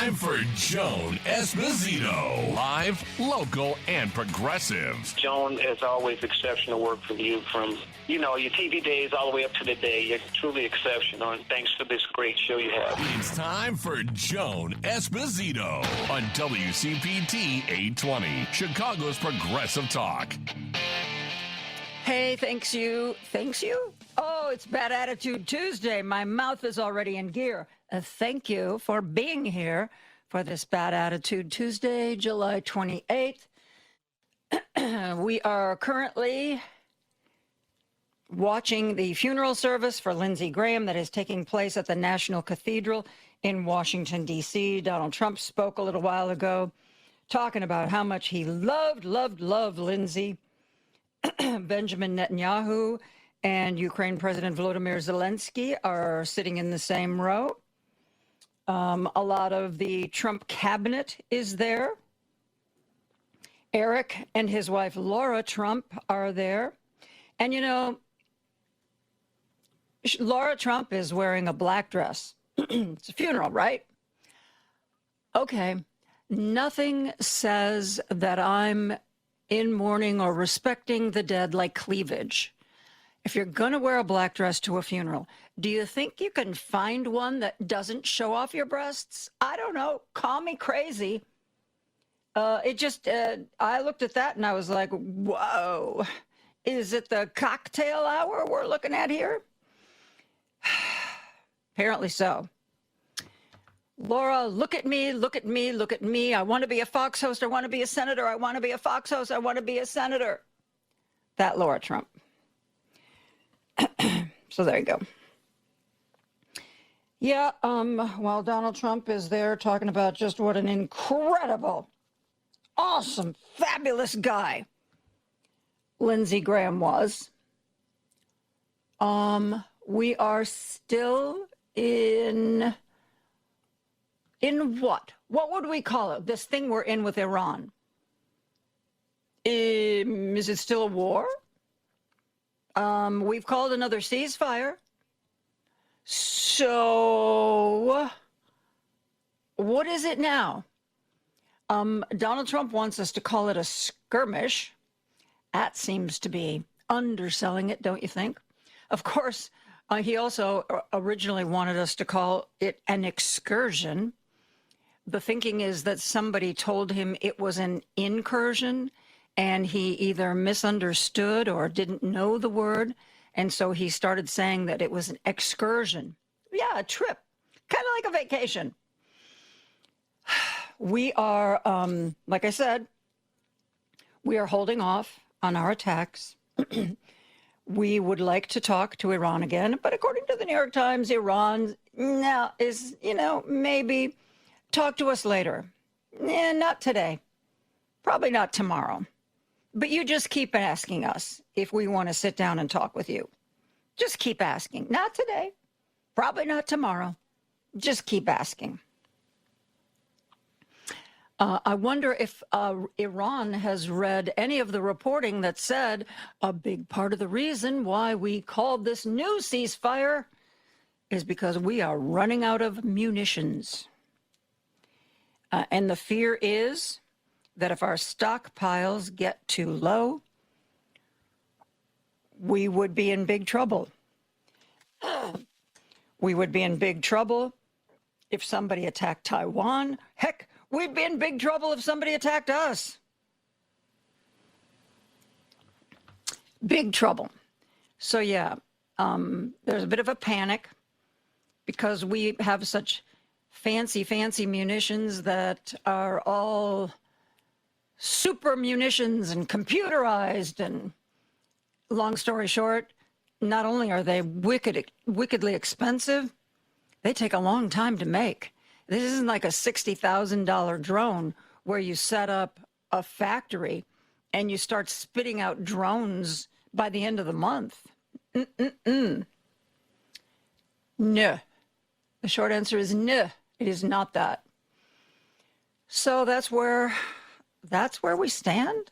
time for Joan Esposito. Live, local, and progressive. Joan, as always, exceptional work from you from, your TV days all the way up to today. You're truly exceptional, and thanks for this great show you have. It's time for Joan Esposito on WCPT 820, Chicago's Progressive Talk. Hey, thanks you. Oh, it's Bad Attitude Tuesday. My mouth is already in gear. Thank you for being here for this Bad Attitude Tuesday, July 28th. We are currently watching the funeral service for Lindsey Graham that is taking place at the National Cathedral in Washington, D.C. Donald Trump spoke a little while ago talking about how much he loved Lindsey. Benjamin Netanyahu and Ukraine President Volodymyr Zelensky are sitting in the same row. A lot of the Trump cabinet is there. Eric and his wife Laura Trump are there. And, Laura Trump is wearing a black dress. It's a funeral, right? Okay. Nothing says that I'm in mourning or respecting the dead like cleavage. If you're going to wear a black dress to a funeral, do you think you can find one that doesn't show off your breasts? I don't know. Call me crazy. I looked at that and I was like, whoa, is it the cocktail hour we're looking at here? Apparently so. Laura, look at me. I want to be a Fox host. I want to be a senator. I want to be a Fox host. I want to be a senator. That Laura Trump. So there you go. Yeah, while Donald Trump is there talking about just what an incredible, awesome, fabulous guy Lindsey Graham was, we are still in what? What would we call it? This thing we're in with Iran. Is it still a war? We've called another ceasefire. So what is it now? Donald Trump wants us to call it a skirmish. That seems to be underselling it, don't you think? Of course, he also originally wanted us to call it an excursion. The thinking is that somebody told him it was an incursion, and he either misunderstood or didn't know the word, and so he started saying that it was an excursion. Yeah, a trip, kind of like a vacation. We are, like I said, we are holding off on our attacks. We would like to talk to Iran again, but according to the New York Times, Iran now is, maybe talk to us later. Not today. Probably not tomorrow. But you just keep asking us if we want to sit down and talk with you. Just keep asking. Not today. Probably not tomorrow. Just keep asking. I wonder if Iran has read any of the reporting that said a big part of the reason why we called this new ceasefire is because we are running out of munitions. And the fear is that if our stockpiles get too low, we would be in big trouble. We would be in big trouble if somebody attacked Taiwan. Heck, we'd be in big trouble if somebody attacked us. Big trouble. So yeah, there's a bit of a panic because we have such fancy munitions that are all super munitions and computerized, and long story short, not only are they wickedly expensive, they take a long time to make. This isn't like a $60,000 drone where you set up a factory and you start spitting out drones by the end of the month. No. The short answer is no. It is not that. So that's where we stand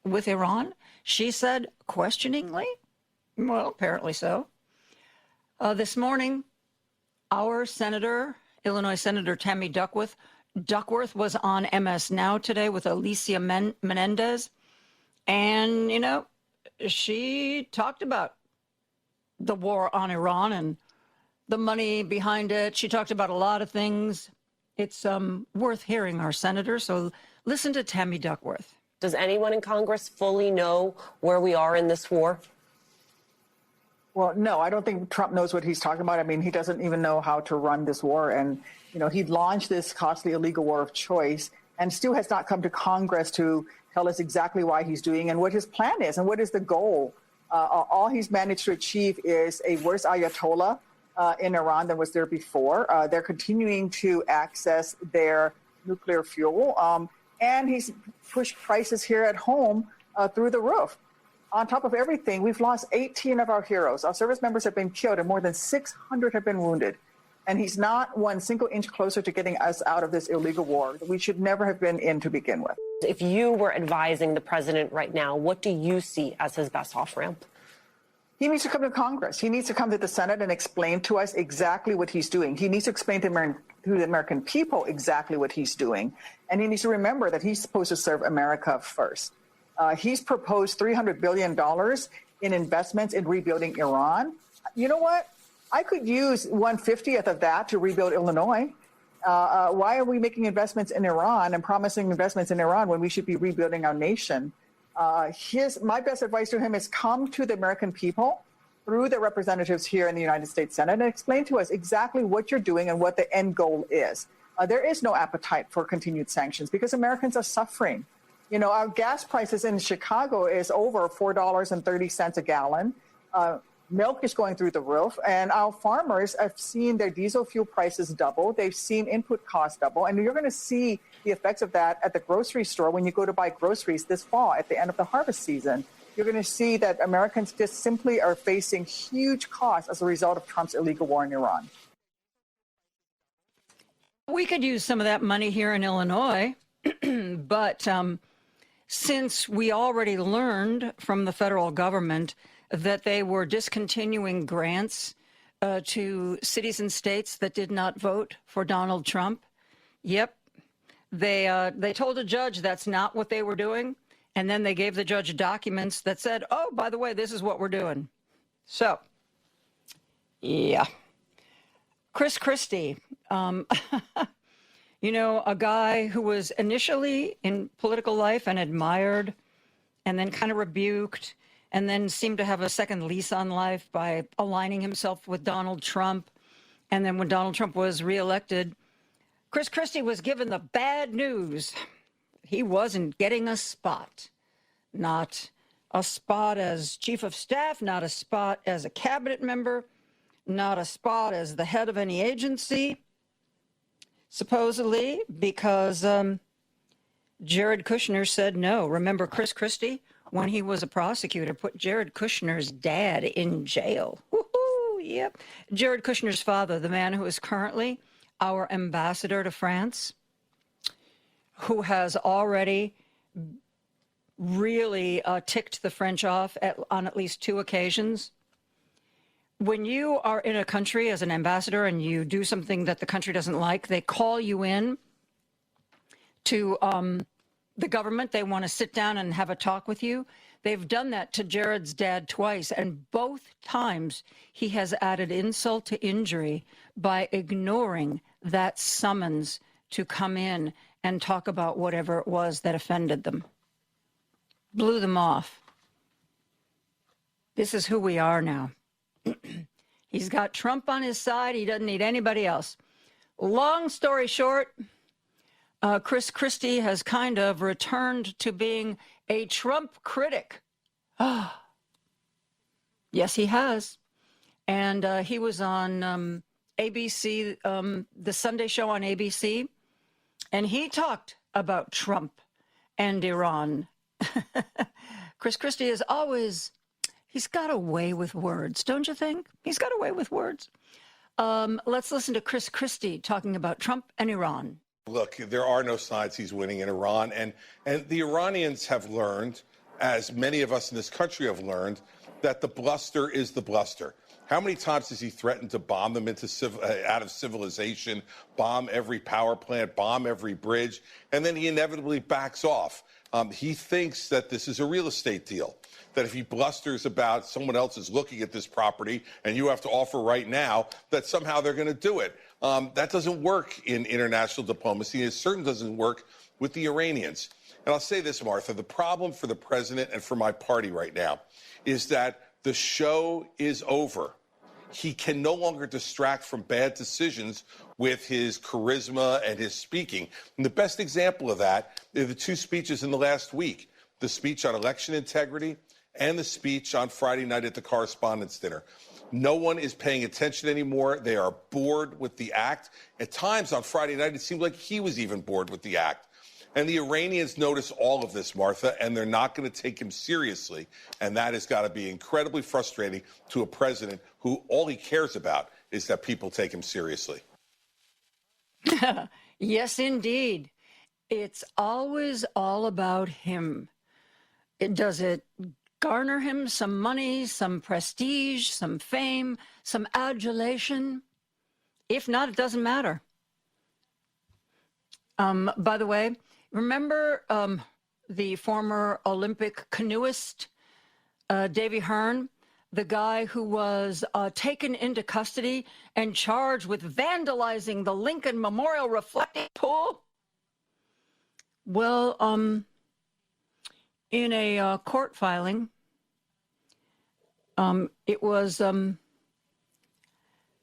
with Iran. She said questioningly. Well, apparently so. This morning, our senator Illinois Senator Tammy Duckworth was on MS Now today with Alicia Menendez. And, you know, she talked about the war on Iran and the money behind it. She talked about a lot of things. It's worth hearing our senator. So listen to Tammy Duckworth. Does anyone in Congress fully know where we are in this war? Well, no, I don't think Trump knows what he's talking about. I mean, he doesn't even know how to run this war. And, you know, he launched this costly illegal war of choice and still has not come to Congress to tell us exactly why he's doing and what his plan is and what is the goal. All he's managed to achieve is a worse Ayatollah in Iran than was there before. They're continuing to access their nuclear fuel. And he's pushed prices here at home through the roof. On top of everything, we've lost 18 of our heroes. Our service members have been killed and more than 600 have been wounded. And he's not one single inch closer to getting us out of this illegal war that we should never have been in to begin with. If you were advising the president right now, what do you see as his best off-ramp? He needs to come to Congress. He needs to come to the Senate and explain to us exactly what he's doing. He needs to explain to the American people exactly what he's doing. And he needs to remember that he's supposed to serve America first. He's proposed $300 billion in investments in rebuilding Iran. You know what? I could use 1/50th of that to rebuild Illinois. Why are we making investments in Iran and promising investments in Iran when we should be rebuilding our nation? My best advice to him is come to the American people through the representatives here in the United States Senate and explain to us exactly what you're doing and what the end goal is. There is no appetite for continued sanctions because Americans are suffering. You know, our gas prices in Chicago is over $4.30 a gallon. Milk is going through the roof, and our farmers have seen their diesel fuel prices double. They've seen input costs double, and you're going to see the effects of that at the grocery store when you go to buy groceries this fall at the end of the harvest season. You're going to see that Americans just simply are facing huge costs as a result of Trump's illegal war in Iran. We could use some of that money here in Illinois, but since we already learned from the federal government that they were discontinuing grants to cities and states that did not vote for Donald Trump. Yep. They told a judge that's not what they were doing. And then they gave the judge documents that said, oh, by the way, this is what we're doing. So, yeah. Chris Christie, you know, a guy who was initially in political life and admired and then kind of rebuked and then seemed to have a second lease on life by aligning himself with Donald Trump. And then when Donald Trump was reelected, Chris Christie was given the bad news. He wasn't getting a spot. Not a spot as chief of staff, not a spot as a cabinet member, not a spot as the head of any agency, supposedly because Jared Kushner said no. Remember Chris Christie? When he was a prosecutor, put Jared Kushner's dad in jail. Woohoo! Yep. Jared Kushner's father, the man who is currently our ambassador to France, who has already really ticked the French off on at least 2 occasions. When you are in a country as an ambassador and you do something that the country doesn't like, they call you in to the government. They want to sit down and have a talk with you. They've done that to Jared's dad twice, and both times he has added insult to injury by ignoring that summons to come in and talk about whatever it was that offended them. Blew them off. This is who we are now. He's got Trump on his side. He doesn't need anybody else. Long story short, Chris Christie has kind of returned to being a Trump critic. Yes, he has. And he was on ABC, the Sunday show on ABC, and he talked about Trump and Iran. Chris Christie is always, he's got a way with words, don't you think? He's got a way with words. Let's listen to Chris Christie talking about Trump and Iran. Look, there are no signs he's winning in Iran. And the Iranians have learned, as many of us in this country have learned, that the bluster is the bluster. How many times has he threatened to bomb them out of civilization, bomb every power plant, bomb every bridge, and then he inevitably backs off? He thinks that this is a real estate deal, that if he blusters about someone else is looking at this property and you have to offer right now, that somehow they're going to do it. That doesn't work in international diplomacy. It certainly doesn't work with the Iranians. And I'll say this, Martha, the problem for the president and for my party right now is that the show is over. He can no longer distract from bad decisions with his charisma and his speaking. And the best example of that are the two speeches in the last week, the speech on election integrity and the speech on Friday night at the Correspondents' Dinner. No one is paying attention anymore. They are bored with the act. At times on Friday night, it seemed like he was even bored with the act. And the Iranians notice all of this, Martha, and they're not going to take him seriously. And that has got to be incredibly frustrating to a president who all he cares about is that people take him seriously. Yes, indeed. It's always all about him. Does it garner him some money, some prestige, some fame, some adulation? If not, it doesn't matter. By the way, remember the former Olympic canoeist, Davy Hearn, the guy who was taken into custody and charged with vandalizing the Lincoln Memorial reflecting pool? Well, in a court filing, it was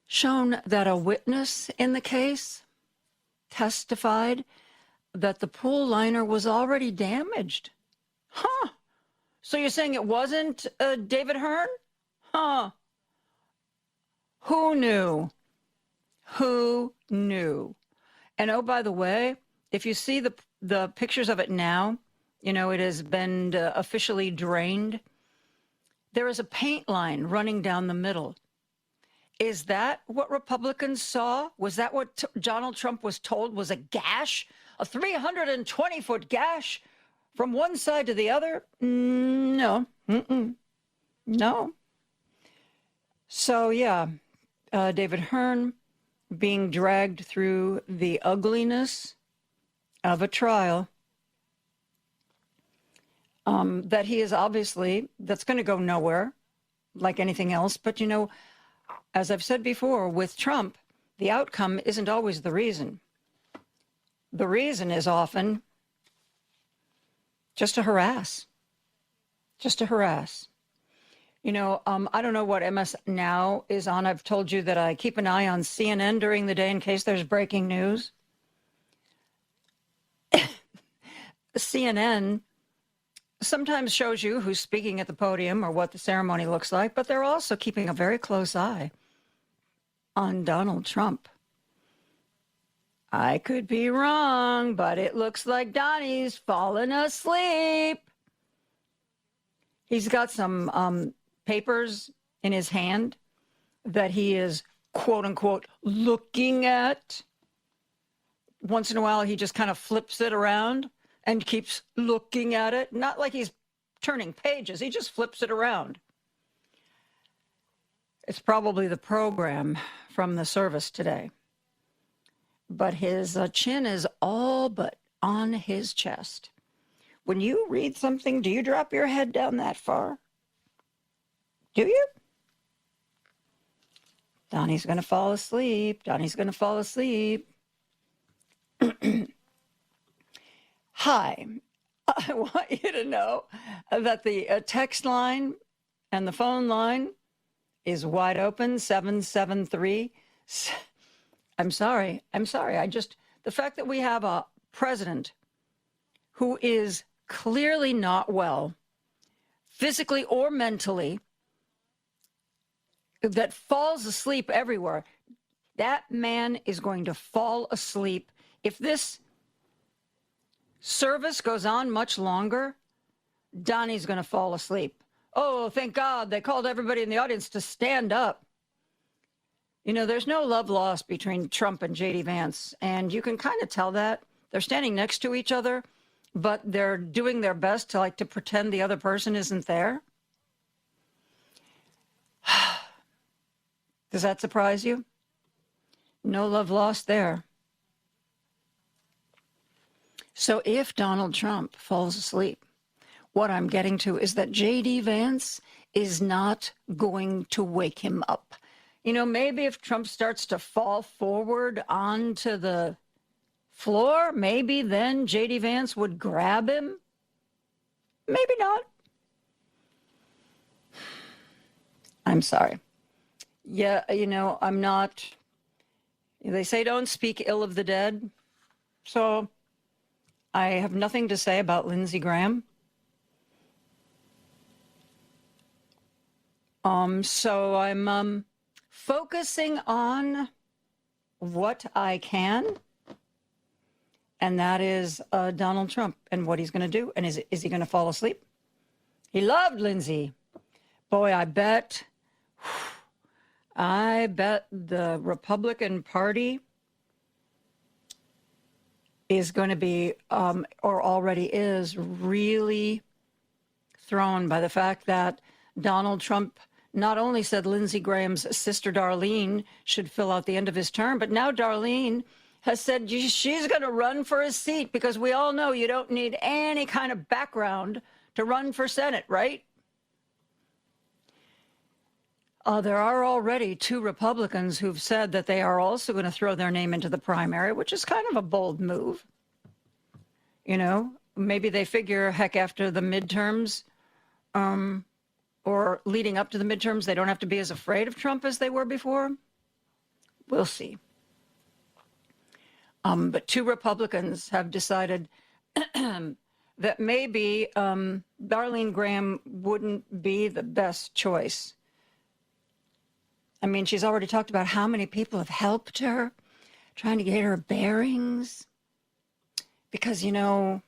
shown that a witness in the case testified that the pool liner was already damaged. Huh. So you're saying it wasn't David Hearn? Huh. Who knew? Who knew? And oh, by the way, if you see the pictures of it now, you know, it has been officially drained. There is a paint line running down the middle. Is that what Republicans saw? Was that what Donald Trump was told was a gash? A 320-foot gash from one side to the other? No. No. So, yeah, David Hearn being dragged through the ugliness of a trial that he is obviously, that's going to go nowhere like anything else. But, you know, as I've said before, with Trump, the outcome isn't always the reason. The reason is often just to harass. Just to harass. You know, I don't know what MS Now is on. I've told you that I keep an eye on CNN during the day in case there's breaking news. CNN sometimes shows you who's speaking at the podium or what the ceremony looks like, but they're also keeping a very close eye on Donald Trump. I could be wrong, but it looks like Donnie's fallen asleep. He's got some papers in his hand that he is, quote unquote, looking at. Once in a while, he just kind of flips it around and keeps looking at it. Not like he's turning pages. He just flips it around. It's probably the program from the service today. But his chin is all but on his chest. When you read something, do you drop your head down that far? Do you? Donnie's going to fall asleep. Donnie's going to fall asleep. Hi. I want you to know that the text line and the phone line is wide open, 773. I'm sorry. The fact that we have a president who is clearly not well, physically or mentally, that falls asleep everywhere, that man is going to fall asleep. If this service goes on much longer, Donnie's going to fall asleep. Oh, thank God they called everybody in the audience to stand up. You know, there's no love lost between Trump and J.D. Vance, and you can kind of tell that. They're standing next to each other, but they're doing their best to pretend the other person isn't there. Does that surprise you? No love lost there. So if Donald Trump falls asleep, what I'm getting to is that J.D. Vance is not going to wake him up. You know, maybe if Trump starts to fall forward onto the floor, maybe then J.D. Vance would grab him. Maybe not. I'm sorry. Yeah, you know, I'm not. They say don't speak ill of the dead. So I have nothing to say about Lindsey Graham. So I'm focusing on what I can, and that is Donald Trump and what he's going to do. And is he going to fall asleep? He loved Lindsey. Boy, I bet the Republican Party is going to be, or already is, really thrown by the fact that Donald Trump not only said Lindsey Graham's sister Darlene should fill out the end of his term, but now Darlene has said she's going to run for his seat, because we all know you don't need any kind of background to run for Senate, right? There are already 2 Republicans who've said that they are also going to throw their name into the primary, which is kind of a bold move. You know, maybe they figure, heck, after the midterms, or leading up to the midterms, they don't have to be as afraid of Trump as they were before. We'll see. But 2 Republicans have decided that maybe Darlene Graham wouldn't be the best choice. I mean, she's already talked about how many people have helped her, trying to get her bearings. Because, you know,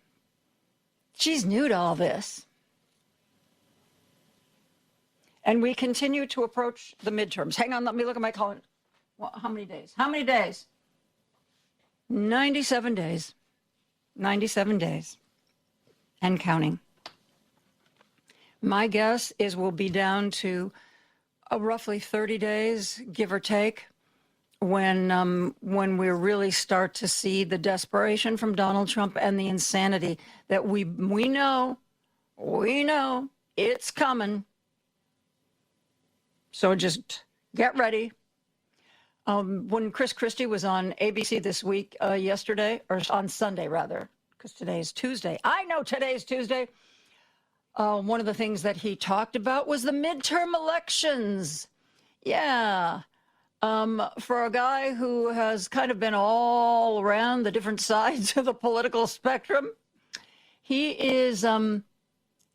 she's new to all this. And we continue to approach the midterms. Hang on, let me look at my calendar. Well, how many days? How many days? 97 days. 97 days. And counting. My guess is we'll be down to roughly 30 days, give or take, when we really start to see the desperation from Donald Trump and the insanity that we know it's coming. So just get ready. When Chris Christie was on ABC this week, yesterday, or on Sunday rather, because today's Tuesday. I know today's Tuesday. One of the things that he talked about was the midterm elections. Yeah. For a guy who has kind of been all around the different sides of the political spectrum, he is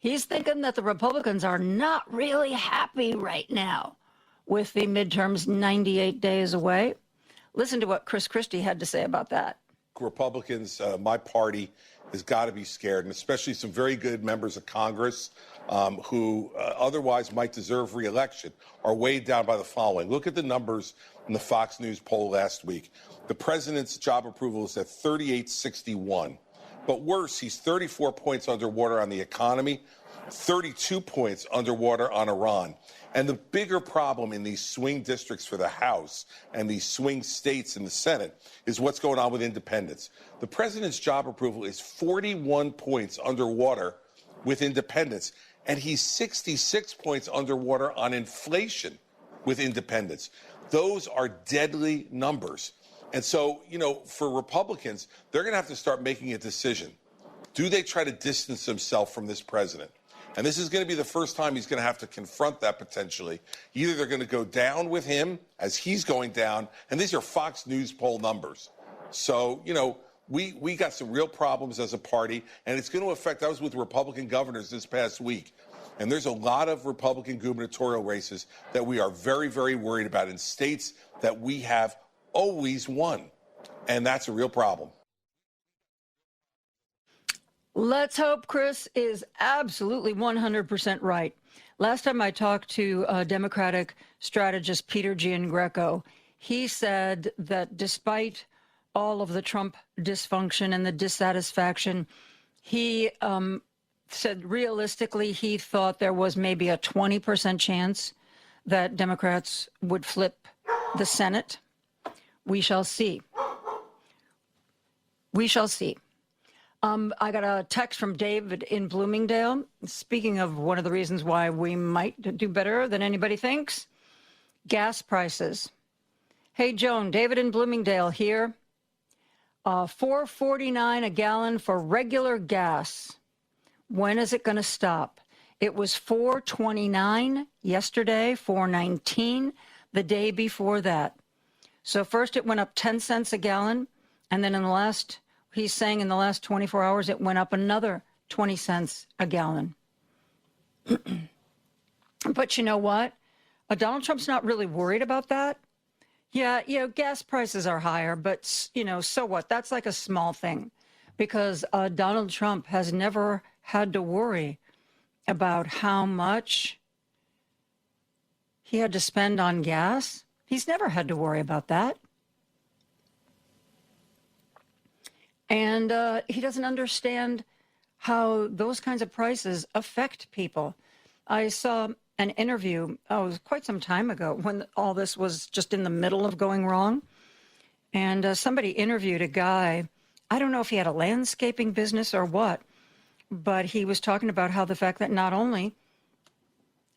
he's thinking that the Republicans are not really happy right now with the midterms 98 days away. Listen to what Chris Christie had to say about that. Republicans, my party, has got to be scared, and especially some very good members of Congress who otherwise might deserve re-election are weighed down by the following. Look at the numbers in the Fox News poll last week. The president's job approval is at 38.61. But worse, he's 34 points underwater on the economy, 32 points underwater on Iran. And the bigger problem in these swing districts for the House and these swing states in the Senate is what's going on with independents. The president's job approval is 41 points underwater with independents, and he's 66 points underwater on inflation with independents. Those are deadly numbers. And so, you know, for Republicans, they're going to have to start making a decision. Do they try to distance themselves from this president? And this is going to be the first time he's going to have to confront that potentially. Either they're going to go down with him as he's going down, and these are Fox News poll numbers. So, you know, we got some real problems as a party, and it's going to affect. I was with Republican governors this past week, and there's a lot of Republican gubernatorial races that we are very, very worried about in states that we have always won, and that's a real problem. Let's hope Chris is absolutely 100% right. Last time I talked to Democratic strategist Peter Giangreco, he said that despite all of the Trump dysfunction and the dissatisfaction, he said realistically he thought there was maybe a 20% chance that Democrats would flip the Senate. We shall see. We shall see. I got a text from David in Bloomingdale. Speaking of one of the reasons why we might do better than anybody thinks, gas prices. Hey, Joan, David in Bloomingdale here. $4.49 a gallon for regular gas. When is it going to stop? It was $4.29 yesterday, $4.19 the day before that. So first it went up 10 cents a gallon, and then he's saying in the last 24 hours it went up another 20 cents a gallon. But you know what? Donald Trump's not really worried about that. Yeah, gas prices are higher, but, so what? That's like a small thing because Donald Trump has never had to worry about how much he had to spend on gas. He's never had to worry about that. And he doesn't understand how those kinds of prices affect people. I saw an interview, it was quite some time ago when all this was just in the middle of going wrong. And somebody interviewed a guy, I don't know if he had a landscaping business or what, but he was talking about how the fact that not only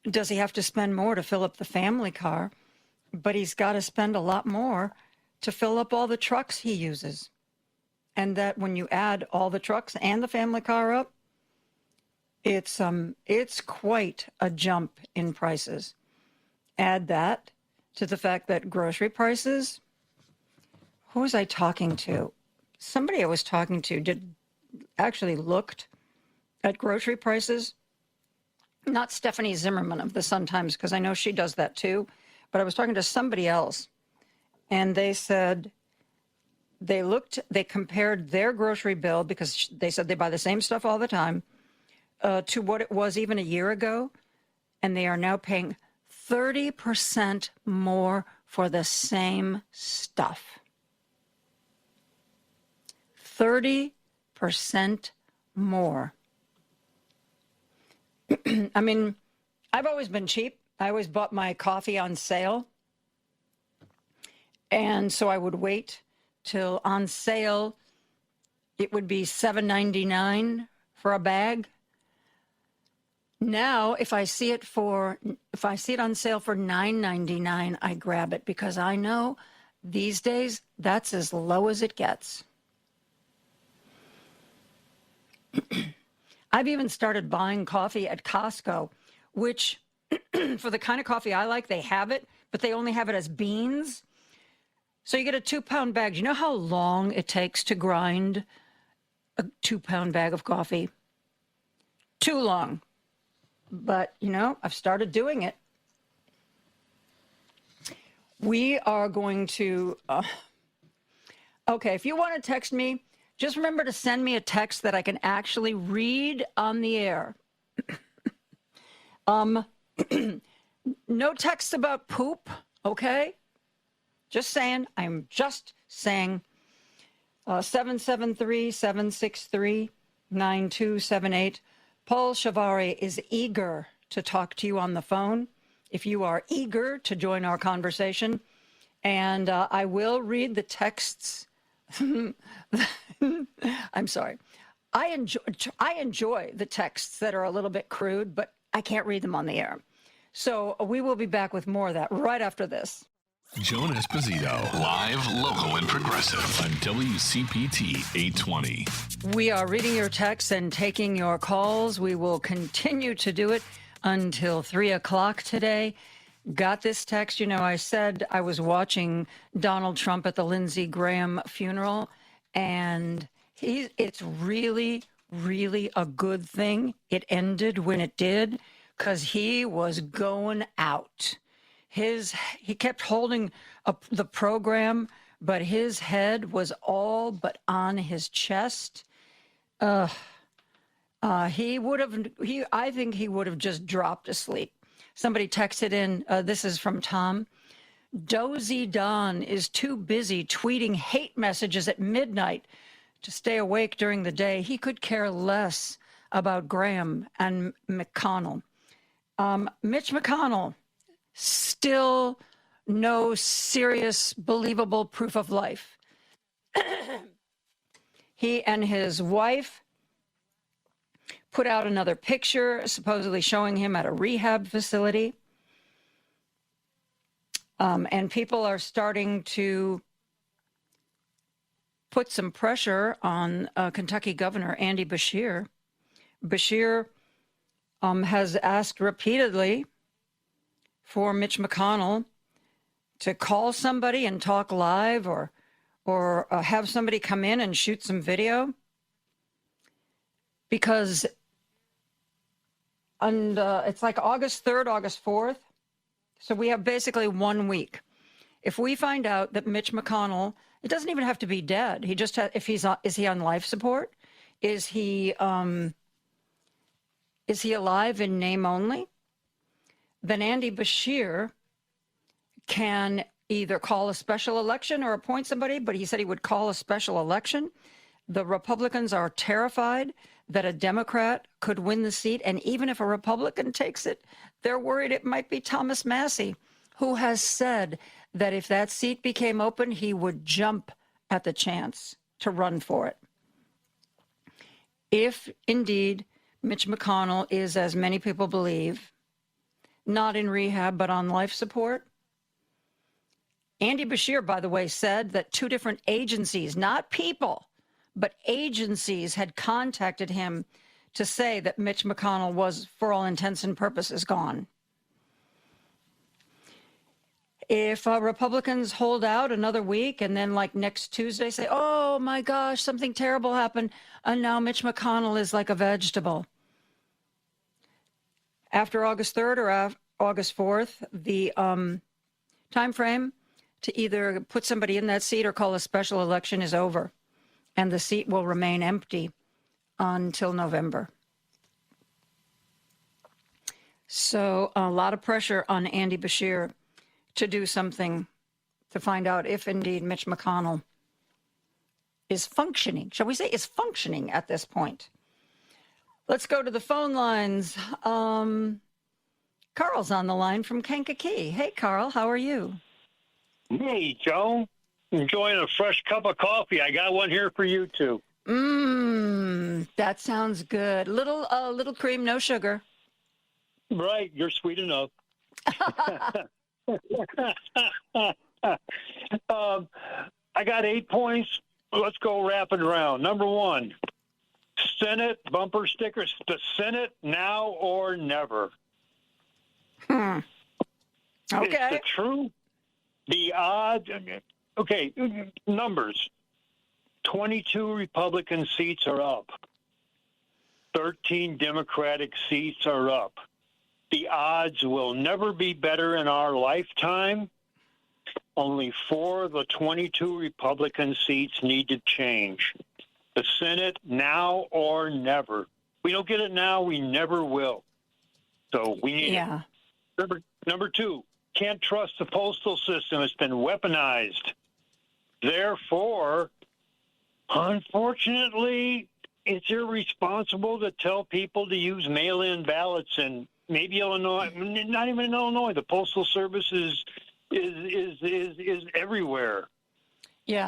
does he have to spend more to fill up the family car, but he's got to spend a lot more to fill up all the trucks he uses. And that when you add all the trucks and the family car up, it's quite a jump in prices. Add that to the fact that grocery prices, who was I talking to? Somebody I was talking to actually looked at grocery prices. Not Stephanie Zimmerman of the Sun-Times, because I know she does that too. But I was talking to somebody else, and they said they compared their grocery bill, because they said they buy the same stuff all the time, to what it was even a year ago, and they are now paying 30% more for the same stuff. 30% more. I mean, I've always been cheap. I always bought my coffee on sale. And so I would wait till on sale, it would be $7.99 for a bag. Now, if I see it on sale for $9.99, I grab it because I know these days that's as low as it gets. I've even started buying coffee at Costco, which for the kind of coffee I like, they have it, but they only have it as beans. So you get a 2-pound bag. Do you know how long it takes to grind a 2-pound bag of coffee? Too long. But, I've started doing it. We are going to, okay, if you want to text me, just remember to send me a text that I can actually read on the air. No text about poop, okay? Just saying. I'm just saying. 773-763-9278. Paul Shavari is eager to talk to you on the phone if you are eager to join our conversation. And I will read the texts. I'm sorry. I enjoy the texts that are a little bit crude, but I can't read them on the air. So we will be back with more of that right after this. Joan Esposito, live, local, and progressive on WCPT 820. We are reading your texts and taking your calls. We will continue to do it until 3 o'clock today. Got this text. I said I was watching Donald Trump at the Lindsey Graham funeral, and it's really, really a good thing it ended when it did, because he was going out. He kept holding up the program, but his head was all but on his chest. I think he would have just dropped asleep. Somebody texted in, this is from Tom. Dozy Don is too busy tweeting hate messages at midnight to stay awake during the day. He could care less about Graham and McConnell. Mitch McConnell, still no serious, believable proof of life. He and his wife put out another picture, supposedly showing him at a rehab facility. And people are starting to put some pressure on Kentucky Governor Andy Beshear. Beshear has asked repeatedly for Mitch McConnell to call somebody and talk live, or have somebody come in and shoot some video, because it's like August 3rd, August 4th. So we have basically 1 week. If we find out that Mitch McConnell, it doesn't even have to be dead. He just is he on life support? Is he alive in name only? Then Andy Beshear can either call a special election or appoint somebody, but he said he would call a special election. The Republicans are terrified that a Democrat could win the seat, and even if a Republican takes it, they're worried it might be Thomas Massie, who has said that if that seat became open, he would jump at the chance to run for it. If indeed Mitch McConnell is, as many people believe, not in rehab but on life support. Andy Beshear, by the way, said that 2 different agencies, not people, but agencies, had contacted him to say that Mitch McConnell was, for all intents and purposes, gone. If Republicans hold out another week and then, like next Tuesday, say, oh my gosh, something terrible happened, and now Mitch McConnell is like a vegetable. After August 3rd or August 4th, the time frame to either put somebody in that seat or call a special election is over, and the seat will remain empty until November. So a lot of pressure on Andy Beshear to do something to find out if indeed Mitch McConnell is functioning, shall we say, is functioning at this point. Let's go to the phone lines. Carl's on the line from Kankakee. Hey, Carl, how are you? Hey, Joan. Enjoying a fresh cup of coffee. I got one here for you, too. That sounds good. Little cream, no sugar. Right, you're sweet enough. I got 8 points. Let's go rapid round. Number 1, Senate bumper stickers. The Senate now or never. Okay. It's the truth. The odds. Okay, numbers. 22 Republican seats are up. 13 Democratic seats are up. The odds will never be better in our lifetime. Only 4 of the 22 Republican seats need to change. The Senate now or never. We don't get it now, we never will. So we need it. Number 2, can't trust the postal system. It's been weaponized. Therefore, unfortunately, it's irresponsible to tell people to use mail-in ballots in maybe Illinois, not even in Illinois. The Postal Service is everywhere. Yeah,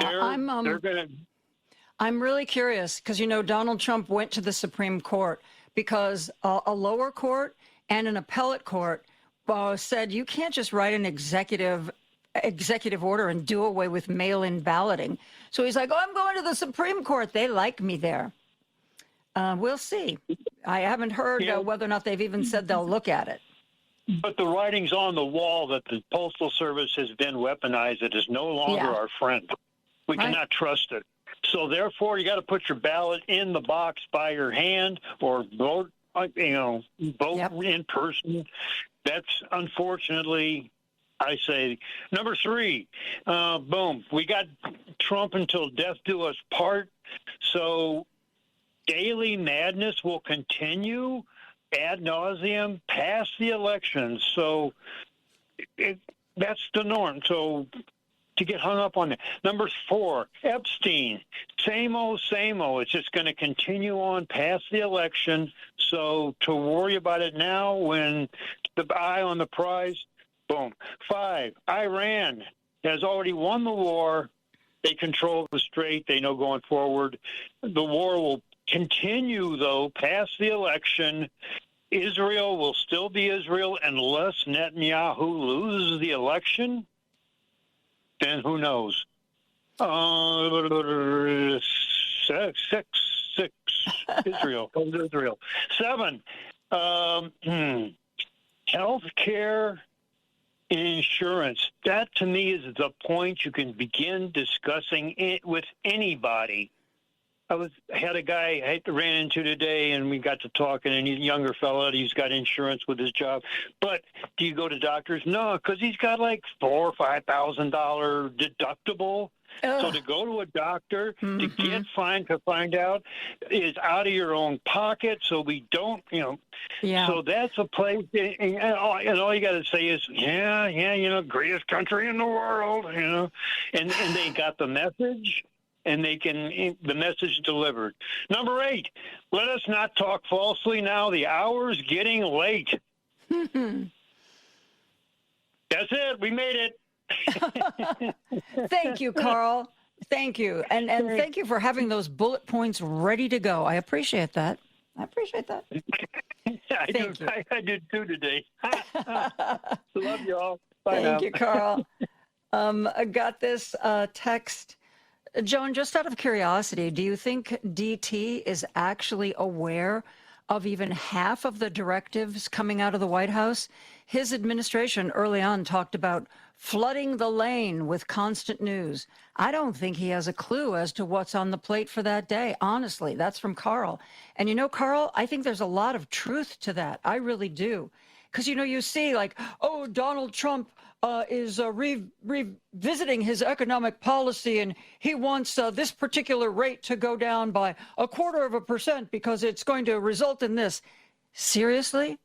I'm really curious because, Donald Trump went to the Supreme Court because a lower court and an appellate court said you can't just write an executive order and do away with mail-in balloting. So he's like, I'm going to the Supreme Court. They like me there. We'll see. I haven't heard whether or not they've even said they'll look at it. But the writing's on the wall that the Postal Service has been weaponized. It is no longer our friend. We cannot trust it. So therefore, you got to put your ballot in the box by your hand or vote, vote in person. That's unfortunately, I say. Number 3, boom. We got Trump until death do us part. So daily madness will continue ad nauseum past the election. So that's the norm. So to get hung up on that. Number 4, Epstein. Same old, same old. It's just going to continue on past the election. So to worry about it now when the eye on the prize, Boom. 5, Iran has already won the war. They control the strait. They know going forward. The war will continue, though, past the election. Israel will still be Israel unless Netanyahu loses the election. Then who knows? 6. Israel. Israel. 7. Health care. Insurance. That, to me, is the point you can begin discussing it with anybody. I had a guy I ran into today, and we got to talking, and he's a younger fella. He's got insurance with his job. But do you go to doctors? No, because he's got like $4,000 or $5,000 deductible. Ugh. So to go to a doctor to find out is out of your own pocket. So we don't, Yeah. So that's a place, and all you got to say is, greatest country in the world, and they got the message, and the message delivered. Number 8, let us not talk falsely now. The hour's getting late. That's it. We made it. Thank you, Carl. Thank you. And thank you for having those bullet points ready to go. I appreciate that. I did too today. Love y'all. Bye Thank now. you, Carl. I got this text. Joan, just out of curiosity, do you think DT is actually aware of even half of the directives coming out of the White House? His administration early on talked about flooding the lane with constant news. I don't think he has a clue as to what's on the plate for that day. Honestly, that's from Carl. And Carl, I think there's a lot of truth to that. I really do. Because, you see Donald Trump is revisiting his economic policy, and he wants this particular rate to go down by 0.25% because it's going to result in this. Seriously?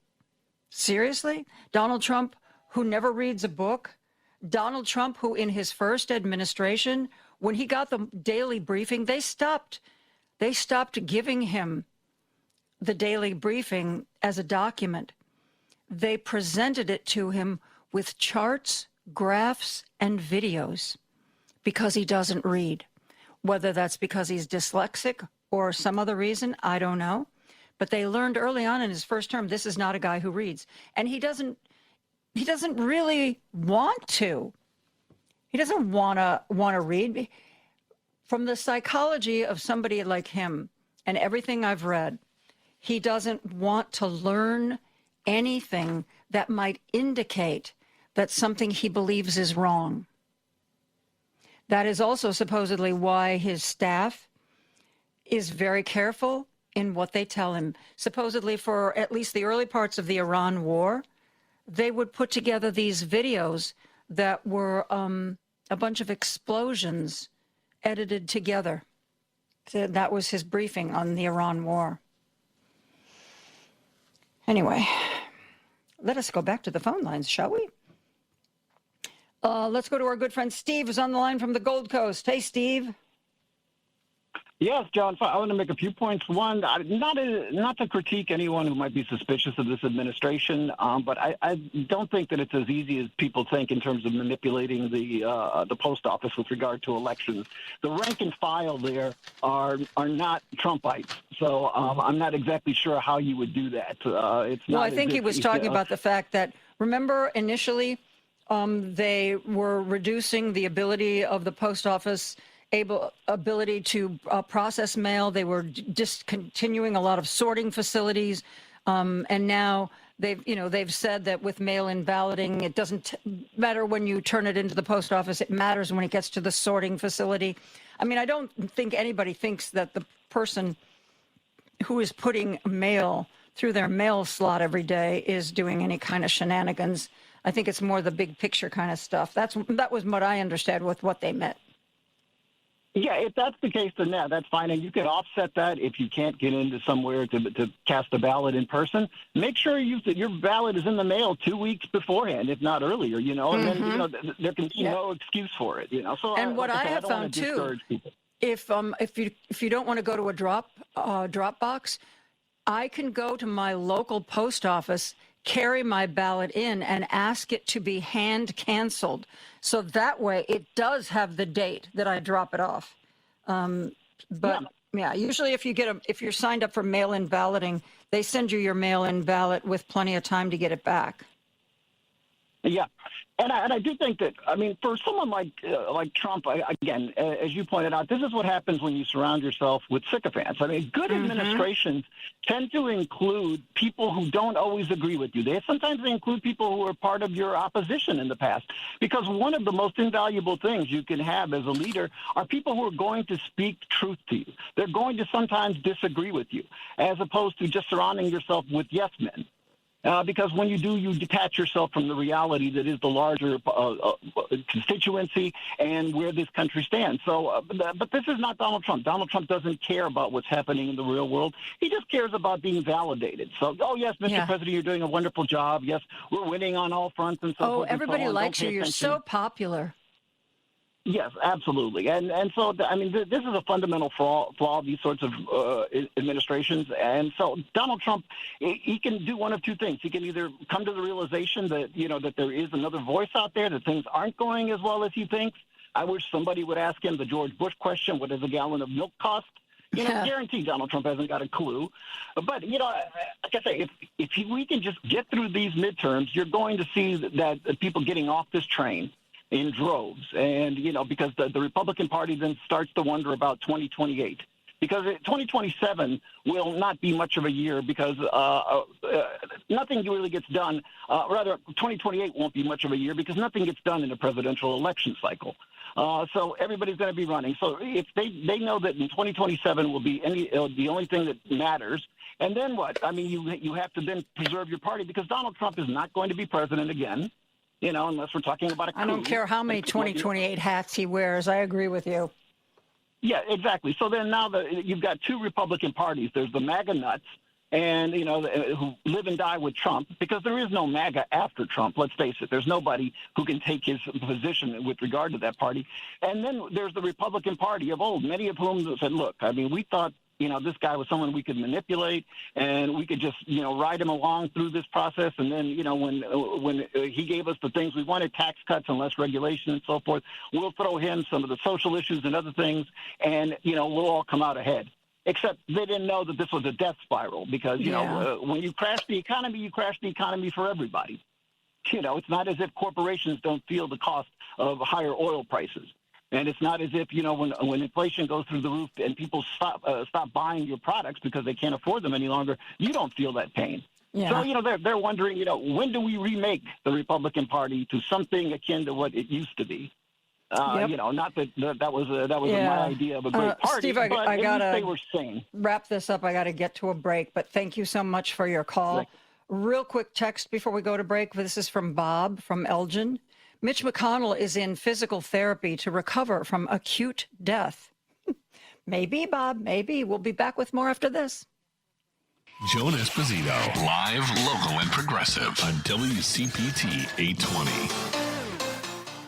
Donald Trump, who never reads a book? Donald Trump, who in his first administration, when he got the daily briefing, they stopped giving him the daily briefing as a document. They presented it to him with charts, graphs, and videos because he doesn't read. Whether that's because he's dyslexic or some other reason, I don't know. But they learned early on in his first term, this is not a guy who reads. And he doesn't really want to. He doesn't want to read. From the psychology of somebody like him and everything I've read, he doesn't want to learn anything that might indicate that something he believes is wrong. That is also supposedly why his staff is very careful in what they tell him. Supposedly for at least the early parts of the Iran war, they would put together these videos that were a bunch of explosions edited together. So that was his briefing on the Iran war. Anyway, let us go back to the phone lines, shall we? Let's go to our good friend Steve, who's on the line from the Gold Coast. Hey, Steve. Yes, John, I want to make a few points. One, not to critique anyone who might be suspicious of this administration, but I don't think that it's as easy as people think in terms of manipulating the post office with regard to elections. The rank and file there are not Trumpites, so I'm not exactly sure how you would do that. It's not. Well, I think he was talking about the fact that, remember, initially they were reducing the ability of the post office ability to process mail. They were discontinuing a lot of sorting facilities, and now they've said that with mail-in balloting, it doesn't matter when you turn it into the post office. It matters when it gets to the sorting facility. I mean, I don't think anybody thinks that the person who is putting mail through their mail slot every day is doing any kind of shenanigans. I think it's more the big picture kind of stuff. That was what I understand with what they meant. Yeah, if that's the case, then that's fine. And you can offset that if you can't get into somewhere to cast a ballot in person. Make sure your ballot is in the mail 2 weeks beforehand, if not earlier, and then, there can be no excuse for it, So, and what I have found, too, if you don't want to go to a drop box, I can go to my local post office, carry my ballot in and ask it to be hand canceled. So that way it does have the date that I drop it off. But yeah, usually if you're signed up for mail-in balloting, they send you your mail-in ballot with plenty of time to get it back. Yeah. And I do think that, I mean, for someone like Trump, again, as you pointed out, this is what happens when you surround yourself with sycophants. I mean, good administrations tend to include people who don't always agree with you. Sometimes they include people who are part of your opposition in the past, because one of the most invaluable things you can have as a leader are people who are going to speak truth to you. They're going to sometimes disagree with you, as opposed to just surrounding yourself with yes men. Because when you do, you detach yourself from the reality that is the larger constituency and where this country stands. So, but this is not Donald Trump. Donald Trump doesn't care about what's happening in the real world. He just cares about being validated. So, oh, yes, Mr. President, you're doing a wonderful job. Yes, we're winning on all fronts and so forth. Oh, everybody likes you. You're so popular. Yes, absolutely. And so, I mean, this is a fundamental flaw of these sorts of administrations. And so Donald Trump, he can do one of two things. He can either come to the realization that, that there is another voice out there, that things aren't going as well as he thinks. I wish somebody would ask him the George Bush question, what does a gallon of milk cost? Guaranteed Donald Trump hasn't got a clue. But, like I say, if we can just get through these midterms, you're going to see that people getting off this train in droves. And, because the Republican Party then starts to wonder about 2028. Because 2027 will not be much of a year because nothing really gets done. Rather, 2028 won't be much of a year because nothing gets done in a presidential election cycle. So everybody's going to be running. So if they know that in 2027 will be the only thing that matters, and then what? I mean, you have to then preserve your party because Donald Trump is not going to be president again. Unless we're talking about a coup. I don't care how many 2028 hats he wears. I agree with you. Yeah, exactly. So then now you've got two Republican parties. There's the MAGA nuts and, who live and die with Trump because there is no MAGA after Trump. Let's face it. There's nobody who can take his position with regard to that party. And then there's the Republican Party of old, many of whom said, look, I mean, we thought, this guy was someone we could manipulate and we could just, ride him along through this process. And then, when he gave us the things we wanted, tax cuts and less regulation and so forth, we'll throw him some of the social issues and other things and, we'll all come out ahead. Except they didn't know that this was a death spiral because, when you crash the economy, you crash the economy for everybody. It's not as if corporations don't feel the cost of higher oil prices. And it's not as if, when inflation goes through the roof and people stop buying your products because they can't afford them any longer, you don't feel that pain. Yeah. So, they're wondering, when do we remake the Republican Party to something akin to what it used to be? Not that was my idea of a great party, Steve, but I gotta they were sane. Wrap this up. I got to get to a break, but thank you so much for your call. Right. Real quick text before we go to break. This is from Bob from Elgin. Mitch McConnell is in physical therapy to recover from acute death. Maybe, Bob, maybe. We'll be back with more after this. Joan Esposito, live, local, and progressive on WCPT 820.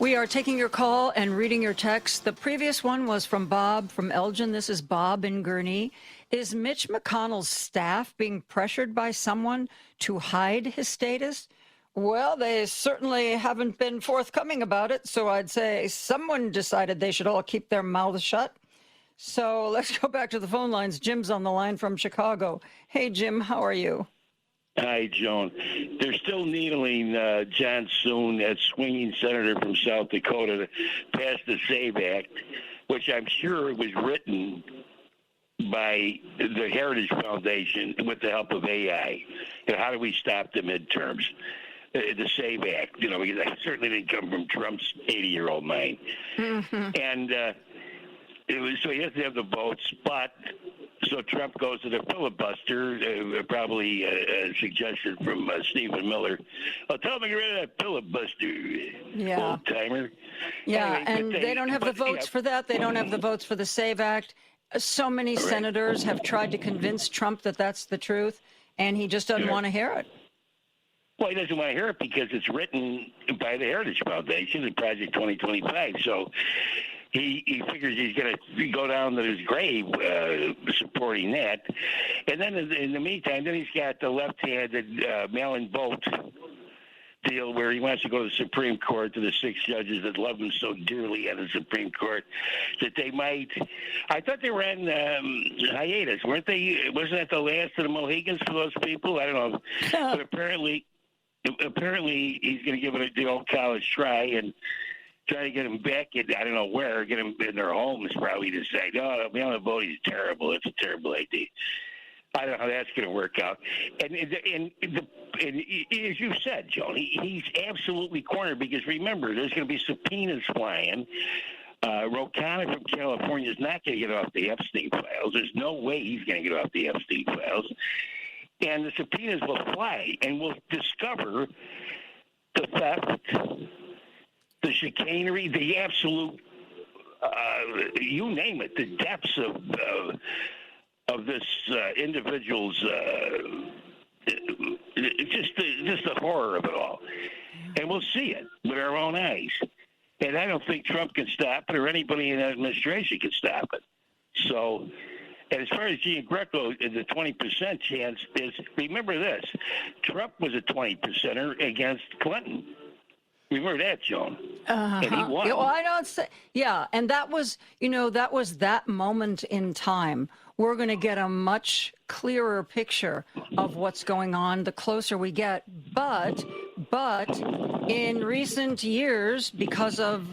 We are taking your call and reading your text. The previous one was from Bob from Elgin. This is Bob in Gurnee. Is Mitch McConnell's staff being pressured by someone to hide his status? Well, they certainly haven't been forthcoming about it, so I'd say someone decided they should all keep their mouths shut. So let's go back to the phone lines. Jim's on the line from Chicago. Hey, Jim, how are you? Hi, Joan. They're still needling John Soon, that swinging senator from South Dakota, to pass the SAVE Act, which I'm sure was written by the Heritage Foundation with the help of AI. How do we stop the midterms? The SAVE Act, because that certainly didn't come from Trump's 80-year-old mind. Mm-hmm. And so he has to have the votes, but so Trump goes to the filibuster, probably a suggestion from Stephen Miller. Oh, tell him to get rid of that filibuster, old-timer. Yeah, anyway, and they don't have the votes for that. They don't have the votes for the SAVE Act. So many senators have tried to convince Trump that that's the truth, and he just doesn't want to hear it. Well, he doesn't want to hear it because it's written by the Heritage Foundation in Project 2025. So he figures he's going to go down to his grave supporting that. And then in the meantime, then he's got the left-handed mail-in vote deal where he wants to go to the Supreme Court, to the 6 judges that love him so dearly at the Supreme Court, that they might. I thought they were on hiatus, weren't they? Wasn't that the last of the Mohegans for those people? I don't know. But apparently he's going to give it the old college try and try to get them back in, I don't know where, get them in their homes probably to say, no, mail-in voting is terrible. It's a terrible idea. I don't know how that's going to work out. And as you said, Joan, he's absolutely cornered because, remember, there's going to be subpoenas flying. Rocana from California is not going to get off the Epstein files. There's no way he's going to get off the Epstein files. And the subpoenas will fly, and we'll discover the theft, the chicanery, the absolute, you name it, the depths of this individual's, just the horror of it all. And we'll see it with our own eyes. And I don't think Trump can stop it or anybody in the administration can stop it. So, and as far as Gian Greco, the 20% chance is, remember this, Trump was a 20%er against Clinton. Remember that, Joan? And he won. Well, I don't say, yeah, and that was, that was that moment in time. We're going to get a much clearer picture of what's going on the closer we get. But in recent years, because of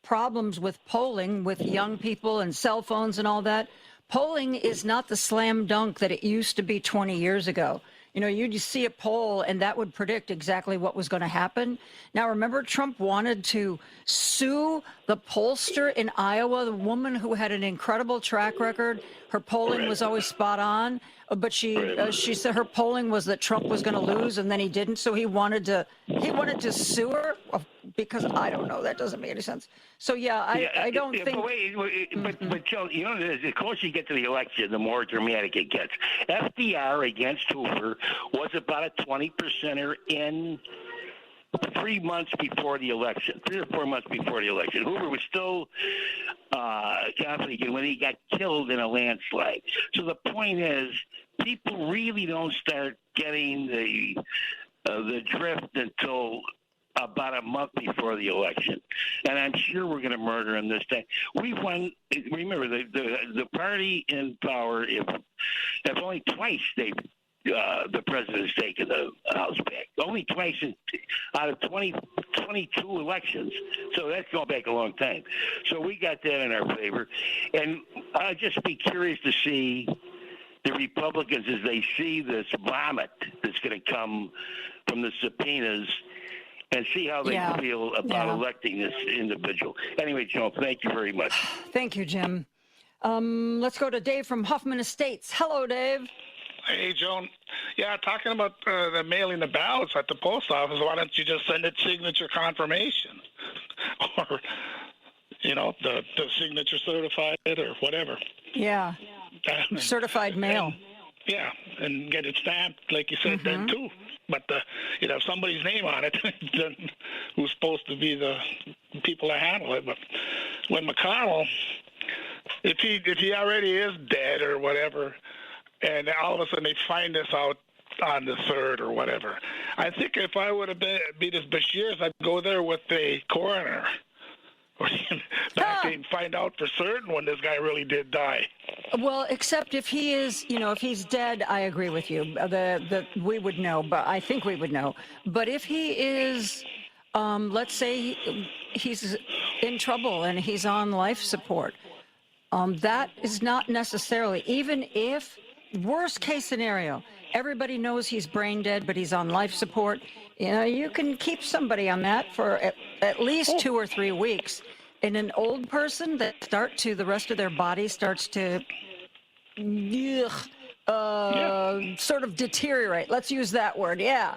problems with polling, with young people and cell phones and all that, polling is not the slam dunk that it used to be 20 years ago. You'd see a poll and that would predict exactly what was going to happen. Now, remember, Trump wanted to sue the pollster in Iowa, the woman who had an incredible track record. Her polling was always spot on, but she said her polling was that Trump was going to lose, and then he didn't. So he wanted to sue her because I don't know. That doesn't make any sense. So I don't think. But Joe, the closer you get to the election, the more dramatic it gets. FDR against Hoover was about a 20%er in 3 months before the election, 3 or 4 months before the election. Hoover was still confident when he got killed in a landslide. So the point is, people really don't start getting the drift until about a month before the election. And I'm sure we're going to murder him this time. We've won. Remember, the party in power, if only twice the president has taken the House back. Only twice out of 22 elections. So that's going back a long time. So we got that in our favor. And I'll just be curious to see the Republicans as they see this vomit that's going to come from the subpoenas and see how they feel about electing this individual. Anyway, Joan, thank you very much. Thank you, Jim. Let's go to Dave from Huffman Estates. Hello, Dave. Hey, Joan. Yeah, talking about the mailing the ballots at the post office, why don't you just send it signature confirmation? Or, the signature certified or whatever. Yeah. Certified mail. Yeah, and get it stamped, like you said, then too. But you'd have somebody's name on it, then who's supposed to be the people that handle it. But when McConnell, if he already is dead or whatever, and all of a sudden they find this out on the 3rd or whatever, I think if I would have been as Bashir's, I'd go there with the coroner. Or back and find out for certain when this guy really did die. Well, except if he is, if he's dead, I agree with you. We would know, but I think we would know. But if he is, let's say he's in trouble and he's on life support, that is not necessarily, even if, worst case scenario, everybody knows he's brain dead, but he's on life support. You can keep somebody on that for at least 2 or 3 weeks. In an old person, the rest of their body starts to sort of deteriorate. Let's use that word. Yeah.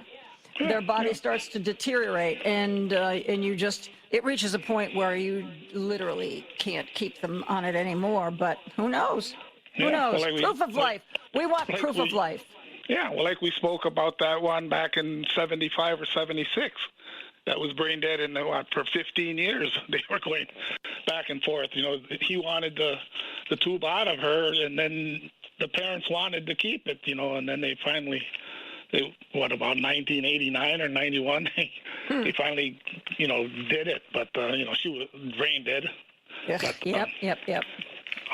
Their body starts to deteriorate, and it reaches a point where you literally can't keep them on it anymore. But who knows? Who knows? Proof of life. We want proof of life. Yeah, well, like we spoke about that one back in 75 or 76. That was brain dead for 15 years. They were going back and forth. He wanted the tube out of her, and then the parents wanted to keep it. And then they finally, about 1989 or 91, they finally, did it. But she was brain dead. Yep.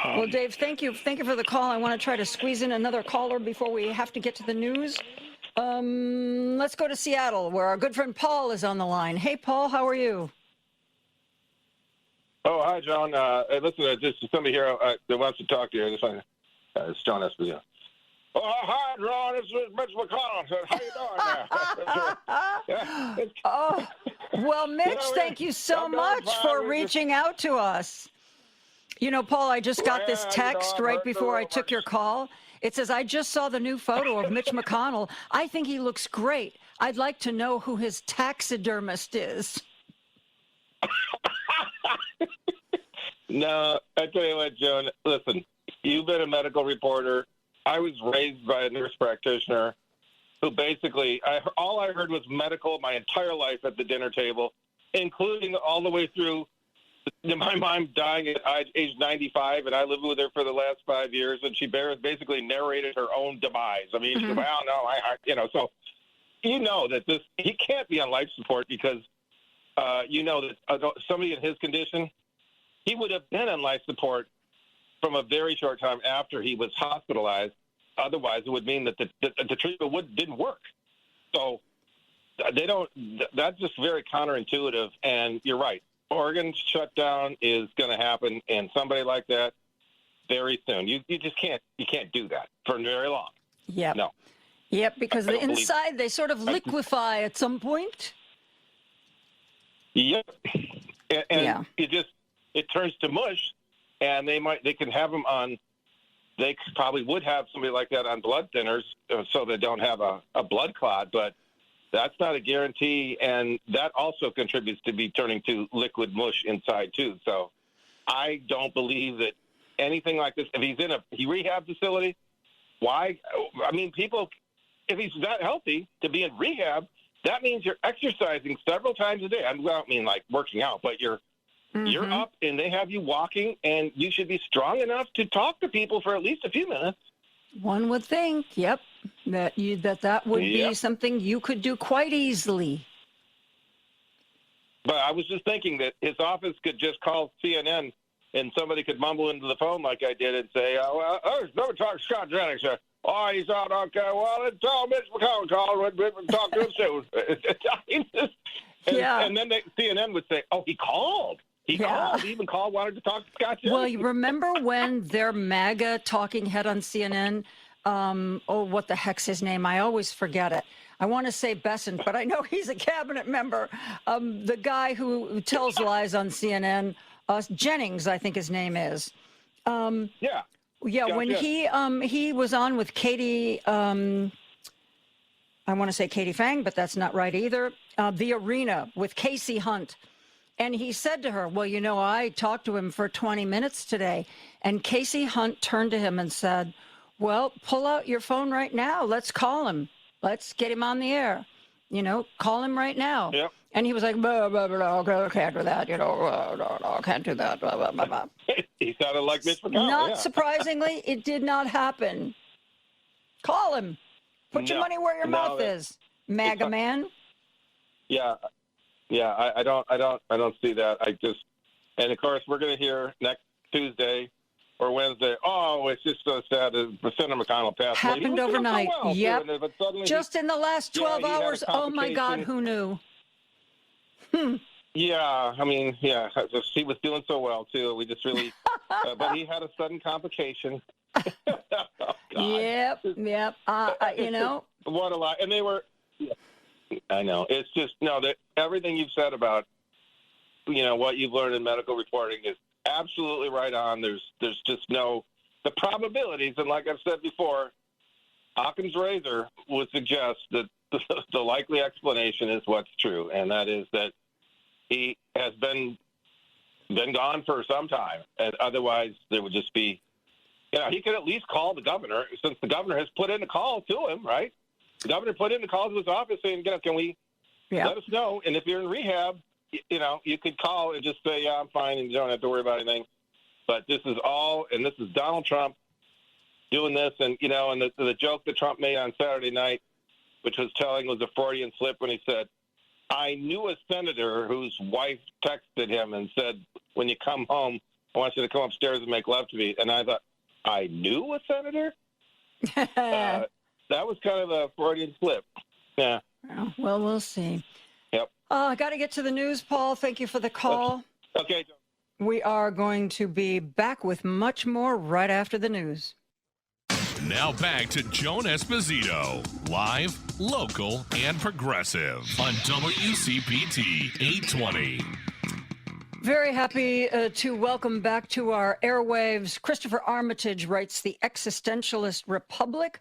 Well, Dave, thank you for the call. I want to try to squeeze in another caller before we have to get to the news. Let's go to Seattle, where our good friend Paul is on the line. Hey, Paul, how are you? Oh, hi, John. Listen, just somebody here that wants to talk to you. It's John Esposito. Oh, hi, Ron. It's Mitch McConnell. How you doing? Oh, well, Mitch, thank you so much for reaching out to us. Paul, I just got this text right before I took your call. It says, I just saw the new photo of Mitch McConnell. I think he looks great. I'd like to know who his taxidermist is. No, I tell you what, Joan, listen, you've been a medical reporter. I was raised by a nurse practitioner who basically, all I heard was medical my entire life at the dinner table, including all the way through my mom dying at age 95, and I lived with her for the last 5 years, and she basically narrated her own demise. I mean, she said, well, no, so that he can't be on life support because that somebody in his condition, he would have been on life support from a very short time after he was hospitalized. Otherwise, it would mean that the treatment didn't work. So that's just very counterintuitive. And you're right. Organ shutdown is going to happen, and somebody like that very soon. You just can't do that for very long. Yep. No. Yep, because the inside they sort of liquefy at some point. Yep. And it turns to mush, and they can have them on. They probably would have somebody like that on blood thinners so they don't have a blood clot, but that's not a guarantee, and that also contributes to be turning to liquid mush inside too. So I don't believe that anything like this. If he's in a rehab facility, why? I mean, people, if he's that healthy to be in rehab, that means you're exercising several times a day. I don't mean like working out, but you're up and they have you walking, and you should be strong enough to talk to people for at least a few minutes. One would think, that would be something you could do quite easily. But I was just thinking that his office could just call CNN and somebody could mumble into the phone like I did and say, never talk to Scott Jennings. Oh, he's out. Okay, well, then tell Mitch McConnell call. We'll talk to him soon. And then CNN would say, oh, he called. He called. He even called, wanted to talk to Scott Jennings. Well, you remember when their MAGA talking head on CNN, what the heck's his name? I always forget it. I want to say Besant, but I know he's a cabinet member. The guy who tells lies on CNN, Jennings, I think his name is. When he was on with Katie, I want to say Katie Fang, but that's not right either. The Arena with Casey Hunt. And he said to her, well, I talked to him for 20 minutes today. And Casey Hunt turned to him and said, well, pull out your phone right now. Let's call him. Let's get him on the air. Call him right now. Yep. And he was like, blah, blah, blah, I can't do that. I can't do that. Blah, blah, blah, blah. He sounded like Mitch McConnell. Not surprisingly, it did not happen. Call him. Put your money where your mouth is, MAGA man. Yeah. Yeah, I don't see that. And of course we're going to hear next Tuesday or Wednesday. Oh, it's just so sad that Senator McConnell passed. Happened overnight. Just in the last 12 hours. Oh my God, who knew? Yeah, I mean, he was doing so well too. We just really, but he had a sudden complication. Oh, yep. What a lot, and they were. I know. It's just that everything you've said about what you've learned in medical reporting is absolutely right on. There's just the probabilities, and like I've said before, Occam's razor would suggest that the likely explanation is what's true, and that is that he has been gone for some time, and otherwise there would just be, he could at least call the governor, since the governor has put in a call to him, right? The governor put in a call to his office saying, can we let us know? And if you're in rehab, you could call and just say, yeah, I'm fine, and you don't have to worry about anything. But this is Donald Trump doing this, and the joke that Trump made on Saturday night, which was a Freudian slip when he said, I knew a senator whose wife texted him and said, when you come home, I want you to come upstairs and make love to me. And I thought, I knew a senator? That was kind of a Freudian slip. Yeah. Well, we'll see. Yep. I got to get to the news, Paul. Thank you for the call. Okay. We are going to be back with much more right after the news. Now back to Joan Esposito, live, local, and progressive on WCPT 820. Very happy to welcome back to our airwaves. Christopher Armitage writes The Existentialist Republic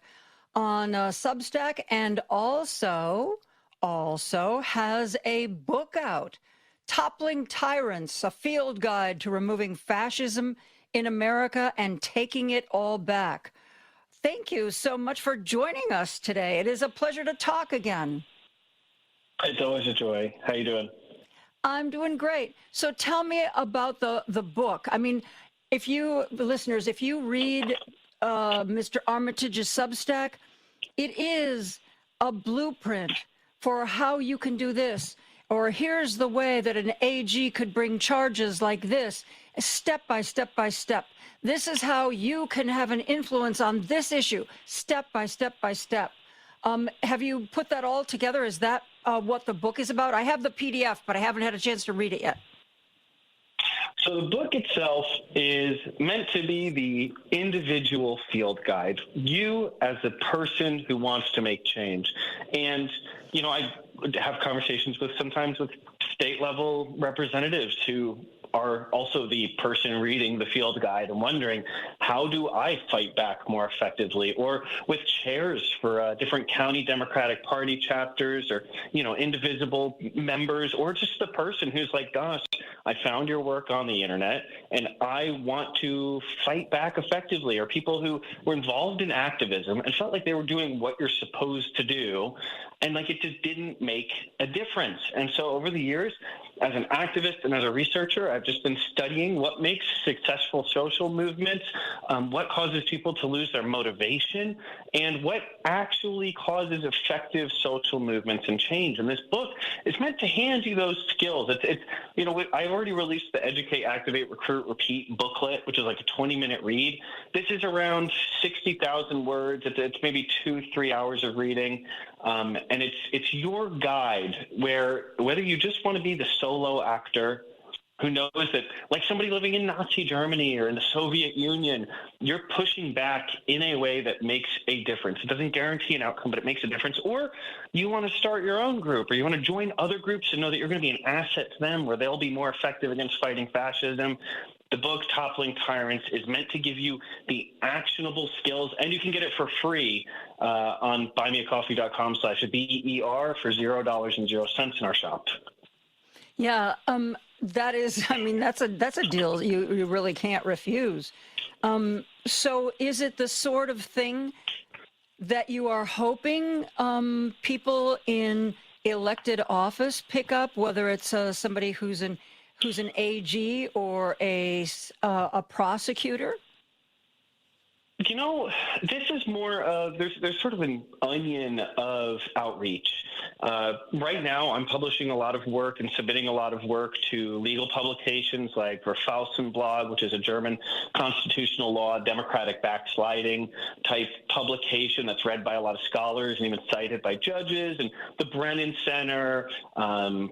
on Substack, and also has a book out, Toppling Tyrants, a field guide to removing fascism in America and taking it all back. Thank you so much for joining us today. It is a pleasure to talk again. It's always a joy. How you doing? I'm doing great. So tell me about the book. I mean, if you read Mr. Armitage's Substack, it is a blueprint for how you can do this. Or here's the way that an AG could bring charges like this, step by step by step. This is how you can have an influence on this issue, step by step by step. Have you put that all together? Is that what the book is about? I have the PDF, but I haven't had a chance to read it yet. So the book itself is meant to be the individual field guide, you as a person who wants to make change. And, I have conversations sometimes with state level representatives who are also the person reading the field guide and wondering, how do I fight back more effectively? Or with chairs for different county Democratic Party chapters, or, indivisible members, or just the person who's like, gosh, I found your work on the internet and I want to fight back effectively, or people who were involved in activism and felt like they were doing what you're supposed to do, and like it just didn't make a difference. And so over the years, as an activist and as a researcher, I've just been studying what makes successful social movements, what causes people to lose their motivation, and what actually causes effective social movements and change. And this book is meant to hand you those skills. I already released the Educate, Activate, Recruit, Repeat booklet, which is like a 20-minute read. This is around 60,000 words. It's maybe 2-3 hours of reading. And it's your guide, where whether you just want to be the solo actor who knows that, like somebody living in Nazi Germany or in the Soviet Union, you're pushing back in a way that makes a difference. It doesn't guarantee an outcome, but it makes a difference. Or you want to start your own group, or you want to join other groups and know that you're going to be an asset to them, where they'll be more effective against fighting fascism. The book, Toppling Tyrants, is meant to give you the actionable skills, and you can get it for free on buymeacoffee.com/BER for $0.00 in our shop. Yeah, that is, that's a deal you really can't refuse. So is it the sort of thing that you are hoping people in elected office pick up, whether it's somebody who's an AG or a prosecutor? This is more of, there's sort of an onion of outreach. Right now, I'm publishing a lot of work and submitting a lot of work to legal publications like Verfassenblog, which is a German constitutional law, democratic backsliding type publication that's read by a lot of scholars and even cited by judges, and the Brennan Center,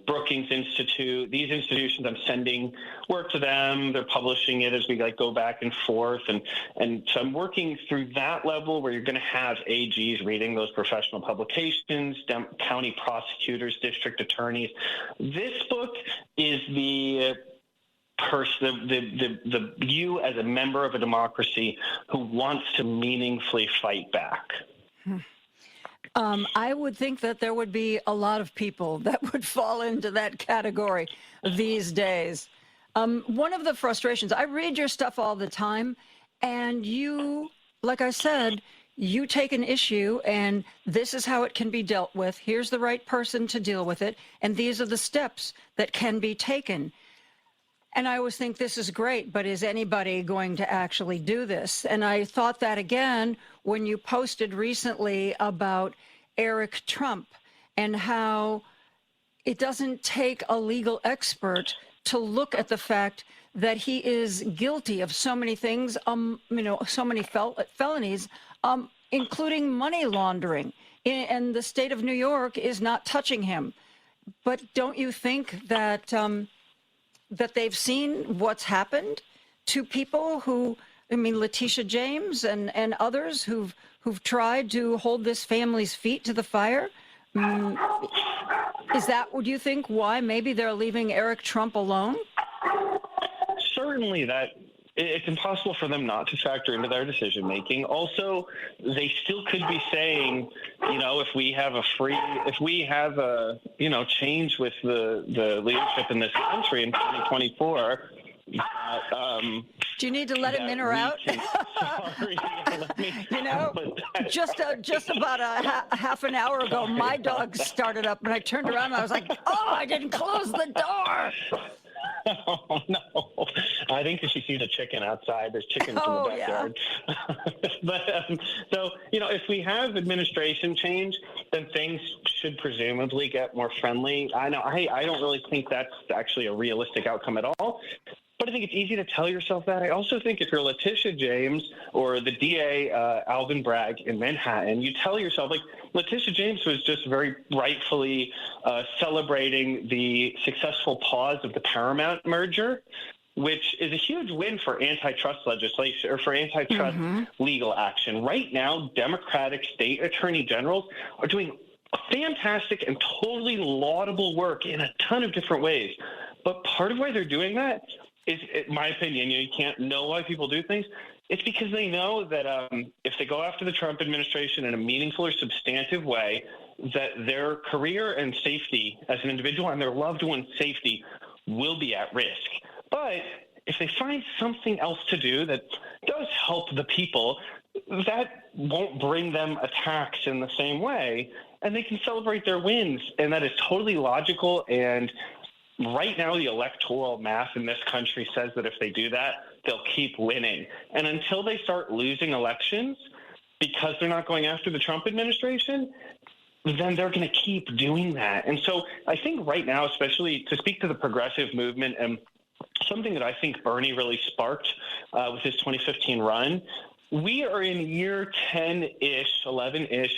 Brookings Institute. These institutions, I'm sending work to them. They're publishing it as we go back and forth. And so I'm working through that level where you're going to have AGs reading those professional publications, county prosecutors, district attorneys. This book is the you as a member of a democracy who wants to meaningfully fight back. I would think that there would be a lot of people that would fall into that category these days. One of the frustrations, I read your stuff all the time, and you, like I said, you take an issue and this is how it can be dealt with. Here's the right person to deal with it. And these are the steps that can be taken. And I always think this is great, but is anybody going to actually do this? And I thought that again when you posted recently about Eric Trump and how it doesn't take a legal expert to look at the fact that he is guilty of so many things, so many felonies, including money laundering. And the state of New York is not touching him. But don't you think that that they've seen what's happened to people who, Letitia James and others who've tried to hold this family's feet to the fire? Is that, would you think, why maybe they're leaving Eric Trump alone? Certainly that it's impossible for them not to factor into their decision making. Also, they still could be saying, if we have a change with the leadership in this country in 2024. Do you need to let him in or out? Sorry, just about a half an hour ago, my dog started up, and I turned around and I was like, "Oh, I didn't close the door." Oh, no. I think she sees a chicken outside. There's chickens in the backyard. Yeah. But so, if we have administration change, then things should presumably get more friendly. I know I don't really think that's actually a realistic outcome at all. But I think it's easy to tell yourself that. I also think if you're Letitia James or the DA, Alvin Bragg in Manhattan, you tell yourself, Letitia James was just very rightfully celebrating the successful pause of the Paramount merger, which is a huge win for antitrust legislation or for antitrust legal action. Right now, Democratic state attorney generals are doing fantastic and totally laudable work in a ton of different ways. But part of why they're doing that is, in my opinion, you can't know why people do things. It's because they know that if they go after the Trump administration in a meaningful or substantive way, that their career and safety as an individual and their loved one's safety will be at risk. But if they find something else to do that does help the people, that won't bring them attacks in the same way, and they can celebrate their wins. And that is totally logical. And right now, the electoral math in this country says that if they do that, they'll keep winning. And until they start losing elections because they're not going after the Trump administration, then they're going to keep doing that. And so I think right now, especially to speak to the progressive movement and something that I think Bernie really sparked with his 2015 run, we are in year 10-ish, 11-ish,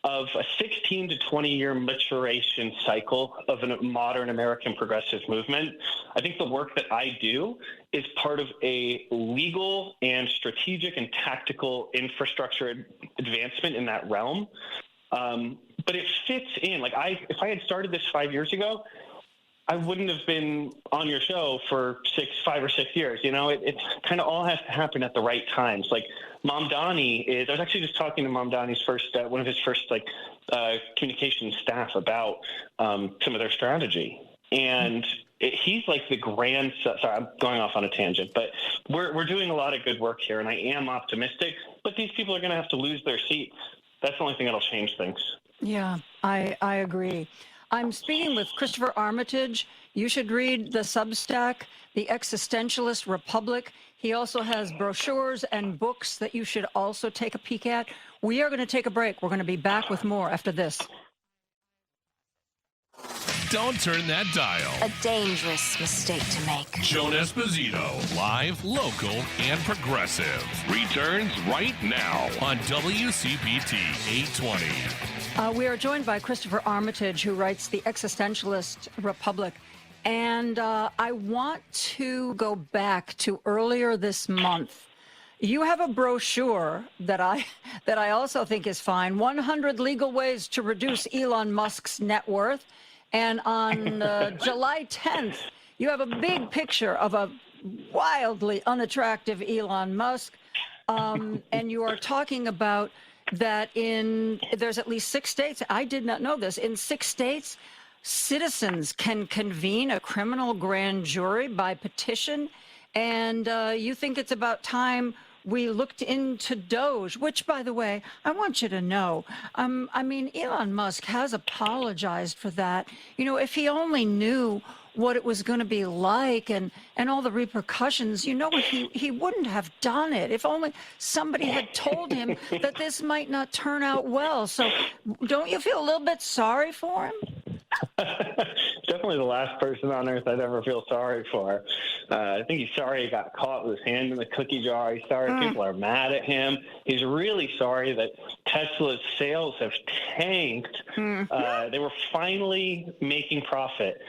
of a 16 to 20-year maturation cycle of a modern American progressive movement. I think the work that I do is part of a legal and strategic and tactical infrastructure advancement in that realm. But it fits in. If I had started this 5 years ago, I wouldn't have been on your show for 5 or 6 years. It kind of all has to happen at the right times. Mamdani I was actually just talking to Mamdani's one of his first communications staff about some of their strategy. And he's the grandson. Sorry, I'm going off on a tangent, but we're doing a lot of good work here, and I am optimistic. But these people are going to have to lose their seats. That's the only thing that'll change things. Yeah, I agree. I'm speaking with Christopher Armitage. You should read the Substack, The Existentialist Republic. He also has brochures and books that you should also take a peek at. We are going to take a break. We're going to be back with more after this. Don't turn that dial. A dangerous mistake to make. Joan Esposito, live, local, and progressive, returns right now on WCPT 820. We are joined by Christopher Armitage, who writes The Existentialist Republic. And I want to go back to earlier this month. You have a brochure that I also think is fine, 100 Legal Ways to Reduce Elon Musk's Net Worth. And on July 10th, you have a big picture of a wildly unattractive Elon Musk. And you are talking about that there's at least 6 states. I did not know this. In 6 states, citizens can convene a criminal grand jury by petition. And you think it's about time we looked into Doge, which, by the way, I want you to know, I mean, Elon Musk has apologized for that. You know, if he only knew what it was going to be like and all the repercussions, you know what, he wouldn't have done it. If only somebody had told him that this might not turn out well. So don't you feel a little bit sorry for him? Definitely the last person on earth I'd ever feel sorry for. I think he's sorry he got caught with his hand in the cookie jar. He's sorry people are mad at him. He's really sorry that Tesla's sales have tanked. They were finally making profit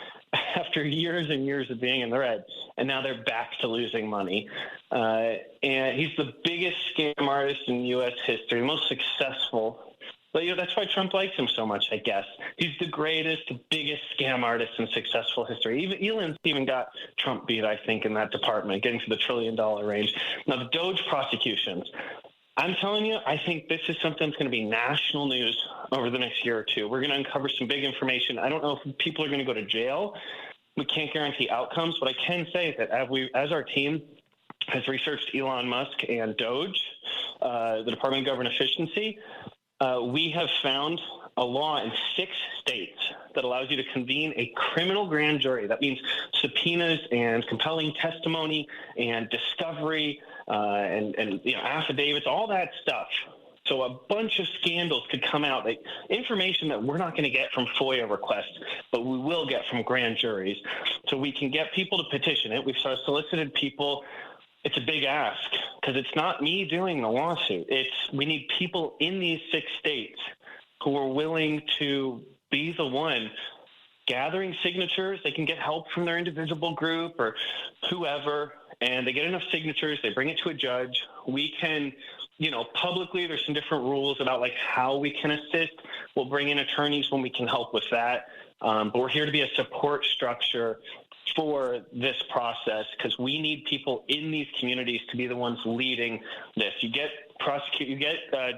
after years and years of being in the red, and now they're back to losing money. And he's the biggest scam artist in U.S. history, most successful. But, you know, that's why Trump likes him so much, I guess. He's the greatest, the biggest scam artist in successful history. Elon's even got Trump beat, I think, in that department, getting to the $1 trillion range. Now, the Doge prosecutions, I'm telling you, I think this is something that's going to be national news over the next year or two. We're going to uncover some big information. I don't know if people are going to go to jail. We can't guarantee outcomes. What I can say is that as our team has researched Elon Musk and Doge, the Department of Government Efficiency, we have found a law in 6 states that allows you to convene a criminal grand jury. That means subpoenas and compelling testimony and discovery and you know, affidavits, all that stuff. So a bunch of scandals could come out, like information that we're not going to get from FOIA requests, but we will get from grand juries. So we can get people to petition it. We've solicited people. It's a big ask because it's not me doing the lawsuit. We need people in these 6 states who are willing to be the one gathering signatures. They can get help from their individual group or whoever, and they get enough signatures. They bring it to a judge. We can, you know, publicly, there's some different rules about like how we can assist. We'll bring in attorneys when we can help with that. But we're here to be a support structure for this process because we need people in these communities to be the ones leading this. You get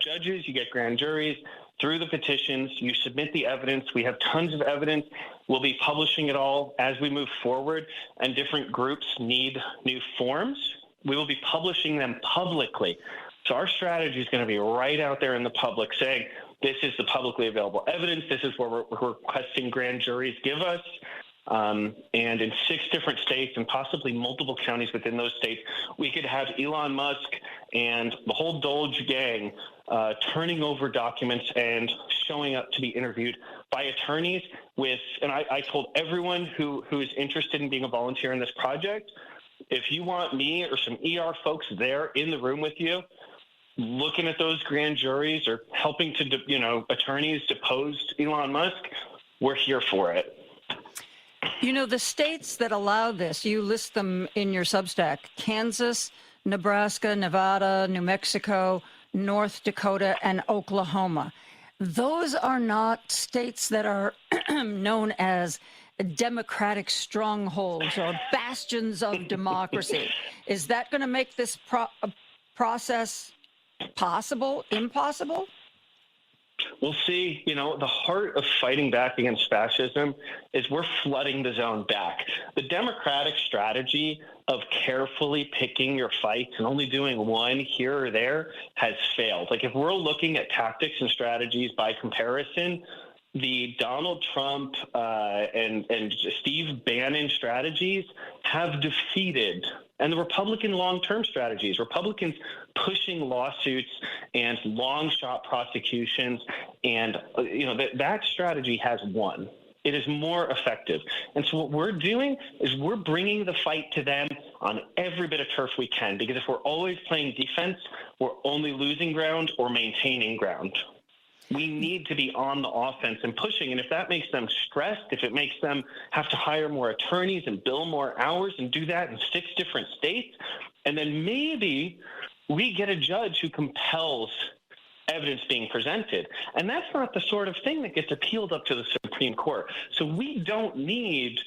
judges, you get grand juries through the petitions, you submit the evidence. We have tons of evidence. We'll be publishing it all as we move forward, and different groups need new forms. We will be publishing them publicly. So our strategy is going to be right out there in the public saying, this is the publicly available evidence. This is what we're requesting grand juries give us. And in 6 different states and possibly multiple counties within those states, we could have Elon Musk and the whole Doge gang turning over documents and showing up to be interviewed by attorneys and I told everyone who is interested in being a volunteer in this project, if you want me or some ER folks there in the room with you, looking at those grand juries or helping to, attorneys depose Elon Musk, we're here for it. You know, the states that allow this, you list them in your Substack: Kansas, Nebraska, Nevada, New Mexico, North Dakota, and Oklahoma. Those are not states that are known as democratic strongholds or bastions of democracy. Is that going to make this process possible, impossible? We'll see. The heart of fighting back against fascism is we're flooding the zone back. The democratic strategy of carefully picking your fights and only doing one here or there has failed. Like, if we're looking at tactics and strategies by comparison, the Donald Trump and Steve Bannon strategies have defeated, and the Republican long-term strategies, Republicans pushing lawsuits and long-shot prosecutions, and that strategy has won. It is more effective. And so what we're doing is we're bringing the fight to them on every bit of turf we can, because if we're always playing defense, we're only losing ground or maintaining ground. We need to be on the offense and pushing. And if that makes them stressed, if it makes them have to hire more attorneys and bill more hours and do that in 6 different states, and then maybe we get a judge who compels evidence being presented. And that's not the sort of thing that gets appealed up to the Supreme Court. So we don't need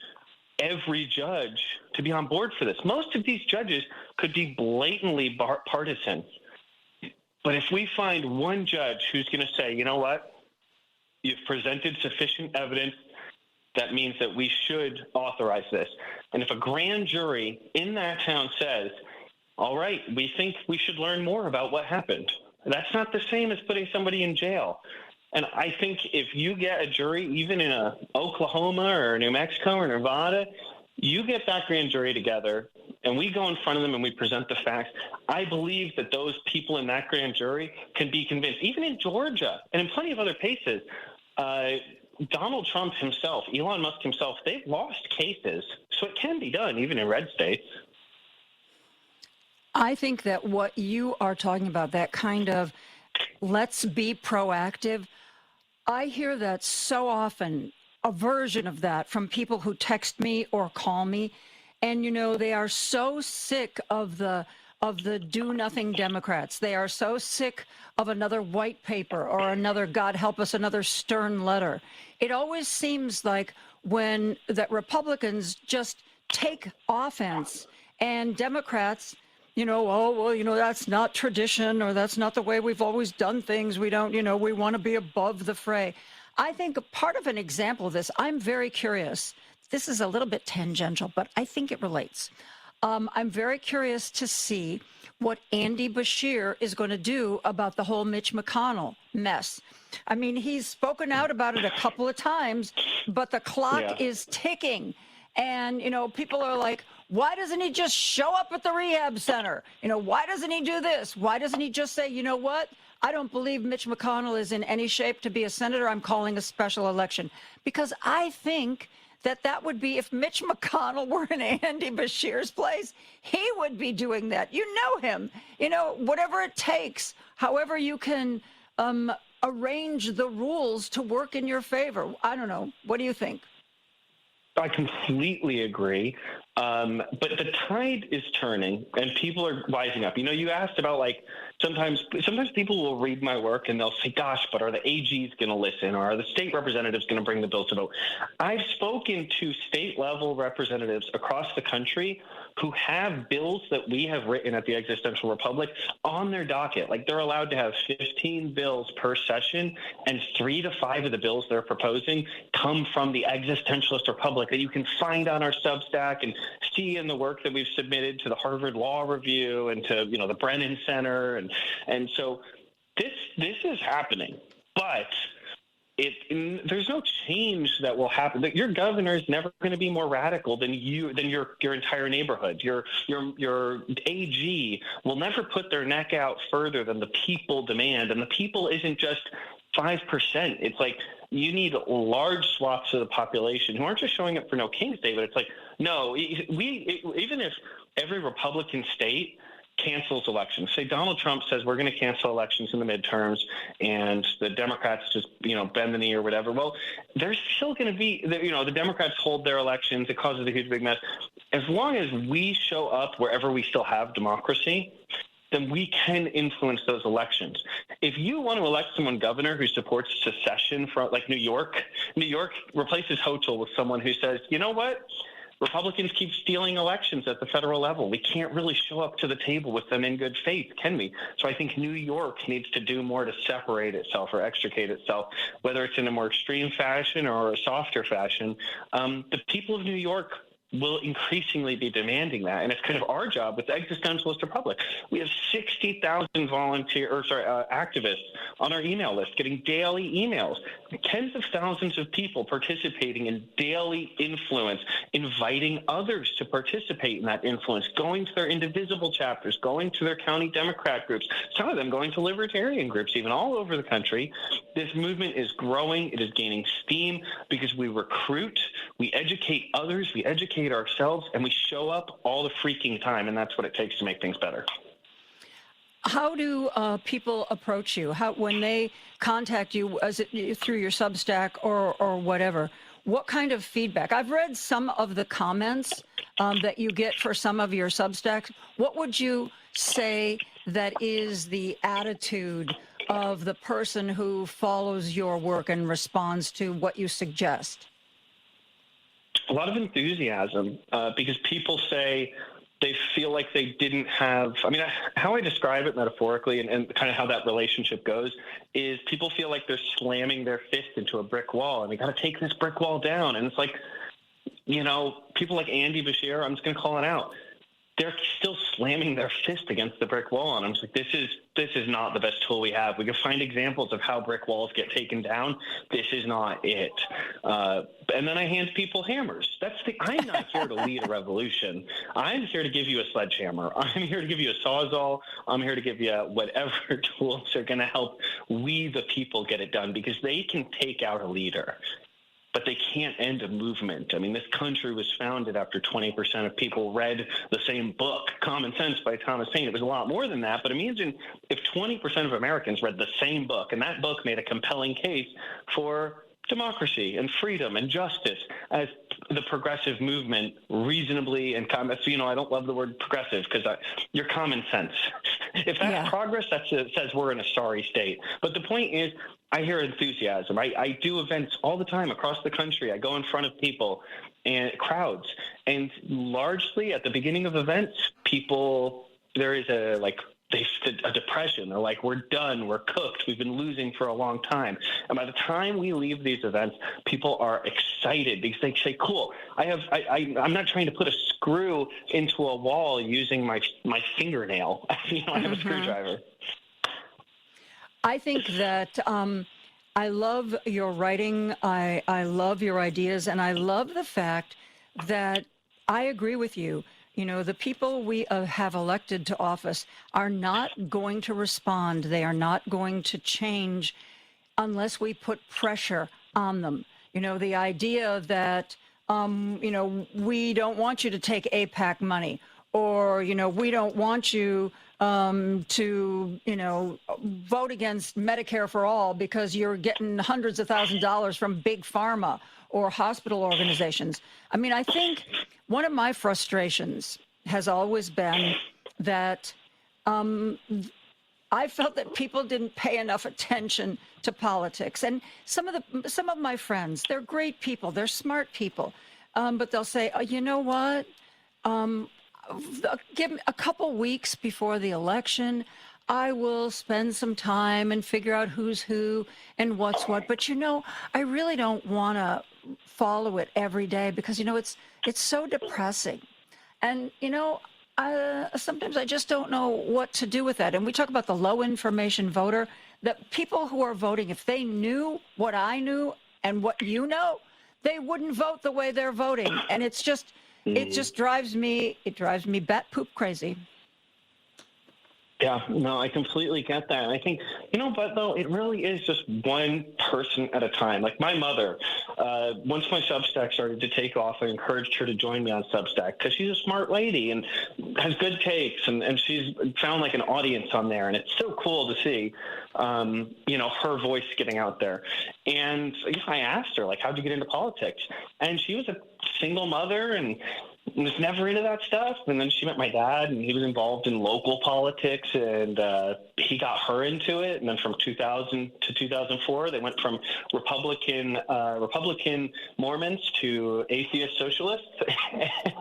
every judge to be on board for this. Most of these judges could be blatantly partisan. But if we find one judge who's going to say, you know what, you've presented sufficient evidence, that means that we should authorize this. And if a grand jury in that town says, all right, we think we should learn more about what happened. That's not the same as putting somebody in jail. And I think if you get a jury, even in Oklahoma or New Mexico or Nevada, you get that grand jury together and we go in front of them and we present the facts. I believe that those people in that grand jury can be convinced, even in Georgia and in plenty of other cases. Donald Trump himself, Elon Musk himself, they've lost cases. So it can be done, even in red states. I think that what you are talking about, that kind of let's be proactive, I hear that so often, a version of that from people who text me or call me. And, you know, they are so sick of the do-nothing Democrats. They are so sick of another white paper or another, God help us, another Stern letter. It always seems like that Republicans just take offense and Democrats, you know, oh, well, you know, that's not tradition or that's not the way we've always done things. We don't, you know, we want to be above the fray. I think a part of an example of this, I'm very curious. This is a little bit tangential, but I think it relates. I'm very curious to see what Andy Beshear is going to do about the whole Mitch McConnell mess. I mean, he's spoken out about it a couple of times, but the clock is ticking. And, you know, people are like, why doesn't he just show up at the rehab center? You know, why doesn't he do this? Why doesn't he just say, you know what? I don't believe Mitch McConnell is in any shape to be a senator. I'm calling a special election. Because I think that would be, if Mitch McConnell were in Andy Beshear's place, he would be doing that. You know him. You know, whatever it takes, however you can arrange the rules to work in your favor. I don't know. What do you think? I completely agree. But the tide is turning and people are rising up. You know, you asked about like, sometimes people will read my work and they'll say, gosh, but are the AGs going to listen or are the state representatives going to bring the bill to vote? I've spoken to state level representatives across the country who have bills that we have written at the Existential Republic on their docket. Like they're allowed to have 15 bills per session and 3 to 5 of the bills they're proposing come from the Existentialist Republic that you can find on our Substack and see in the work that we've submitted to the Harvard Law Review and to, you know, the Brennan Center. And so this is happening, but there's no change that will happen. Your governor is never going to be more radical than your entire neighborhood. Your AG will never put their neck out further than the people demand, and the people isn't just 5%. It's like you need large swaths of the population who aren't just showing up for No King's Day, but it's like, no, even if every Republican state cancels elections. Say Donald Trump says we're going to cancel elections in the midterms and the Democrats just, you know, bend the knee or whatever. Well, there's still going to be, you know, the Democrats hold their elections. It causes a huge big mess. As long as we show up wherever we still have democracy, then we can influence those elections. If you want to elect someone governor who supports secession from like New York replaces Hochul with someone who says, you know what? Republicans keep stealing elections at the federal level. We can't really show up to the table with them in good faith, can we? So I think New York needs to do more to separate itself or extricate itself, whether it's in a more extreme fashion or a softer fashion. The people of New York will increasingly be demanding that. And it's kind of our job with the Existentialist Republic. We have 60,000 activists on our email list getting daily emails, tens of thousands of people participating in daily influence, inviting others to participate in that influence, going to their indivisible chapters, going to their county Democrat groups, some of them going to libertarian groups, even all over the country. This movement is growing. It is gaining steam because we recruit, we educate others, we educate ourselves, and we show up all the freaking time, and that's what it takes to make things better. How do people approach you? When they contact you, is it through your Substack or whatever? What kind of feedback? I've read some of the comments that you get for some of your Substacks. What would you say that is the attitude of the person who follows your work and responds to what you suggest? A lot of enthusiasm because people say they feel like they didn't have, I mean, how I describe it metaphorically and kind of how that relationship goes is people feel like they're slamming their fist into a brick wall and they got to take this brick wall down. And it's like, you know, people like Andy Beshear, I'm just going to call it out. they're still slamming their fist against the brick wall. And I'm just like, this is not the best tool we have. We can find examples of how brick walls get taken down. This is not it. And then I hand people hammers. I'm not here to lead a revolution. I'm here to give you a sledgehammer. I'm here to give you a sawzall. I'm here to give you whatever tools are going to help we, the people, get it done, because they can take out a leader, but they can't end a movement. I mean, this country was founded after 20% of people read the same book, Common Sense by Thomas Paine. It was a lot more than that, but imagine if 20% of Americans read the same book, and that book made a compelling case for democracy and freedom and justice as the progressive movement reasonably and so, I don't love the word progressive because you're common sense. If that's progress, that says we're in a sorry state. But the point is, I hear enthusiasm. I do events all the time across the country. I go in front of people and crowds, and largely at the beginning of events, there is a depression. They're like, we're done, we're cooked, we've been losing for a long time. And by the time we leave these events, people are excited because they say, cool, I'm not trying to put a screw into a wall using my fingernail. I have a screwdriver. I think that I love your writing. I love your ideas, and I love the fact that I agree with you. The people we have elected to office are not going to respond. They are not going to change unless we put pressure on them. The idea that, we don't want you to take AIPAC money, or, we don't want you to, vote against Medicare for all because you're getting hundreds of thousands of dollars from big pharma or hospital organizations. I mean, I think one of my frustrations has always been that I felt that people didn't pay enough attention to politics. And some of my friends, they're great people, they're smart people, but they'll say, oh, you know what? Give me a couple weeks before the election, I will spend some time and figure out who's who and what's what. But I really don't want to follow it every day because it's so depressing. And sometimes I just don't know what to do with that. And we talk about the low information voter. That people who are voting, if they knew what I knew and what they wouldn't vote the way they're voting. And it just drives me bat poop crazy. Yeah, no, I completely get that. And I think, but though, it really is just one person at a time. Like my mother, once my Substack started to take off, I encouraged her to join me on Substack because she's a smart lady and has good takes, and she's found like an audience on there. And it's so cool to see, her voice getting out there. And I asked her, like, how'd you get into politics? And she was a single mother and was never into that stuff. And then she met my dad, and he was involved in local politics, and he got her into it. And then from 2000 to 2004, they went from Republican Mormons to atheist socialists.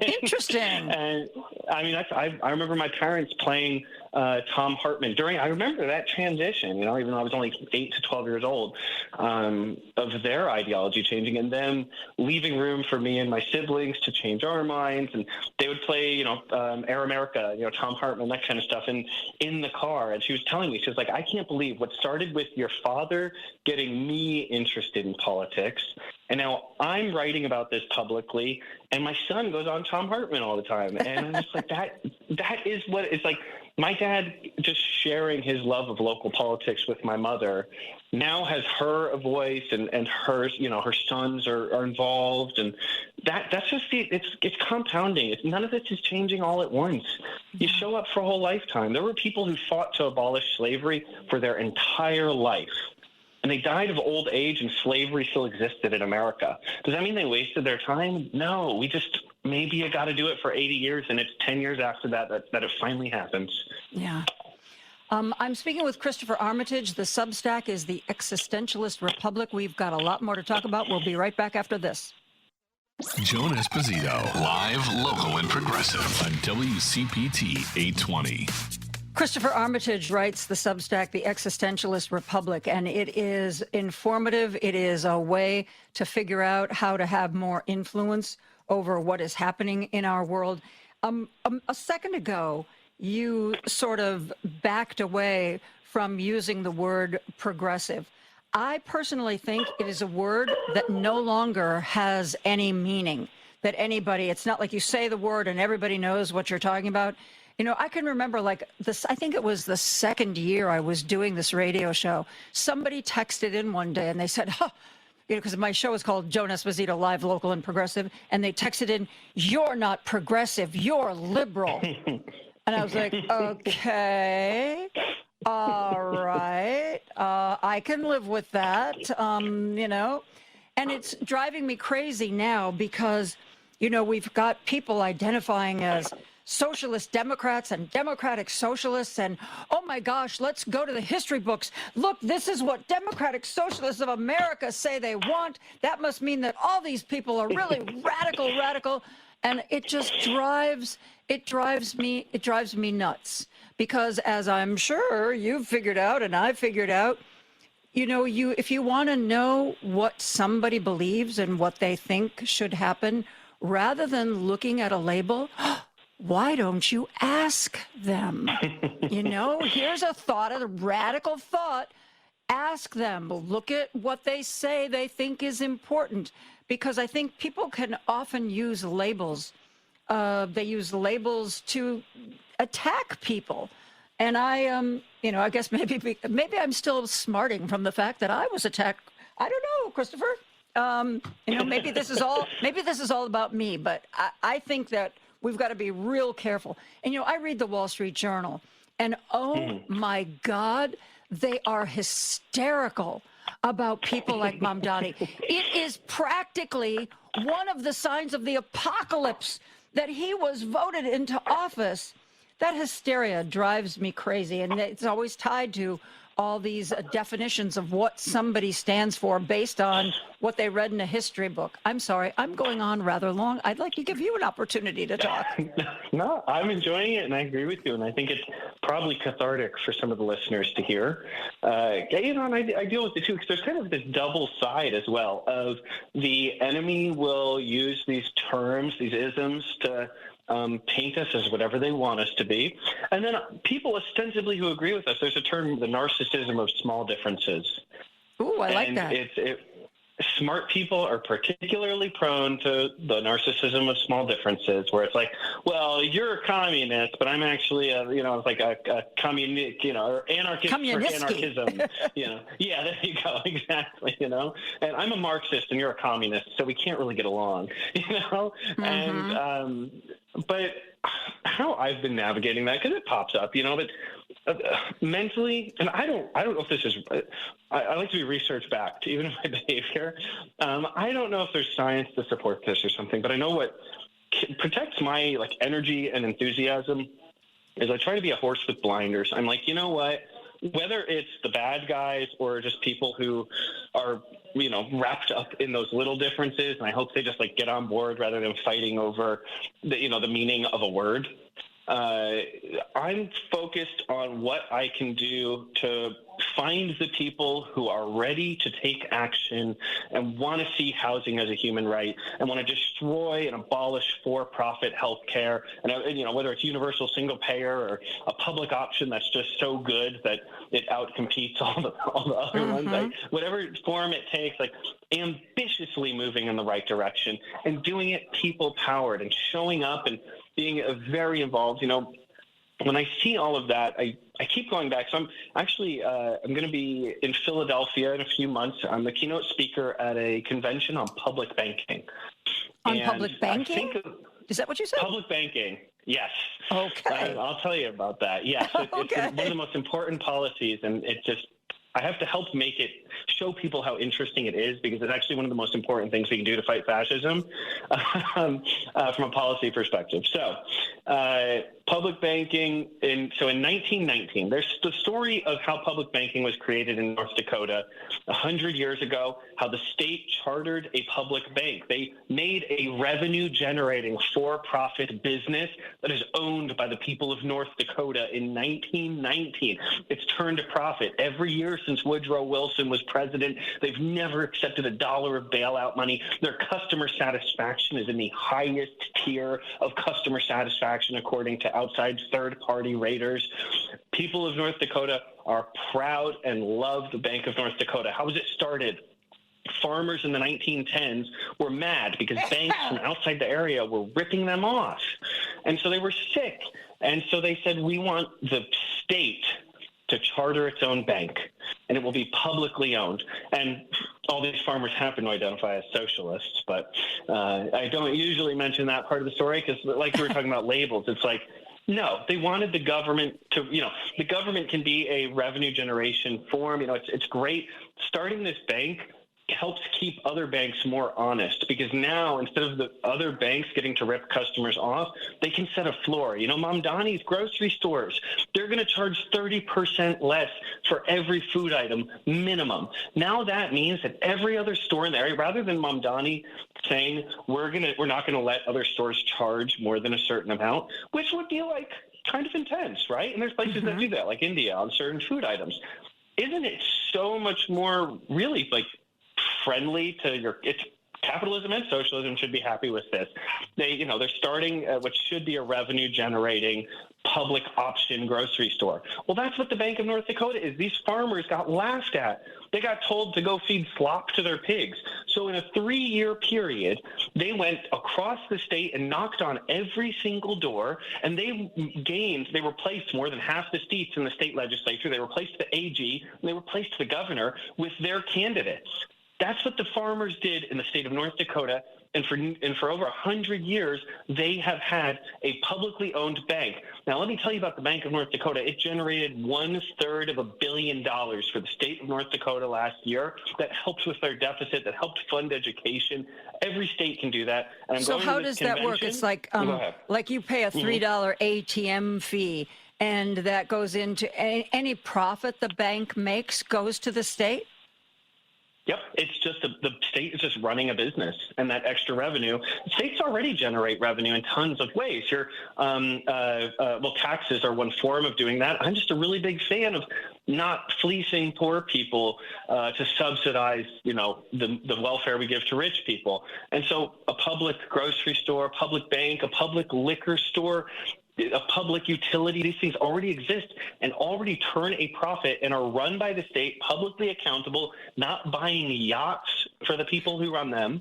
Interesting. And I mean, I remember my parents playing Tom Hartman I remember that transition, even though I was only 8 to 12 years old, of their ideology changing, and them leaving room for me and my siblings to change our minds. And they would play, Air America, Tom Hartman, that kind of stuff in the car. And she was telling me, she was like, I can't believe what started with your father getting me interested in politics. And now I'm writing about this publicly, and my son goes on Tom Hartman all the time. And I'm just like, that is what it's like. My dad just sharing his love of local politics with my mother now has her a voice, and her, her sons are involved, and that's just it's compounding. None of this is changing all at once. You show up for a whole lifetime. There were people who fought to abolish slavery for their entire life, and they died of old age, and slavery still existed in America. Does that mean they wasted their time? No, maybe you got to do it for 80 years, and it's 10 years after that it finally happens. Yeah. I'm speaking with Christopher Armitage. The Substack is the Existentialist Republic. We've got a lot more to talk about. We'll be right back after this. Joan Esposito, live, local, and progressive on WCPT 820. Christopher Armitage writes the Substack, The Existentialist Republic, and it is informative. It is a way to figure out how to have more influence over what is happening in our world. A second ago, you sort of backed away from using the word progressive. I personally think it is a word that no longer has any meaning, that anybody, it's not like you say the word and everybody knows what you're talking about. You know, I can remember like this, I think it was the second year I was doing this radio show. Somebody texted in one day and they said, huh, you know, because my show is called Joan Esposito, Live, Local, and Progressive. And they texted in, "You're not progressive, you're liberal." And I was like, okay, all right. I can live with that, you know. And it's driving me crazy now because, you know, we've got people identifying as socialist Democrats and democratic socialists, and oh my gosh, let's go to the history books. Look, this is what democratic socialists of America say they want. That must mean that all these people are really radical, and it just drives me nuts, because as I'm sure you've figured out and I've figured out, you know, if you want to know what somebody believes and what they think should happen, rather than looking at a label, why don't you ask them? You know, here's a thought, a radical thought. Ask them. Look at what they say they think is important. Because I think people can often use labels. They use labels to attack people. And you know, I guess maybe I'm still smarting from the fact that I was attacked. I don't know, Christopher. You know, maybe this is all about me. But I think that we've got to be real careful. And, you know, I read the Wall Street Journal, and oh my God, they are hysterical about people like Mamdani. It is practically one of the signs of the apocalypse that he was voted into office. That hysteria drives me crazy, and it's always tied to all these definitions of what somebody stands for based on what they read in a history book. I'm sorry, I'm going on rather long. I'd like to give you an opportunity to talk. No, I'm enjoying it, and I agree with you, and I think it's probably cathartic for some of the listeners to hear. You know, and I deal with it too, because there's kind of this double side as well of the enemy will use these terms, these isms to paint us as whatever they want us to be. And then people ostensibly who agree with us, there's a term, the narcissism of small differences. Ooh, I like that. Smart people are particularly prone to the narcissism of small differences, where it's like, well, you're a communist, but I'm actually you know, it's like a communist, you know, or anarchist for anarchism, you know. Yeah, there you go, exactly, you know. And I'm a Marxist and you're a communist, so we can't really get along, you know. And but how I've been navigating that, because it pops up, you know, but mentally, and I don't know if this is, I like to be research backed, even in my behavior. I don't know if there's science to support this or something, but I know what protects my like energy and enthusiasm is I try to be a horse with blinders. I'm like, you know what? Whether it's the bad guys or just people who are, you know, wrapped up in those little differences, and I hope they just like get on board rather than fighting over the, you know, the meaning of a word. I'm focused on what I can do to find the people who are ready to take action and want to see housing as a human right and want to destroy and abolish for-profit health care. And, you know, whether it's universal single payer or a public option that's just so good that it outcompetes all the other ones, like whatever form it takes, like ambitiously moving in the right direction and doing it people-powered and showing up and being very involved. You know, when I see all of that, I keep going back. So I'm actually, I'm going to be in Philadelphia in a few months. I'm the keynote speaker at a convention on public banking. On public banking? Is that what you said? Public banking, yes. Okay. I'll tell you about that. Yes, it's one of the most important policies, and it just, I have to help make it, show people how interesting it is, because it's actually one of the most important things we can do to fight fascism from a policy perspective. So public banking in 1919, there's the story of how public banking was created in North Dakota 100 years ago, how the state chartered a public bank. They made a revenue generating for-profit business that is owned by the people of North Dakota in 1919. It's turned a profit every year since Woodrow Wilson was president. They've never accepted $1 of bailout money. Their customer satisfaction is in the highest tier of customer satisfaction according to outside third-party raters. People of North Dakota are proud and love the Bank of North Dakota. How was it started? Farmers in the 1910s were mad because banks from outside the area were ripping them off. And so they were sick. And so they said, we want the state to charter its own bank, and it will be publicly owned. And all these farmers happen to identify as socialists, but I don't usually mention that part of the story because, like you were talking about labels, it's like, no, they wanted the government to, the government can be a revenue generation form. It's great. Starting this bank helps keep other banks more honest because now instead of the other banks getting to rip customers off, they can set a floor. Mamdani's grocery stores, they're going to charge 30% less for every food item minimum. Now that means that every other store in the area, rather than Mamdani saying we're not going to let other stores charge more than a certain amount, which would be like kind of intense, right? And there's places that do that, like India on certain food items. Isn't it so much more really like friendly to it's capitalism and socialism should be happy with this. They're starting what should be a revenue generating public option grocery store. Well, that's what the Bank of North Dakota is. These farmers got laughed at. They got told to go feed slop to their pigs. So in a 3-year period, they went across the state and knocked on every single door, and they replaced more than half the seats in the state legislature. They replaced the AG, and they replaced the governor with their candidates. That's what the farmers did in the state of North Dakota, and for over 100 years, they have had a publicly owned bank. Now, let me tell you about the Bank of North Dakota. It generated $1/3 of $1 billion for the state of North Dakota last year. That helped with their deficit. That helped fund education. Every state can do that. And so how does that work? It's like you pay a $3 ATM fee, and that goes into any profit the bank makes goes to the state? Yep, it's just the state is just running a business, and that extra revenue. States already generate revenue in tons of ways. Taxes are one form of doing that. I'm just a really big fan of not fleecing poor people to subsidize, the welfare we give to rich people. And so, a public grocery store, a public bank, a public liquor store, a public utility, these things already exist and already turn a profit and are run by the state, publicly accountable, not buying yachts for the people who run them,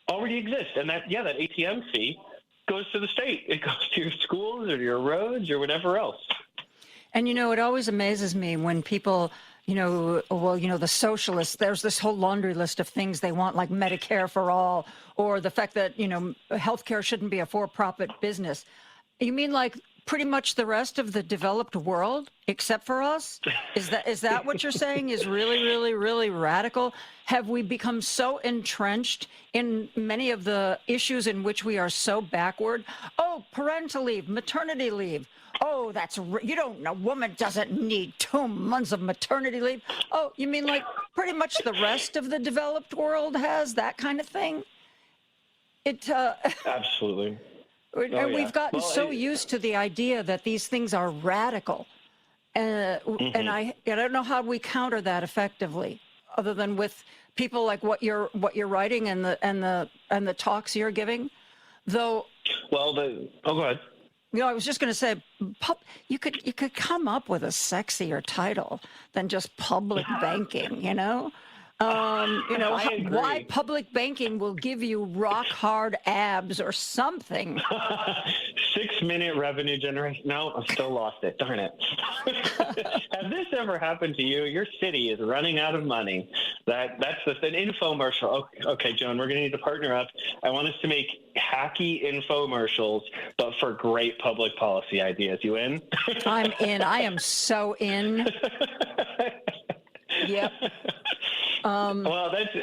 already exist. And that ATM fee goes to the state. It goes to your schools or to your roads or whatever else. And, it always amazes me when people, the socialists, there's this whole laundry list of things they want, like Medicare for all, or the fact that, healthcare shouldn't be a for-profit business. You mean like pretty much the rest of the developed world, except for us? Is that what you're saying is really, really, really radical? Have we become so entrenched in many of the issues in which we are so backward? Oh, parental leave, maternity leave. Oh, you don't know, woman doesn't need 2 months of maternity leave. Oh, you mean like pretty much the rest of the developed world has that kind of thing? Absolutely. And we've gotten used to the idea that these things are radical, and I don't know how we counter that effectively, other than with people like what you're writing and the talks you're giving. Though, go ahead. I was just going to say, you could come up with a sexier title than just public banking. Why public banking will give you rock hard abs or something. 6-minute revenue generation. No, I still lost it. Darn it. Has this ever happened to you? Your city is running out of money. That's an infomercial. Okay, Joan, we're going to need to partner up. I want us to make hacky infomercials, but for great public policy ideas. You in? I'm in. I am so in. Yep. Well, that's,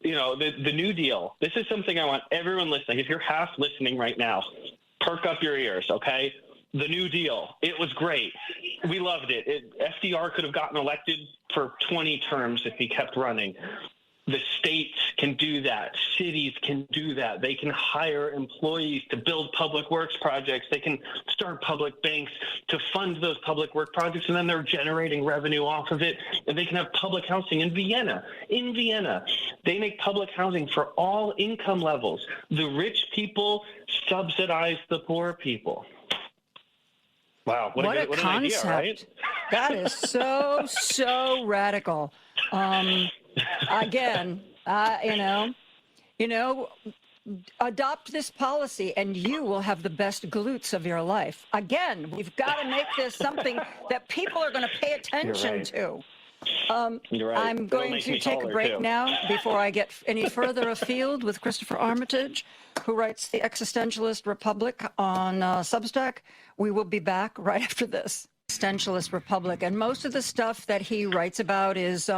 the New Deal. This is something I want everyone listening. If you're half listening right now, perk up your ears, okay? The New Deal, it was great. We loved it. FDR could have gotten elected for 20 terms if he kept running. The states can do that. Cities can do that. They can hire employees to build public works projects. They can start public banks to fund those public work projects, and then they're generating revenue off of it. And they can have public housing in Vienna. In Vienna, they make public housing for all income levels. The rich people subsidize the poor people. Wow, what a concept. Idea, right? That is so radical. Again, adopt this policy and you will have the best glutes of your life. Again, we've got to make this something that people are going to pay attention to. You're right. I'm going to take a break now before I get any further afield with Christopher Armitage, who writes The Existentialist Republic on Substack. We will be back right after this. Existentialist Republic. And most of the stuff that he writes about is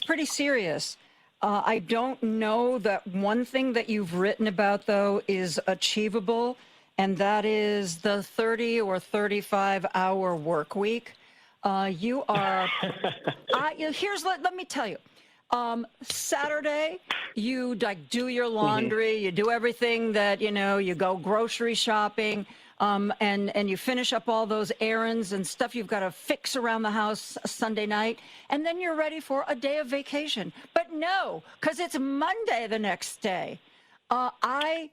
pretty serious. I don't know that one thing that you've written about, though, is achievable, and that is the 30 or 35-hour work week. You are, let me tell you, Saturday, you do your laundry, you do everything that, you go grocery shopping, and you finish up all those errands and stuff you've got to fix around the house Sunday night, and then you're ready for a day of vacation. But no, because it's Monday the next day. I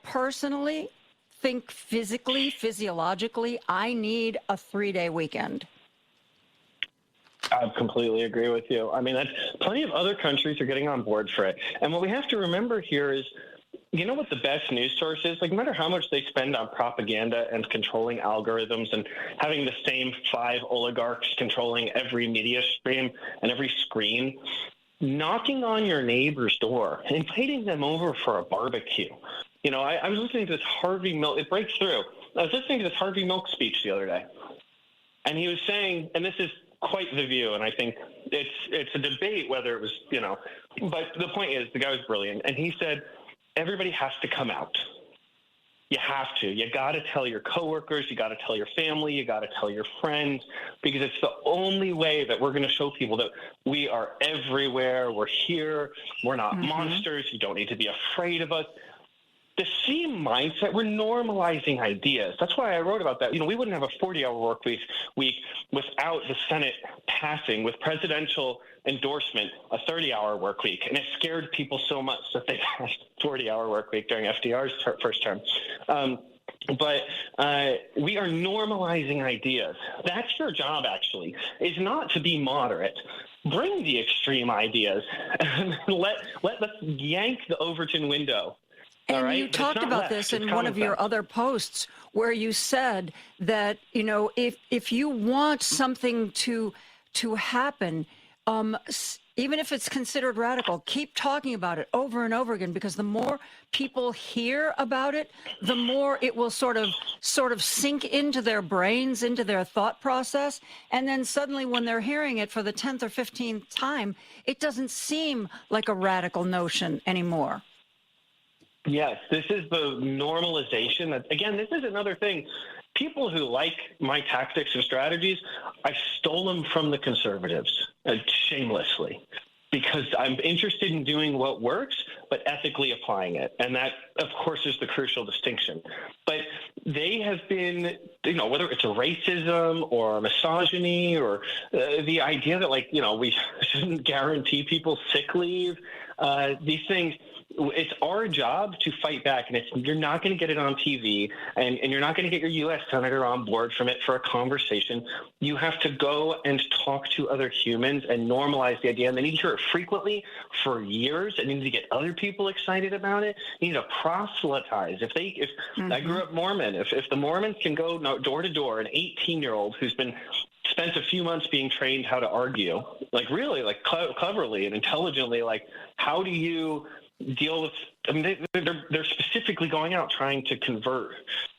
personally think physiologically, I need a 3-day weekend. I completely agree with you. I mean, plenty of other countries are getting on board for it. And what we have to remember here is, you know what the best news source is? Like, no matter how much they spend on propaganda and controlling algorithms and having the same 5 oligarchs controlling every media stream and every screen, knocking on your neighbor's door, inviting them over for a barbecue. I was listening to this Harvey Milk. It breaks through. I was listening to this Harvey Milk speech the other day, and he was saying, and this is quite the view, and I think it's a debate whether it was, but the point is, the guy was brilliant, and he said, everybody has to come out. You have to. You got to tell your coworkers, you got to tell your family, you got to tell your friends, because it's the only way that we're going to show people that we are everywhere, we're here, we're not monsters, you don't need to be afraid of us. The same mindset, we're normalizing ideas. That's why I wrote about that. We wouldn't have a 40-hour work week without the Senate passing, with presidential endorsement, a 30-hour work week. And it scared people so much that they passed 40-hour work week during FDR's first term. But we are normalizing ideas. That's your job, actually, is not to be moderate. Bring the extreme ideas and let's yank the Overton window. And you talked about this in one of your other posts, where you said that, if you want something to happen, even if it's considered radical, keep talking about it over and over again, because the more people hear about it, the more it will sort of sink into their brains, into their thought process. And then suddenly when they're hearing it for the 10th or 15th time, it doesn't seem like a radical notion anymore. Yes, this is the normalization. Again, this is another thing. People who like my tactics and strategies, I stole them from the conservatives shamelessly, because I'm interested in doing what works, but ethically applying it. And that, of course, is the crucial distinction. But they have been, whether it's a racism or a misogyny or the idea that, we shouldn't guarantee people sick leave, these things. It's our job to fight back, and you're not going to get it on TV, and you're not going to get your U.S. senator on board from it for a conversation. You have to go and talk to other humans and normalize the idea, and they need to hear it frequently for years, and you need to get other people excited about it. You need to proselytize. If I grew up Mormon, if the Mormons can go door to door, an 18-year-old who's spent a few months being trained how to argue, really cleverly and intelligently, how do you deal with, they're specifically going out trying to convert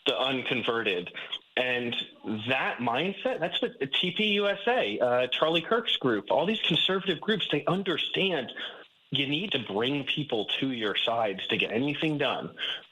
the unconverted. And that mindset, that's what TPUSA, Charlie Kirk's group, all these conservative groups, they understand you need to bring people to your sides to get anything done.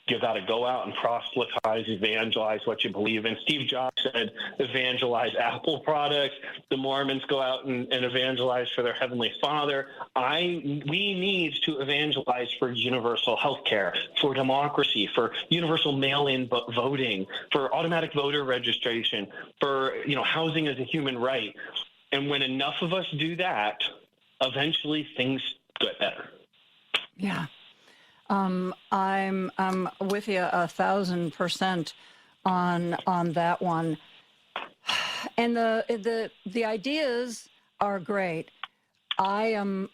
You got to go out and proselytize, evangelize what you believe in. Steve Jobs said, evangelize Apple products. The Mormons go out and evangelize for their Heavenly Father. We need to evangelize for universal health care, for democracy, for universal mail-in voting, for automatic voter registration, for housing as a human right. And when enough of us do that, eventually things get better. Yeah. I'm with you 1,000% on that one. And the ideas are great. I am,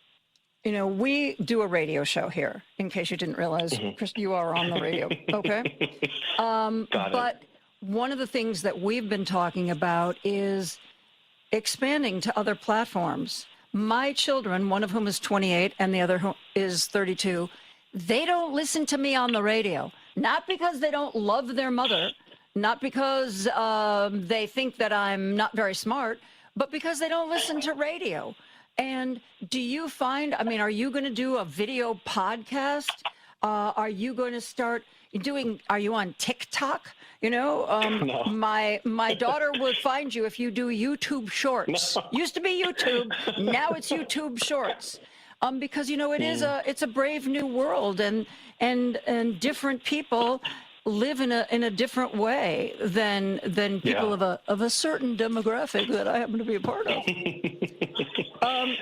we do a radio show here, in case you didn't realize, Chris, you are on the radio. Okay. But one of the things that we've been talking about is expanding to other platforms. My children, one of whom is 28 and the other is 32, they don't listen to me on the radio, not because they don't love their mother, not because they think that I'm not very smart, but because they don't listen to radio. And do you find, are you going to do a video podcast? Are you going to start are you on TikTok? No. My daughter will find you if you do YouTube Shorts. No. Used to be YouTube, now it's YouTube Shorts. Because it's a brave new world, and different people live in a different way than people of a certain demographic that I happen to be a part of.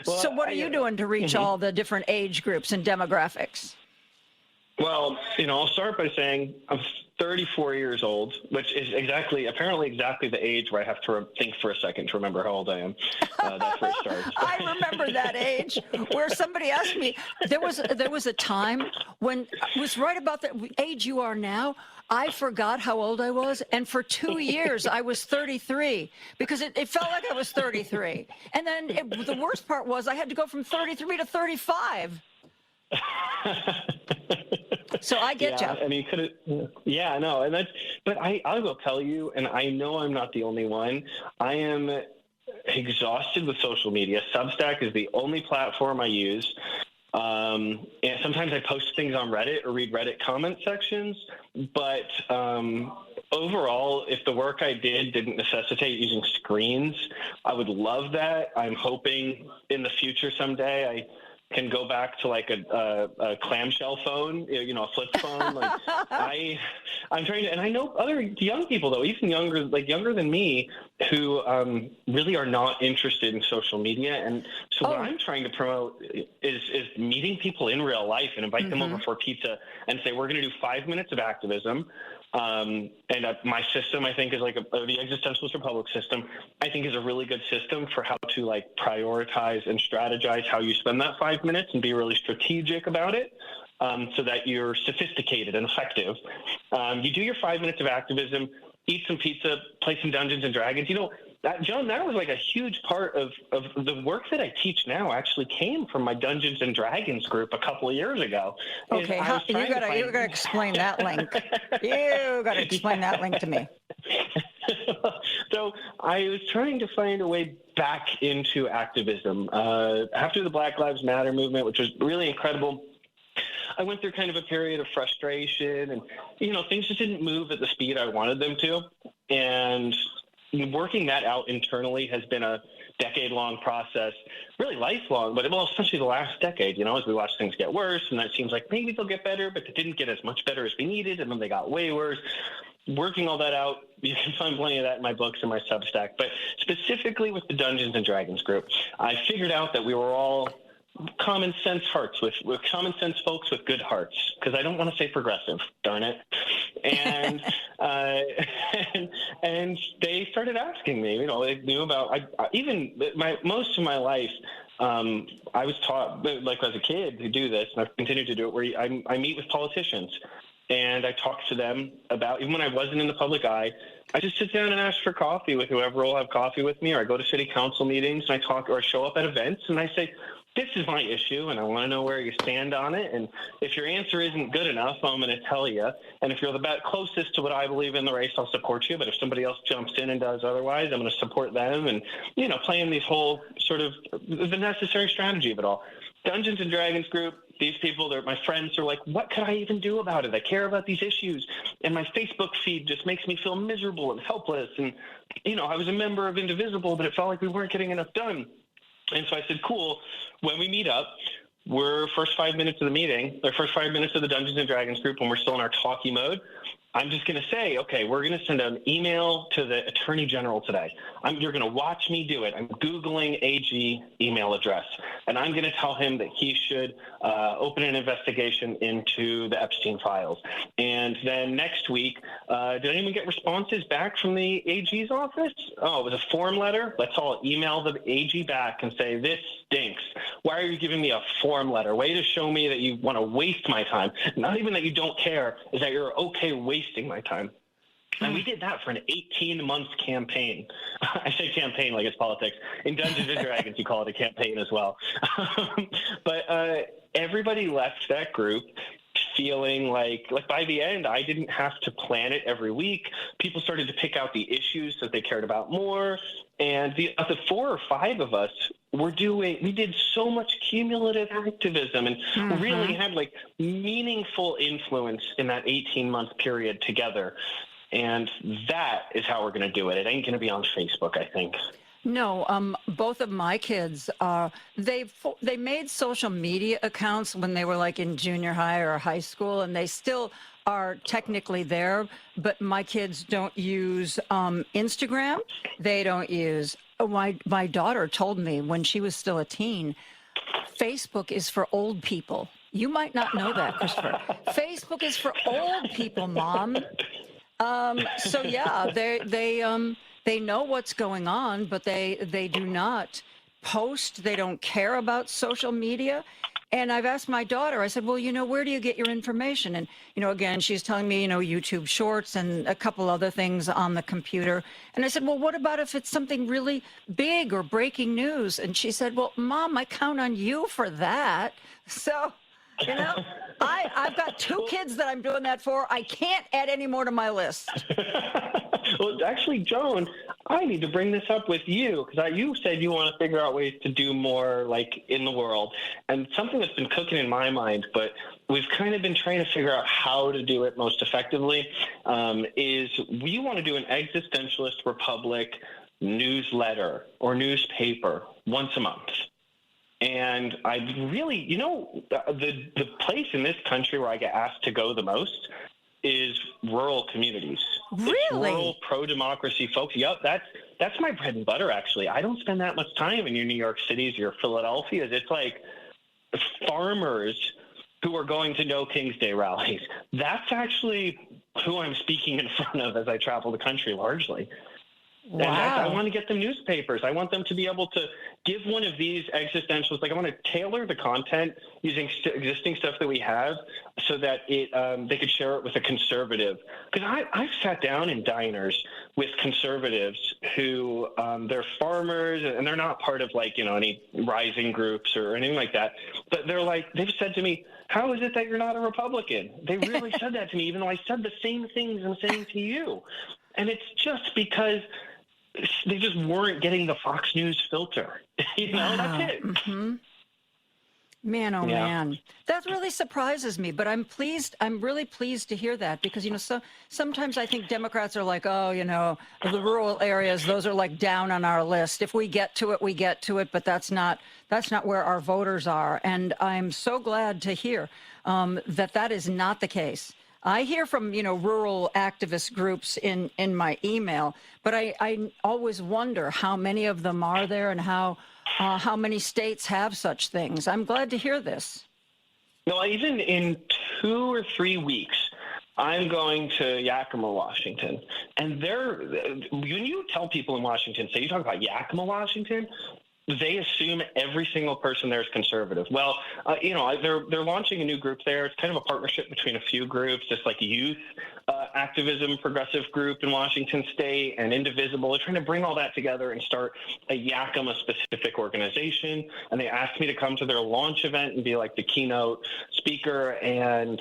So what are you doing to reach all the different age groups and demographics? Well, I'll start by saying I'm 34 years old, which is apparently exactly the age where I have to think for a second to remember how old I am. That's where it starts. I remember that age where somebody asked me, there was a time when it was right about the age you are now. I forgot how old I was, and for 2 years I was 33 because it felt like I was 33. And then the worst part was I had to go from 33 to 35. So I get you. I mean, no, and but I will tell you, and I know I'm not the only one. I am exhausted with social media. Substack is the only platform I use. And sometimes I post things on Reddit or read Reddit comment sections. But overall, if the work I didn't necessitate using screens, I would love that. I'm hoping in the future someday I can go back to like a clamshell phone, a flip phone. Like I'm trying to, and I know other young people though, even younger than me, who really are not interested in social media. And so what I'm trying to promote is meeting people in real life and invite them over for pizza and say, we're going to do 5 minutes of activism. And my system, I think, is like the existentialist republic system, I think is a really good system for how to like prioritize and strategize how you spend that 5 minutes and be really strategic about it, so that you're sophisticated and effective. You do your 5 minutes of activism, eat some pizza, play some Dungeons and Dragons. Joan, that was like a huge part of the work that I teach now actually came from my Dungeons and Dragons group a couple of years ago. Okay, you gotta explain that link. You gotta explain that link to me. So I was trying to find a way back into activism. After the Black Lives Matter movement, which was really incredible, I went through kind of a period of frustration and, things just didn't move at the speed I wanted them to. And working that out internally has been a decade-long process, really lifelong, but especially the last decade, as we watch things get worse, and that seems like maybe they'll get better, but they didn't get as much better as we needed, and then they got way worse. Working all that out, you can find plenty of that in my books and my Substack, but specifically with the Dungeons and Dragons group, I figured out that we were all common sense hearts with common sense folks with good hearts, because I don't want to say progressive, darn it. And and they started asking me, they knew about most of my life. I was taught, like as a kid, to do this, and I've continued to do it, where I meet with politicians and I talk to them about, even when I wasn't in the public eye, I just sit down and ask for coffee with whoever will have coffee with me, or I go to city council meetings and I talk, or I show up at events and I say, this is my issue, and I want to know where you stand on it. And if your answer isn't good enough, I'm going to tell you. And if you're the closest to what I believe in the race, I'll support you. But if somebody else jumps in and does otherwise, I'm going to support them. And, playing these whole sort of the necessary strategy of it all. Dungeons and Dragons group, these people, they're my friends, are like, what could I even do about it? I care about these issues. And my Facebook feed just makes me feel miserable and helpless. And, I was a member of Indivisible, but it felt like we weren't getting enough done. And so I said, cool, when we meet up, we're first 5 minutes of the meeting, or first 5 minutes of the Dungeons and Dragons group when we're still in our talkie mode, I'm just going to say, okay, we're going to send an email to the Attorney General today. You're going to watch me do it. I'm Googling AG email address, and I'm going to tell him that he should open an investigation into the Epstein files. And then next week, did anyone get responses back from the AG's office? Oh, it was a form letter. Let's all email the AG back and say, this stinks. Why are you giving me a form letter? Way to show me that you want to waste my time. Not even that you don't care, is that you're okay wasting my time. And we did that for an 18-month campaign. I say campaign like it's politics. In Dungeons & Dragons, you call it a campaign as well. But everybody left that group feeling like by the end, I didn't have to plan it every week. People started to pick out the issues that they cared about more. And the 4 or 5 of us we did so much cumulative activism and really had like meaningful influence in that 18-month period together. And that is how we're going to do it. It ain't going to be on Facebook, I think. No, both of my kids, they made social media accounts when they were like in junior high or high school, and they still are technically there, but my kids don't use Instagram. They don't use, my daughter told me when she was still a teen, Facebook is for old people. You might not know that, Christopher. Facebook is for old people, Mom. So yeah, they know what's going on, but they do not post. They don't care about social media. And I've asked my daughter, I said, well, where do you get your information? And, again, she's telling me, YouTube Shorts and a couple other things on the computer. And I said, well, what about if it's something really big or breaking news? And she said, well, Mom, I count on you for that. So, I've got 2 kids that I'm doing that for. I can't add any more to my list. Well, actually, Joan, I need to bring this up with you because you said you want to figure out ways to do more like in the world. And something that's been cooking in my mind, but we've kind of been trying to figure out how to do it most effectively, is we want to do an existentialist republic newsletter or newspaper once a month. And I really, the place in this country where I get asked to go the most is rural communities. Really? It's rural pro-democracy folks. Yep, that's my bread and butter, actually. I don't spend that much time in your New York cities, your Philadelphias. It's like farmers who are going to No King's Day rallies. That's actually who I'm speaking in front of as I travel the country largely. Wow. And I want to get them newspapers. I want them to be able to give one of these existentials. Like I want to tailor the content using existing stuff that we have so that they could share it with a conservative. Because I've sat down in diners with conservatives who they're farmers and they're not part of any rising groups or anything like that. But they've said to me, how is it that you're not a Republican? They really said that to me, even though I said the same things I'm saying to you. And it's just because they just weren't getting the Fox News filter. That's it. Mm-hmm. Man, oh man, that really surprises me. But I'm pleased. I'm really pleased to hear that because sometimes I think Democrats are like, oh, the rural areas, those are like down on our list. If we get to it, we get to it. But that's not where our voters are. And I'm so glad to hear that is not the case. I hear from, rural activist groups in my email, but I always wonder how many of them are there and how many states have such things. I'm glad to hear this. No, even in 2 or 3 weeks, I'm going to Yakima, Washington. And when you tell people in Washington, say you talk about Yakima, Washington, they assume every single person there is conservative. Well, they're launching a new group there. It's kind of a partnership between a few groups, just like youth activism, progressive group in Washington State, and Indivisible. They're trying to bring all that together and start a Yakima-specific organization. And they asked me to come to their launch event and be like the keynote speaker. And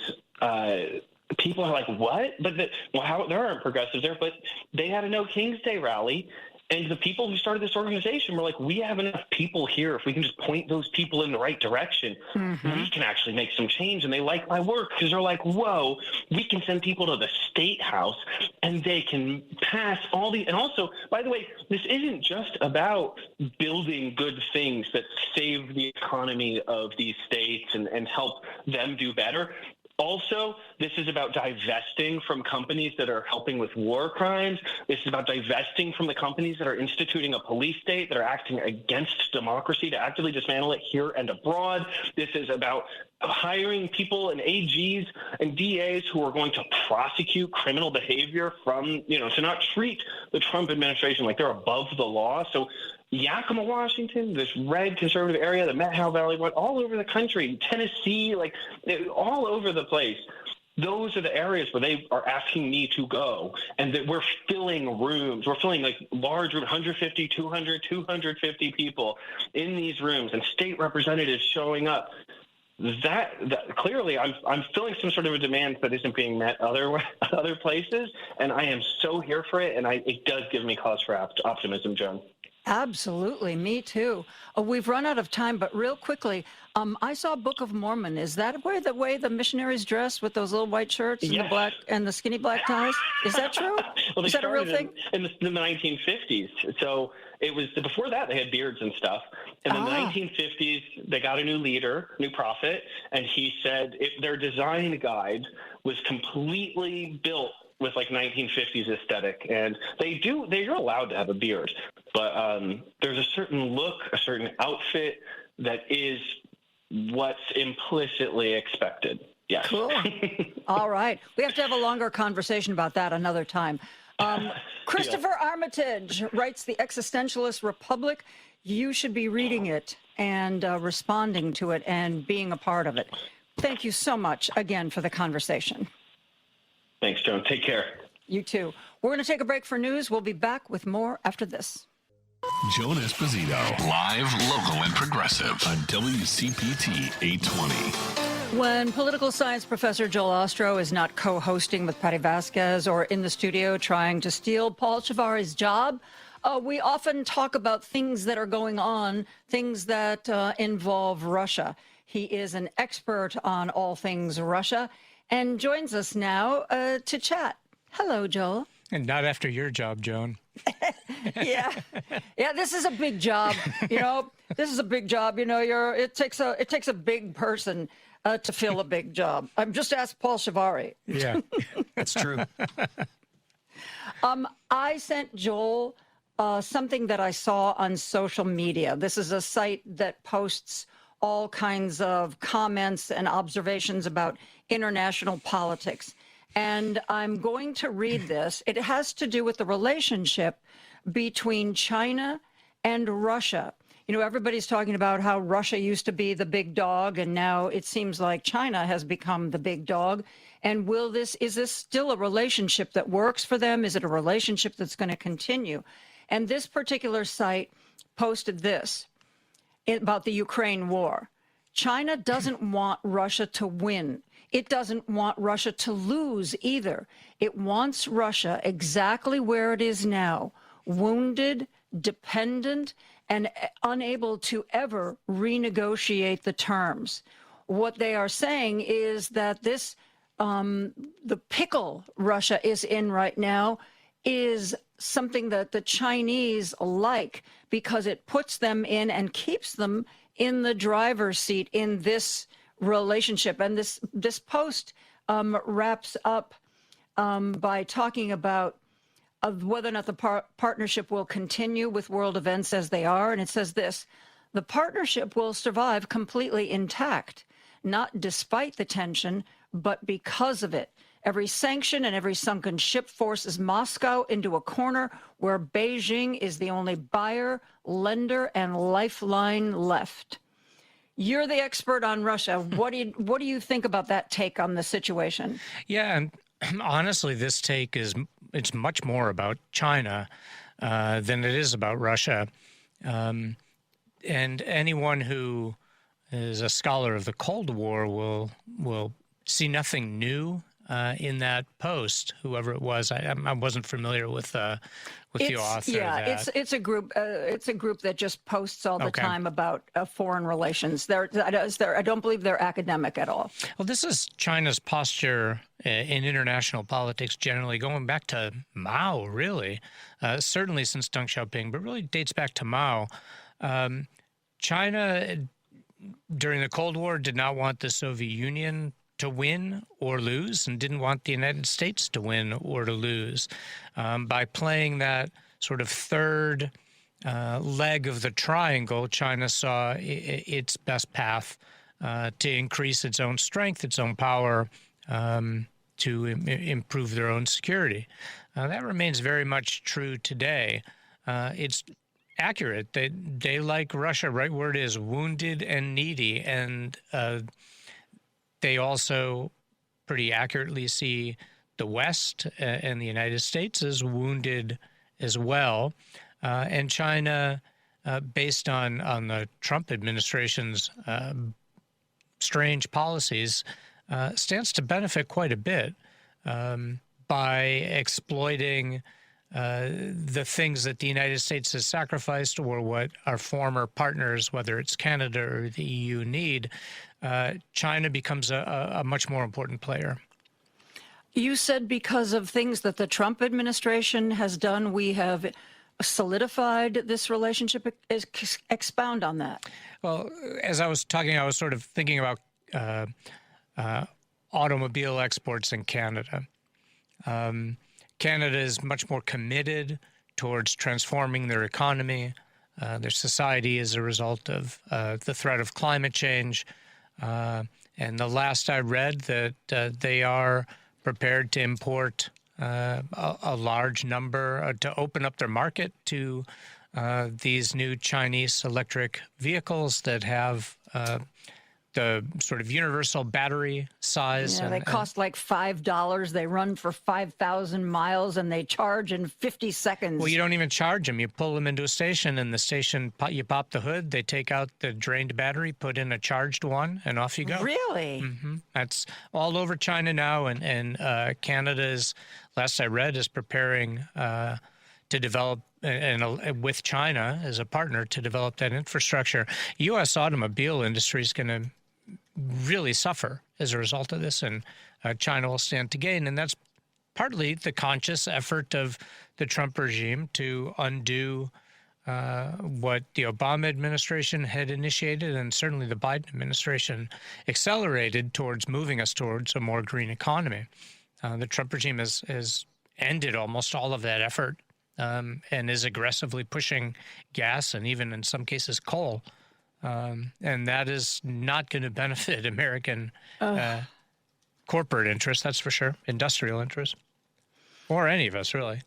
people are like, what? But there aren't progressives there. But they had a No King's Day rally. And the people who started this organization were like, we have enough people here. If we can just point those people in the right direction, we can actually make some change. And they like my work because they're like, whoa, we can send people to the State House and they can pass all these. And also, by the way, this isn't just about building good things that save the economy of these states and help them do better. Also, this is about divesting from companies that are helping with war crimes. This is about divesting from the companies that are instituting a police state, that are acting against democracy to actively dismantle it here and abroad. This is about hiring people and AGs and DAs who are going to prosecute criminal behavior from, to not treat the Trump administration like they're above the law. So Yakima, Washington, this red conservative area, the Methow Valley, all over the country, Tennessee, all over the place. Those are the areas where they are asking me to go, and that we're filling rooms. We're filling large rooms, 150, 200, 250 people in these rooms, and state representatives showing up. That clearly, I'm filling some sort of a demand that isn't being met other places, and I am so here for it, and it does give me cause for optimism, Joan. Absolutely. Me too. We've run out of time, but real quickly, I saw Book of Mormon. Is that the way the missionaries dress with those little white shirts and the black and the skinny black ties? Is that true? Well, is that a real thing? In the 1950s. So it was before that they had beards and stuff. And in the 1950s, they got a new leader, new prophet, and he said their design guide was completely built with 1950s aesthetic, and they're allowed to have a beard, but there's a certain look, a certain outfit that is what's implicitly expected. Yes. Cool. All right. We have to have a longer conversation about that another time. Christopher Armitage writes The Existentialist Republic. You should be reading it and responding to it and being a part of it. Thank you so much again for the conversation. Thanks, Joan. Take care. You too. We're going to take a break for news. We'll be back with more after this. Joan Esposito, live, local, and progressive on WCPT 820. When political science professor Joel Ostrow is not co-hosting with Patty Vasquez or in the studio trying to steal Paul Chivari's job, we often talk about things that are going on, things that involve Russia. He is an expert on all things Russia and joins us now to chat. Hello, Joel. And not after your job, Joan. Yeah, this is a big job. This is a big job. It takes a big person to fill a big job. I'm just asked Paul Chivari. Yeah, that's true. I sent Joel something that I saw on social media. This is a site that posts all kinds of comments and observations about international politics. And I'm going to read this. It has to do with the relationship between China and Russia. Everybody's talking about how Russia used to be the big dog, and now it seems like China has become the big dog. And is this still a relationship that works for them? Is it a relationship that's going to continue? And this particular site posted this about the Ukraine war. China doesn't want Russia to win. It doesn't want Russia to lose either. It wants Russia exactly where it is now, wounded, dependent, and unable to ever renegotiate the terms. What they are saying is that the pickle Russia is in right now is something that the Chinese like because it puts them in and keeps them in the driver's seat in this relationship. And this post wraps up by talking about whether or not the partnership will continue with world events as they are. And it says this: the partnership will survive completely intact, not despite the tension, but because of it. Every sanction and every sunken ship forces Moscow into a corner where Beijing is the only buyer, lender, and lifeline left. You're the expert on Russia. What do you think about that take on the situation? Yeah, and honestly, this take it's much more about China than it is about Russia. And anyone who is a scholar of the Cold War will see nothing new in that post, whoever it was. I wasn't familiar with the author. Yeah, of that. it's a group. It's a group that just posts all the Okay. time about foreign relations. I don't believe they're academic at all. Well, this is China's posture in international politics generally, going back to Mao, really. Certainly since Deng Xiaoping, but really dates back to Mao. China, during the Cold War, did not want the Soviet Union to win or lose, and didn't want the United States to win or to lose. By playing that sort of third leg of the triangle, China saw its best path to increase its own strength, its own power, to improve their own security. That remains very much true today. It's accurate. They like Russia, right where it is, wounded and needy, and they also pretty accurately see the West and the United States as wounded as well. And China, based on the Trump administration's strange policies, stands to benefit quite a bit by exploiting the things that the United States has sacrificed, or what our former partners, whether it's Canada or the EU, need. China becomes a much more important player. You said because of things that the Trump administration has done, we have solidified this relationship. Expound on that. Well, as I was talking, I was sort of thinking about automobile exports in Canada. Canada is much more committed towards transforming their economy, their society, as a result of the threat of climate change. And the last I read, that they are prepared to import a large number, to open up their market to these new Chinese electric vehicles that have the sort of universal battery size. Yeah, they cost like $5. They run for 5,000 miles, and they charge in 50 seconds. Well, you don't even charge them. You pull them into a station, and the station, you pop the hood, they take out the drained battery, put in a charged one, and off you go. Really? Mm-hmm. That's all over China now, and Canada is, last I read, is preparing to develop, and with China as a partner, to develop that infrastructure. U.S. automobile industry is going to really suffer as a result of this, and China will stand to gain. And that's partly the conscious effort of the Trump regime to undo what the Obama administration had initiated, and certainly the Biden administration accelerated, towards moving us towards a more green economy. The Trump regime has ended almost all of that effort, and is aggressively pushing gas and even in some cases coal. And that is not going to benefit American corporate interests, that's for sure, industrial interests, or any of us, really.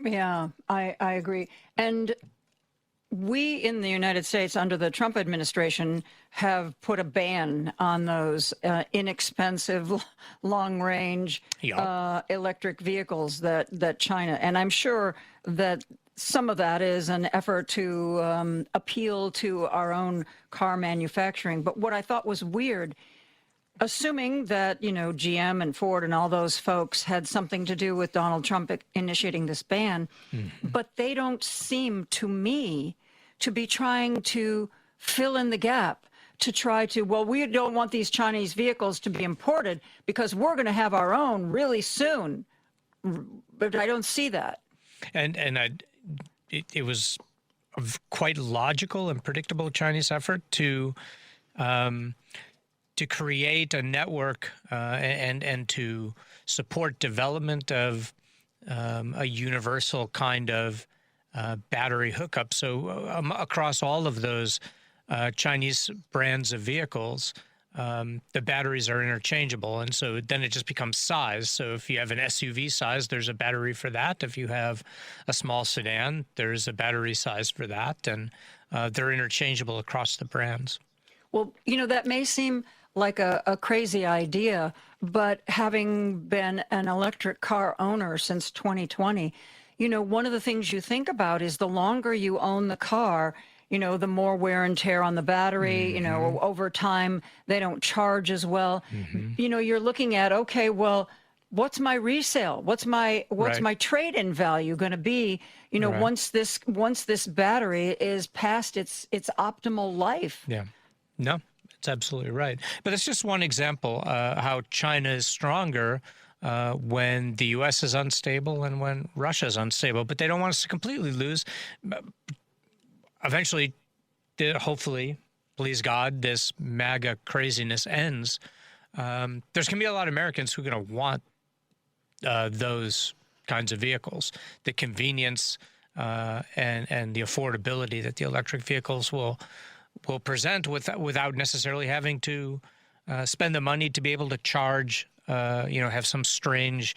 Yeah, I agree. And we in the United States, under the Trump administration, have put a ban on those inexpensive, long-range electric vehicles that China, and I'm sure that some of that is an effort to appeal to our own car manufacturing. But what I thought was weird, assuming that, GM and Ford and all those folks had something to do with Donald Trump initiating this ban, but they don't seem to me to be trying to fill in the gap, to try to, well, we don't want these Chinese vehicles to be imported because we're going to have our own really soon. But I don't see that. And it was a quite logical and predictable Chinese effort to create a network and to support development of a universal kind of battery hookup. So across all of those Chinese brands of vehicles, the batteries are interchangeable, and so then it just becomes size. So if you have an SUV size, there's a battery for that. If you have a small sedan, there's a battery size for that, and they're interchangeable across the brands. Well, that may seem like a crazy idea, but having been an electric car owner since 2020, one of the things you think about is the longer you own the car, the more wear and tear on the battery, over time, they don't charge as well. You're looking at, okay, well, what's my resale? What's my trade-in value going to be? Once this battery is past its optimal life. Yeah, no, it's absolutely right. But it's just one example how China is stronger when the U.S. is unstable and when Russia is unstable. But they don't want us to completely lose. Eventually, hopefully, please God, this MAGA craziness ends. There's going to be a lot of Americans who are going to want those kinds of vehicles, the convenience and the affordability that the electric vehicles will present without necessarily having to spend the money to be able to charge, have some strange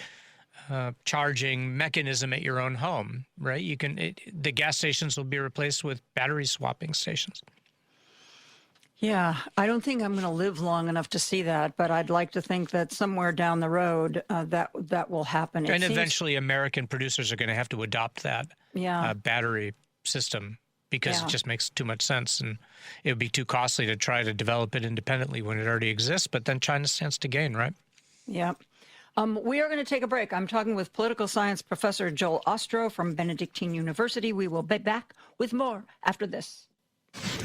charging mechanism at your own home, right? The gas stations will be replaced with battery swapping stations. Yeah, I don't think I'm going to live long enough to see that, but I'd like to think that somewhere down the road that will happen. And eventually American producers are going to have to adopt that battery system because it just makes too much sense, and it would be too costly to try to develop it independently when it already exists, but then China stands to gain, right? Yeah. We are going to take a break. I'm talking with political science professor Joel Ostrow from Benedictine University. We will be back with more after this.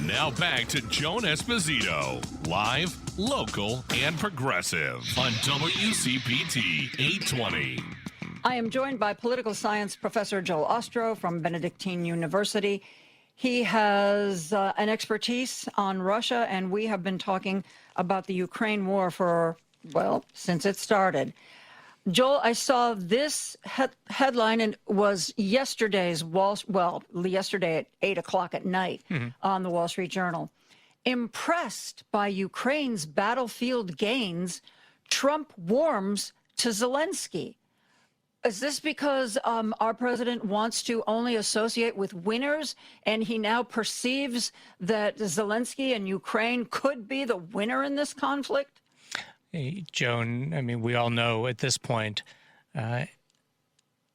Now back to Joan Esposito, live, local, and progressive on WCPT 820. I am joined by political science professor Joel Ostrow from Benedictine University. He has an expertise on Russia, and we have been talking about the Ukraine war since it started. Joel, I saw this headline, and it was yesterday at 8 o'clock at night on the Wall Street Journal. Impressed by Ukraine's battlefield gains, Trump warms to Zelensky. Is this because our president wants to only associate with winners, and he now perceives that Zelensky and Ukraine could be the winner in this conflict? Hey, Joan, I mean, we all know at this point, it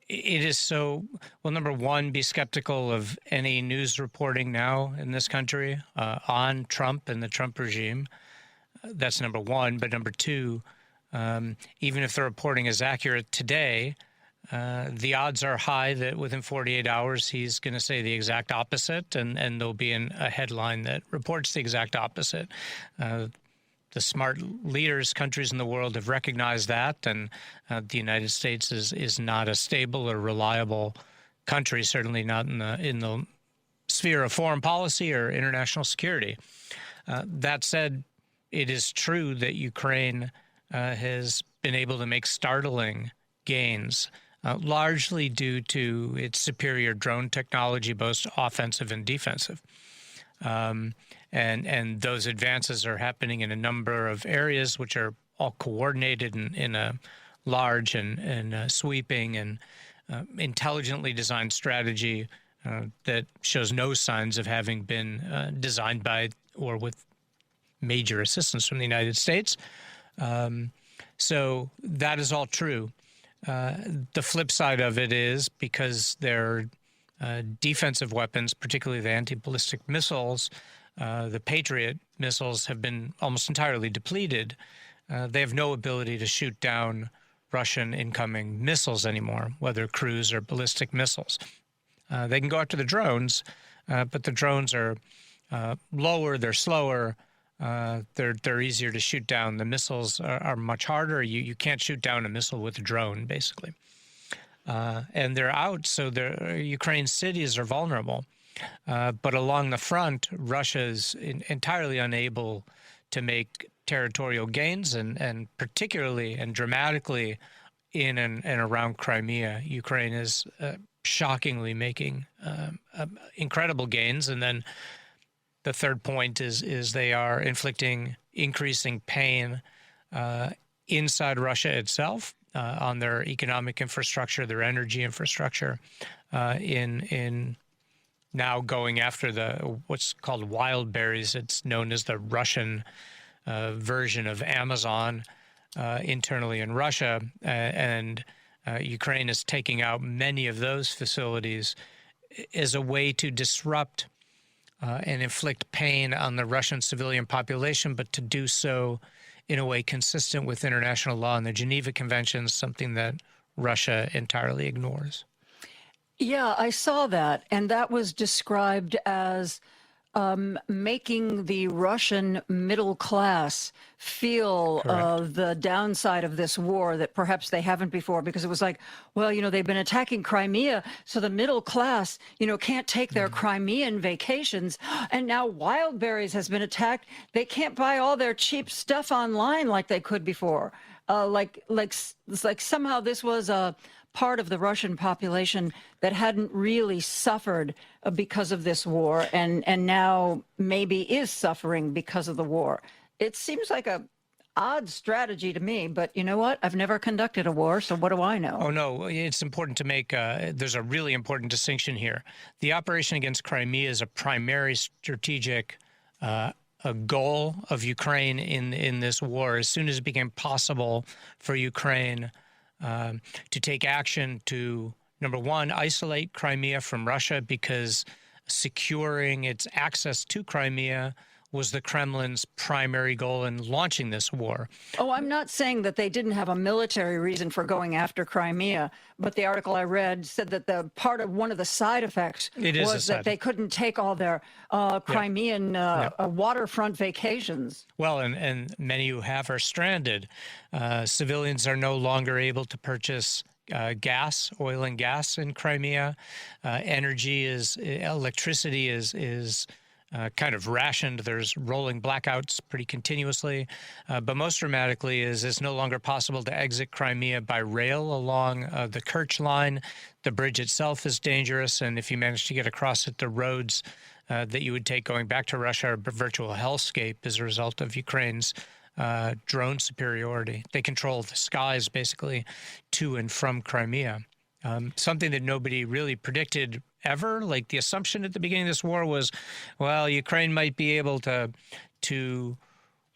is so, number one, be skeptical of any news reporting now in this country on Trump and the Trump regime. That's number one. But number two, even if the reporting is accurate today, the odds are high that within 48 hours he's going to say the exact opposite, and there'll be a headline that reports the exact opposite. The smart leaders, countries in the world have recognized that, and the United States is not a stable or reliable country, certainly not in the sphere of foreign policy or international security. That said, it is true that Ukraine has been able to make startling gains, largely due to its superior drone technology, both offensive and defensive. And those advances are happening in a number of areas, which are all coordinated in a large and sweeping and intelligently designed strategy that shows no signs of having been designed by or with major assistance from the United States. So that is all true. The flip side of it is because their defensive weapons, particularly the anti-ballistic missiles, the Patriot missiles, have been almost entirely depleted. They have no ability to shoot down Russian incoming missiles anymore, whether cruise or ballistic missiles. They can go after the drones, but the drones are lower, they're slower, they're easier to shoot down. The missiles are much harder. You can't shoot down a missile with a drone, basically. And they're out, so Ukraine's cities are vulnerable. But along the front, Russia is entirely unable to make territorial gains, and particularly and dramatically in and around Crimea, Ukraine is shockingly making incredible gains. And then the third point is they are inflicting increasing pain inside Russia itself on their economic infrastructure, their energy infrastructure, in now going after what's called wild berries. It's known as the Russian version of Amazon internally in Russia, and Ukraine is taking out many of those facilities as a way to disrupt and inflict pain on the Russian civilian population, but to do so in a way consistent with international law and the Geneva Conventions, something that Russia entirely ignores. Yeah, I saw that, and that was described as making the Russian middle class feel the downside of this war that perhaps they haven't before, because it was like, well, they've been attacking Crimea, so the middle class, can't take their Crimean vacations, and now Wildberries has been attacked. They can't buy all their cheap stuff online like they could before. Like somehow this was a part of the Russian population that hadn't really suffered because of this war, and now maybe is suffering because of the war. It seems like a odd strategy to me, but you know what? I've never conducted a war, so what do I know? Oh, no, it's important to make, there's a really important distinction here. The operation against Crimea is a primary strategic a goal of Ukraine in this war. As soon as it became possible for Ukraine to take action to, number one, isolate Crimea from Russia, because securing its access to Crimea was the Kremlin's primary goal in launching this war. Oh, I'm not saying that they didn't have a military reason for going after Crimea, but the article I read said that one of the side effects was that they couldn't take all their Crimean waterfront vacations. Well, and many who have are stranded. Civilians are no longer able to purchase gas, oil and gas in Crimea. Electricity is kind of rationed. There's rolling blackouts pretty continuously. But most dramatically is it's no longer possible to exit Crimea by rail along the Kerch line. The bridge itself is dangerous, and if you manage to get across it, the roads that you would take going back to Russia are a virtual hellscape as a result of Ukraine's drone superiority. They control the skies, basically, to and from Crimea. Something that nobody really predicted ever. Like, the assumption at the beginning of this war was, well, Ukraine might be able to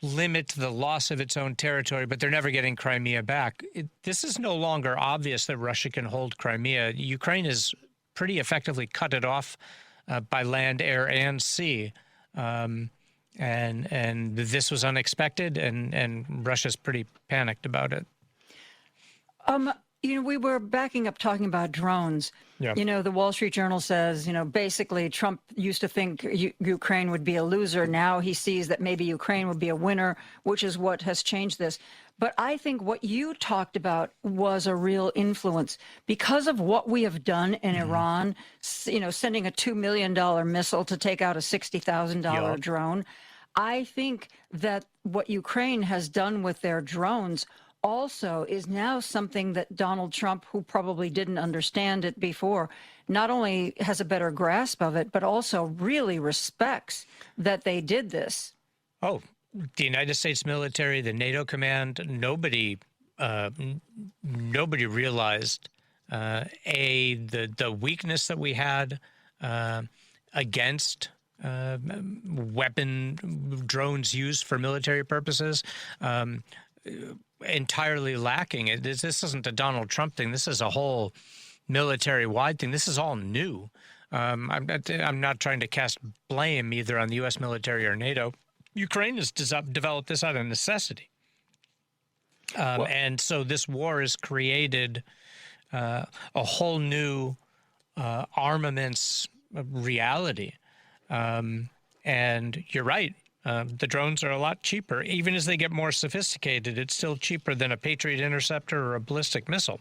limit the loss of its own territory, but they're never getting Crimea back. This is no longer obvious that Russia can hold Crimea. Ukraine has pretty effectively cut it off by land, air, and sea. And this was unexpected, and Russia's pretty panicked about it. We were backing up talking about drones. Yeah. The Wall Street Journal says, basically Trump used to think Ukraine would be a loser. Now he sees that maybe Ukraine would be a winner, which is what has changed this. But I think what you talked about was a real influence because of what we have done in Iran, sending a $2 million missile to take out a $60,000 drone. I think that what Ukraine has done with their drones also is now something that Donald Trump, who probably didn't understand it before, not only has a better grasp of it, but also really respects that they did this. Oh, the United States military, the NATO command, nobody realized, the weakness that we had against weapon drones used for military purposes, entirely lacking. This isn't a Donald Trump thing. This is a whole military-wide thing. This is all new. I'm not trying to cast blame either on the U.S. military or NATO. Ukraine has developed this out of necessity. And so this war has created a whole new armaments reality. And you're right. The drones are a lot cheaper. Even as they get more sophisticated, it's still cheaper than a Patriot interceptor or a ballistic missile.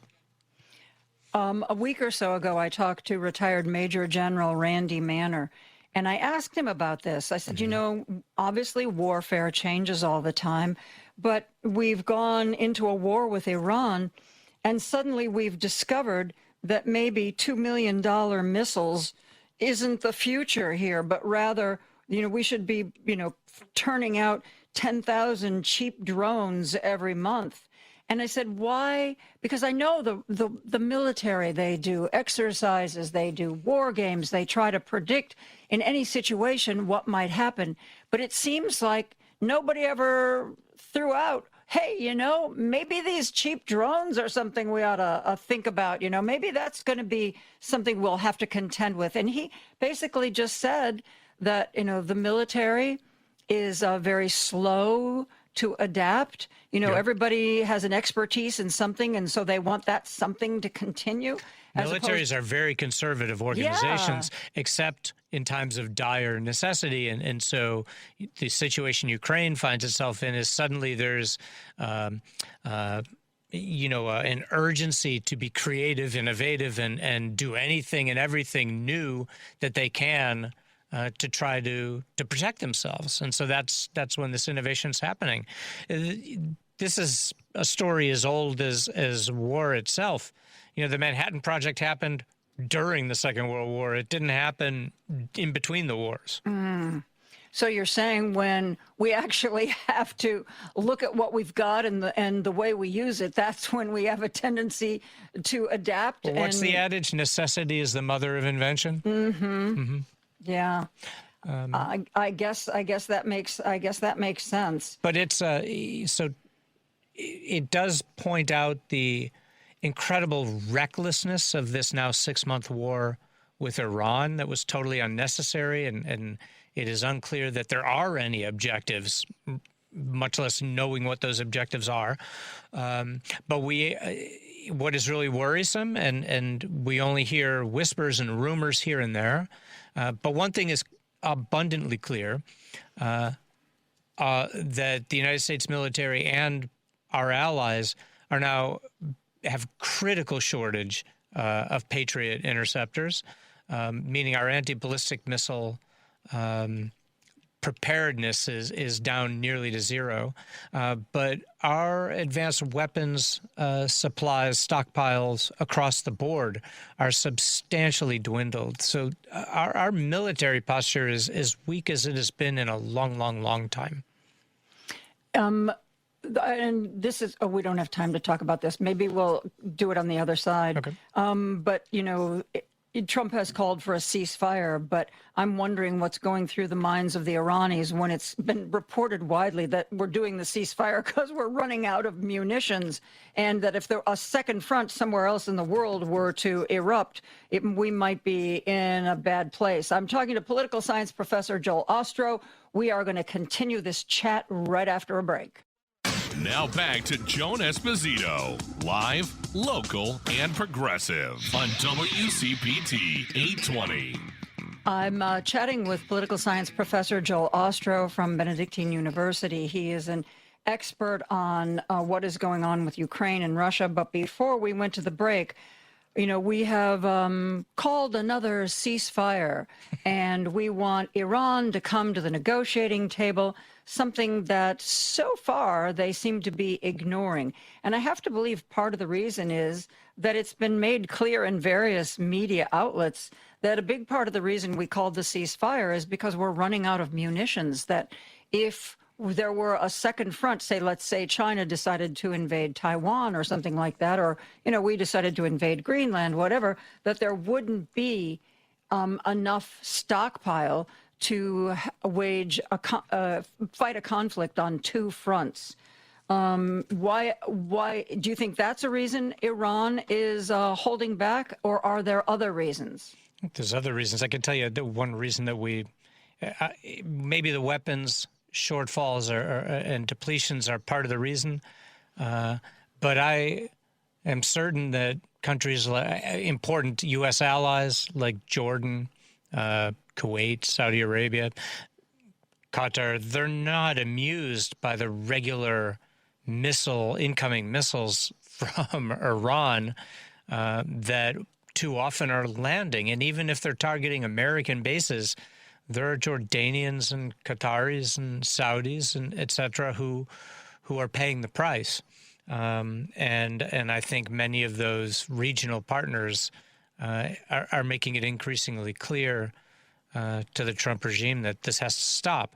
A week or so ago, I talked to retired Major General Randy Manner, and I asked him about this. I said, obviously warfare changes all the time, but we've gone into a war with Iran, and suddenly we've discovered that maybe $2 million missiles isn't the future here, but rather, we should be, turning out 10,000 cheap drones every month. And I said, why? Because I know the military, they do exercises, they do war games, they try to predict in any situation what might happen. But it seems like nobody ever threw out, hey, maybe these cheap drones are something we ought to think about. Maybe that's going to be something we'll have to contend with. And he basically just said that, the military is very slow to adapt. You know, everybody has an expertise in something, and so they want that something to continue. Militaries are very conservative organizations, except in times of dire necessity. And so the situation Ukraine finds itself in is suddenly there's, an urgency to be creative, innovative, and do anything and everything new that they can to try to protect themselves. And so that's when this innovation is happening. This is a story as old as war itself. You know, the Manhattan Project happened during the Second World War. It didn't happen in between the wars. So you're saying when we actually have to look at what we've got and the way we use it, that's when we have a tendency to adapt. Well, what's the adage? Necessity is the mother of invention. Yeah. I guess that makes sense. But it's so it does point out the incredible recklessness of this now 6-month war with Iran that was totally unnecessary, and it is unclear that there are any objectives, much less knowing what those objectives are. But what is really worrisome, and we only hear whispers and rumors here and there, but one thing is abundantly clear, that the United States military and our allies are now have critical shortage of Patriot interceptors, meaning our anti-ballistic missile preparedness is down nearly to zero. But our advanced weapons supplies, stockpiles across the board are substantially dwindled. So our military posture is as weak as it has been in a long, long, long time. And this is, we don't have time to talk about this. Maybe we'll do it on the other side. Okay. But, you know, Trump has called for a ceasefire, but I'm wondering what's going through the minds of the Iranis when it's been reported widely that we're doing the ceasefire because we're running out of munitions, and that if a second front somewhere else in the world were to erupt, we might be in a bad place. I'm talking to political science professor Joel Ostro. We are going to continue this chat right after a break. Now back to Joan Esposito, live, local, and progressive on WCPT 820. I'm chatting with political science professor Joel Ostro from Benedictine University. He is an expert on what is going on with Ukraine and Russia. But before we went to the break, you know, we have called another ceasefire, and we want Iran to come to the negotiating table, something that so far they seem to be ignoring. And I have to believe part of the reason is that it's been made clear in various media outlets that a big part of the reason we called the ceasefire is because we're running out of munitions, that if there were a second front, say, let's say China decided to invade Taiwan or something like that, or, you know, we decided to invade Greenland, whatever, that there wouldn't be enough stockpile to fight a conflict on two fronts. Why do you think that's a reason Iran is holding back, or are there other reasons? There's other reasons. I can tell you the one reason that maybe the weapons shortfalls and depletions are part of the reason. But I am certain that countries, important U.S. allies like Jordan, Kuwait, Saudi Arabia, Qatar, they're not amused by the regular incoming missiles from Iran that too often are landing. And even if they're targeting American bases, there are Jordanians and Qataris and Saudis and et cetera who are paying the price. And I think many of those regional partners are making it increasingly clear to the Trump regime that this has to stop.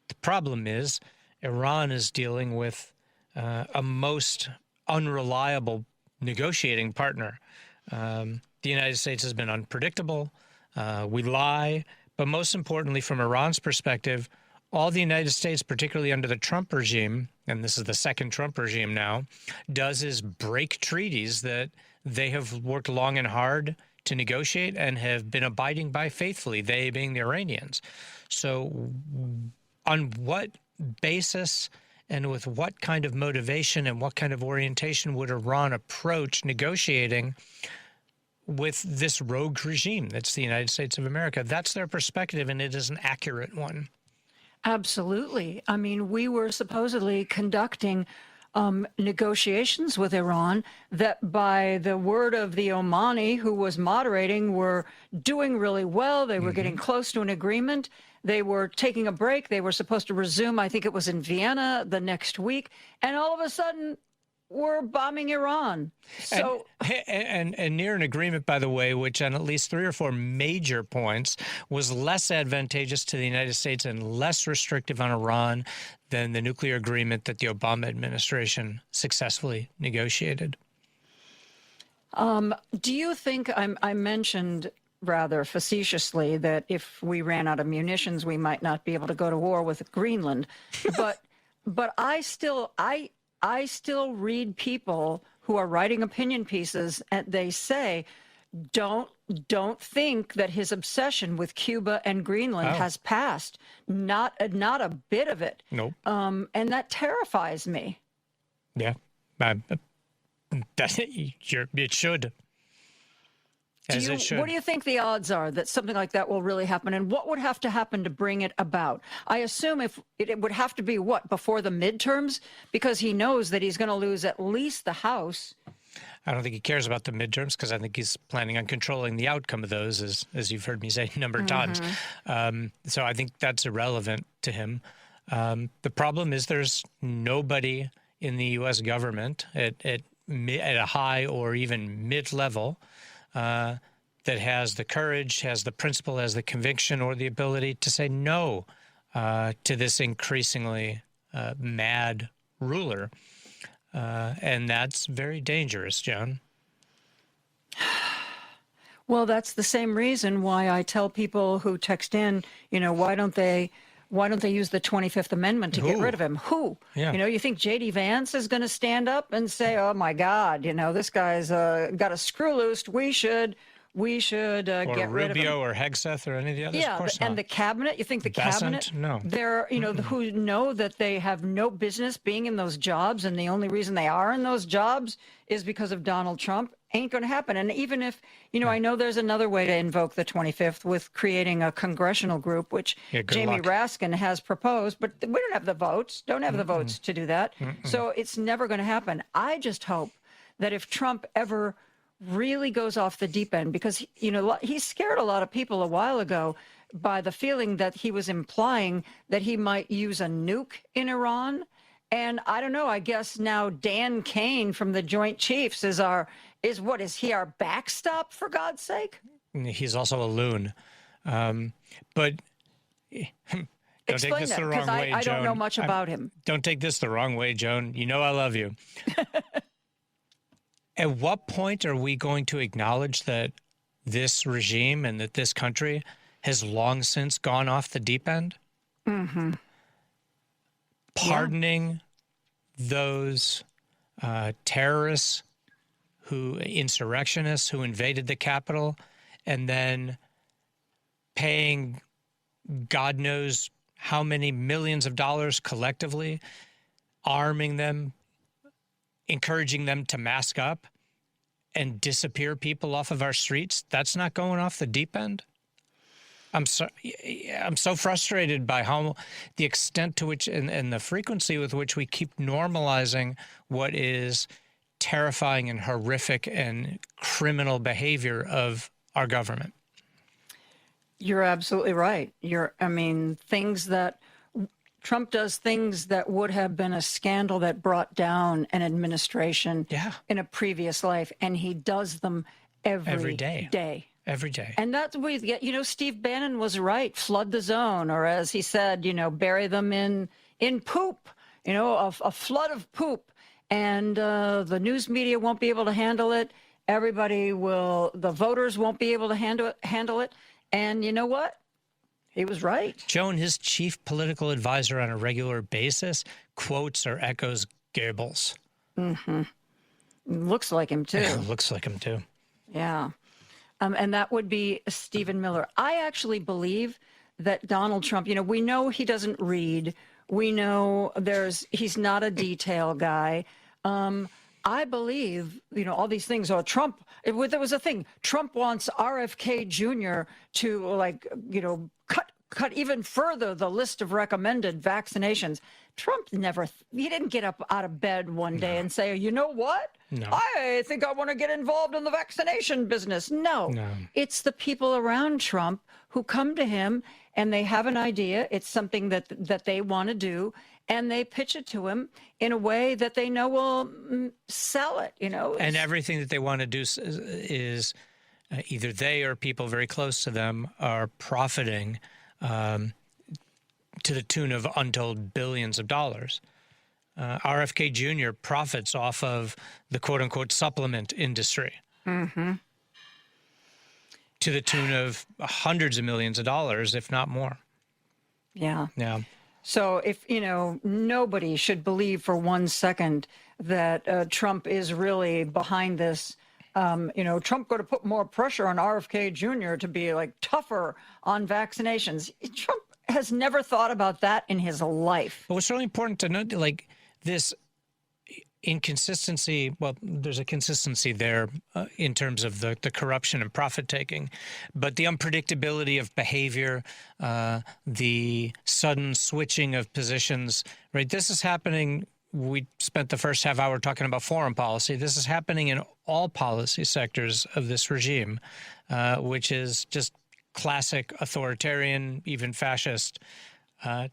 The problem is Iran is dealing with a most unreliable negotiating partner. The United States has been unpredictable. We lie. But most importantly, from Iran's perspective, all the United States, particularly under the Trump regime, and this is the second Trump regime now, does is break treaties that they have worked long and hard to negotiate and have been abiding by faithfully, they being the Iranians. So on what basis And with what kind of motivation and what kind of orientation would Iran approach negotiating with this rogue regime that's the United States of America? That's their perspective, and it is an accurate one. Absolutely. I mean, we were supposedly conducting negotiations with Iran that, by the word of the Omani who was moderating, were doing really well. They were getting close to an agreement. They were taking a break. They were supposed to resume, I think it was in Vienna the next week. And all of a sudden, we're bombing Iran. So, and near an agreement, by the way, which on at least 3 or 4 major points was less advantageous to the United States and less restrictive on Iran than the nuclear agreement that the Obama administration successfully negotiated. Do you think, I mentioned rather facetiously that if we ran out of munitions, we might not be able to go to war with Greenland, but I still read people who are writing opinion pieces, and they say, don't think that his obsession with Cuba and Greenland has passed. Not a bit of it. Nope. And that terrifies me. Yeah. It should. What do you think the odds are that something like that will really happen? And what would have to happen to bring it about? I assume if it would have to be, before the midterms? Because he knows that he's going to lose at least the House. I don't think he cares about the midterms, because I think he's planning on controlling the outcome of those, as you've heard me say a number of times. So I think that's irrelevant to him. The problem is there's nobody in the U.S. government at a high or even mid-level that has the courage, has the principle, has the conviction, or the ability to say no to this increasingly mad ruler. And that's very dangerous, Joan. Well, that's the same reason why I tell people who text in, why don't they use the 25th Amendment to get rid of him? Who? Yeah. You think J.D. Vance is going to stand up and say, oh, my God, this guy's got a screw loose. We should get rid of him. Rubio or Hegseth or any of the others? Yeah, of course and not. the cabinet, you think the Besant? cabinet? No. They're, who know that they have no business being in those jobs, and the only reason they are in those jobs is because of Donald Trump, ain't going to happen. And even if, I know there's another way to invoke the 25th with creating a congressional group, which Jamie Raskin has proposed, but we don't have the votes, the votes to do that. So it's never going to happen. I just hope that if Trump ever really goes off the deep end, because, he scared a lot of people a while ago by the feeling that he was implying that he might use a nuke in Iran. And I don't know, I guess now Dan Kane from the Joint Chiefs is he our backstop, for God's sake? He's also a loon. But don't take this the wrong way, Joan. I don't know much about him. Don't take this the wrong way, Joan. You know I love you. At what point are we going to acknowledge that this regime and that this country has long since gone off the deep end? Pardoning those terrorists, insurrectionists who invaded the Capitol, and then paying God knows how many millions of dollars collectively, arming them, encouraging them to mask up and disappear people off of our streets. That's not going off the deep end. I'm so frustrated by how the extent to which and the frequency with which we keep normalizing what is terrifying and horrific and criminal behavior of our government. You're absolutely right. Trump does things that would have been a scandal that brought down an administration in a previous life, and he does them every day. Every day. And that's what we get. Steve Bannon was right. Flood the zone, or as he said, bury them in poop, a flood of poop. And the news media won't be able to handle it. The voters won't be able to handle it. And you know what? He was right. Joan, his chief political advisor on a regular basis, quotes or echoes Goebbels. Looks like him, too. Looks like him, too. Yeah. And that would be Stephen Miller. I actually believe that Donald Trump, we know he doesn't read. We know he's not a detail guy. I believe, all these things. Oh, Trump, there was a thing. Trump wants RFK Jr. to cut even further the list of recommended vaccinations. Trump he didn't get up out of bed one day and say, you know what? No. I think I want to get involved in the vaccination business. No. It's the people around Trump who come to him and they have an idea. It's something that they want to do. And they pitch it to him in a way that they know will sell it, And everything that they want to do is either they or people very close to them are profiting to the tune of untold billions of dollars. RFK Jr. profits off of the quote-unquote supplement industry to the tune of hundreds of millions of dollars, if not more. Yeah. Yeah. So if, nobody should believe for 1 second that Trump is really behind this. Trump going to put more pressure on RFK Jr. to be tougher on vaccinations. Trump has never thought about that in his life. But what's really important to note, this inconsistency, well, there's a consistency there in terms of the corruption and profit taking, but the unpredictability of behavior, the sudden switching of positions, right? This is happening. We spent the first half hour talking about foreign policy. This is happening in all policy sectors of this regime, which is just classic authoritarian, even fascist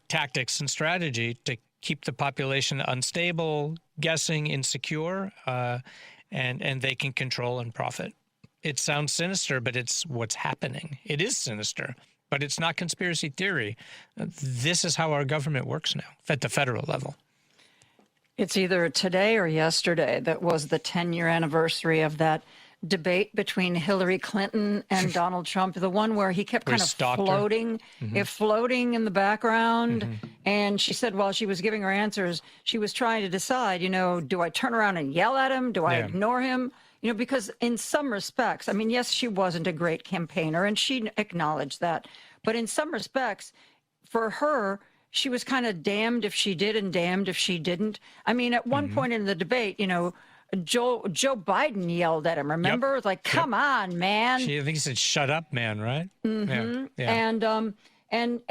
tactics and strategy to keep the population unstable, guessing, insecure, and they can control and profit. It sounds sinister, but it's what's happening. It is sinister, but it's not conspiracy theory. This is how our government works now at the federal level. It's either today or yesterday that was the 10-year anniversary of that debate between Hillary Clinton and Donald Trump, the one where he kept kind of floating in the background. And she said while she was giving her answers, she was trying to decide, do I turn around and yell at him? Do I ignore him? Because in some respects, I mean, yes, she wasn't a great campaigner and she acknowledged that. But in some respects, for her, she was kind of damned if she did and damned if she didn't. I mean, at one point in the debate, Joe Biden yelled at him. Remember, "Come on, man!" I think he said, "Shut up, man!" Right? Yeah.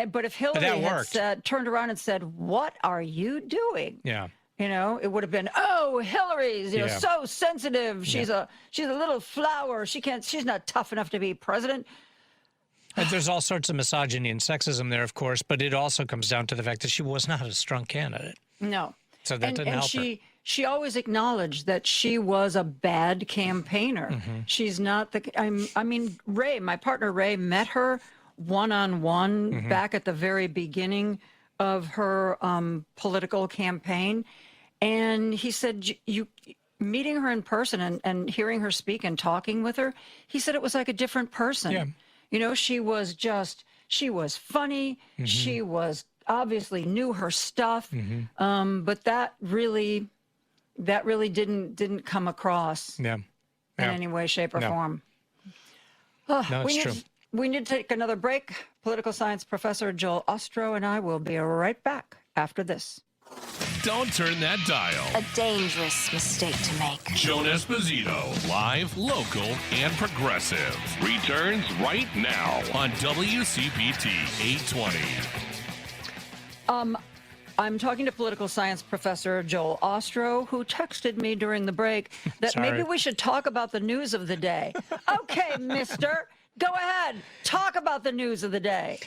But if Hillary had turned around and said, "What are you doing?" Yeah. It would have been, "Oh, Hillary's, so sensitive. She's a little flower. She's not tough enough to be president." There's all sorts of misogyny and sexism there, of course, but it also comes down to the fact that she was not a strong candidate. No. So that didn't help her. She always acknowledged that she was a bad campaigner. She's not Ray, my partner Ray, met her one-on-one back at the very beginning of her political campaign. And he said, meeting her in person and hearing her speak and talking with her, he said it was like a different person. Yeah. She was funny. She was obviously knew her stuff. But that really didn't come across in any way, shape, or form. No, it's true. We need to take another break. Political science professor Joel Ostro and I will be right back after this. Don't turn that dial. A dangerous mistake to make. Joan Esposito, live, local, and progressive, returns right now on WCPT 820. I'm talking to political science professor Joel Ostro, who texted me during the break that maybe we should talk about the news of the day. Okay, mister, go ahead. Talk about the news of the day.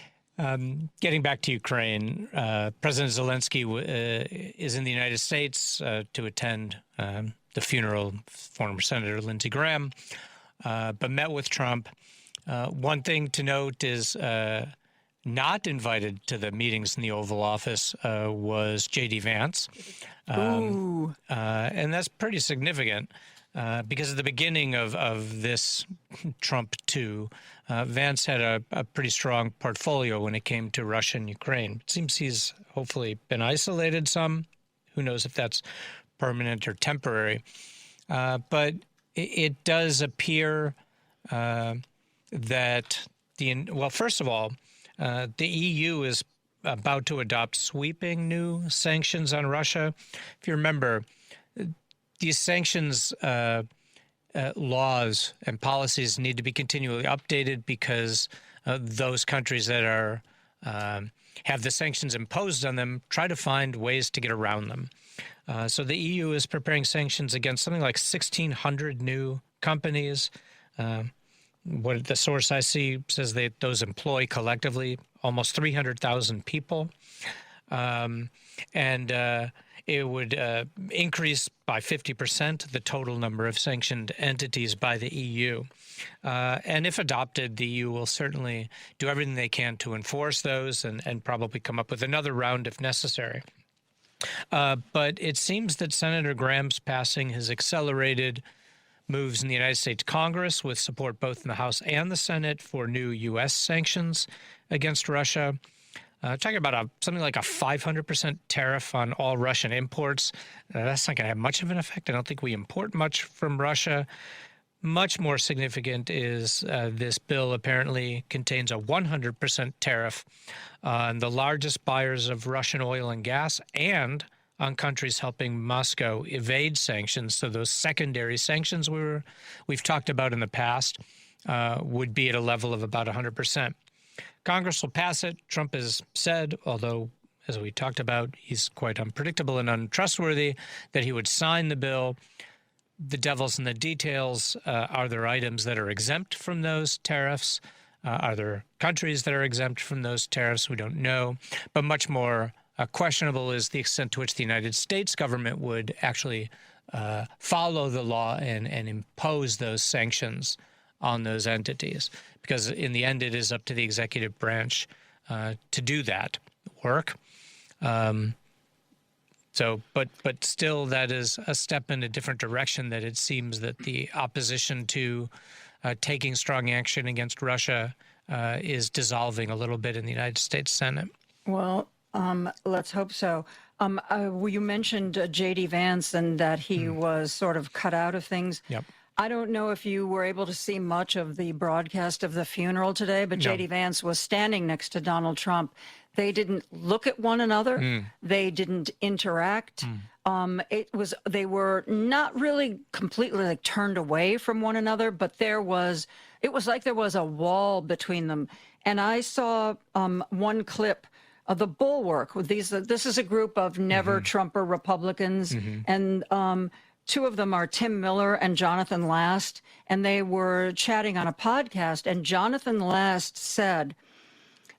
Getting back to Ukraine, President Zelensky is in the United States to attend the funeral of former Senator Lindsey Graham, but met with Trump. One thing to note is not invited to the meetings in the Oval Office was J.D. Vance. And that's pretty significant because at the beginning of this Trump 2, Vance had a pretty strong portfolio when it came to Russia and Ukraine. It seems he's hopefully been isolated some. Who knows if that's permanent or temporary. But it does appear that first of all, the EU is about to adopt sweeping new sanctions on Russia. If you remember, these sanctions laws and policies need to be continually updated because those countries that are have the sanctions imposed on them try to find ways to get around them. So the EU is preparing sanctions against something like 1,600 new companies. What the source I see says that those employ collectively almost 300,000 people. It would increase by 50% the total number of sanctioned entities by the EU. And if adopted, the EU will certainly do everything they can to enforce those and probably come up with another round if necessary. But it seems that Senator Graham's passing has accelerated moves in the United States Congress with support both in the House and the Senate for new U.S. sanctions against Russia. Talking about something like a 500% tariff on all Russian imports. That's not going to have much of an effect. I don't think we import much from Russia. Much more significant is this bill apparently contains a 100% tariff on the largest buyers of Russian oil and gas and on countries helping Moscow evade sanctions. So those secondary sanctions we've talked about in the past would be at a level of about 100%. Congress will pass it. Trump has said, although, as we talked about, he's quite unpredictable and untrustworthy, that he would sign the bill. The devil's in the details. Are there items that are exempt from those tariffs? Are there countries that are exempt from those tariffs? We don't know. But much more questionable is the extent to which the United States government would actually follow the law and impose those sanctions on those entities, because in the end, it is up to the executive branch to do that work. But still, that is a step in a different direction. That it seems that the opposition to taking strong action against Russia is dissolving a little bit in the United States Senate. Well, let's hope so. You mentioned J.D. Vance and that he was sort of cut out of things. Yep. I don't know if you were able to see much of the broadcast of the funeral today, but J.D. Vance was standing next to Donald Trump. They didn't look at one another. They didn't interact. They were not really completely like turned away from one another, but it was like there was a wall between them. And I saw one clip of the Bulwark. This is a group of never Trumper Republicans, and two of them are Tim Miller and Jonathan Last, and they were chatting on a podcast, and Jonathan Last said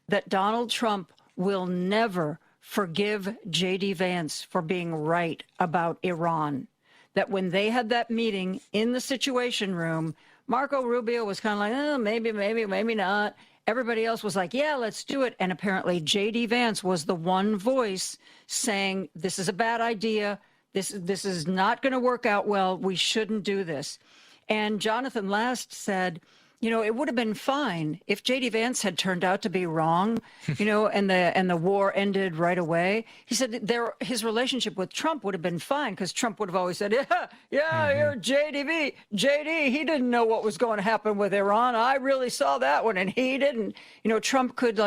that Donald Trump will never forgive J.D. Vance for being right about Iran. That when they had that meeting in the Situation Room, Marco Rubio was kind of like, oh, maybe not. Everybody else was like, yeah, let's do it. And apparently J.D. Vance was the one voice saying, this is a bad idea. This is not going to work out well. We shouldn't do this. And Jonathan Last said, it would have been fine if J.D. Vance had turned out to be wrong, and the war ended right away. He said his relationship with Trump would have been fine because Trump would have always said, you're JD, he didn't know what was going to happen with Iran. I really saw that one, and he didn't. Trump could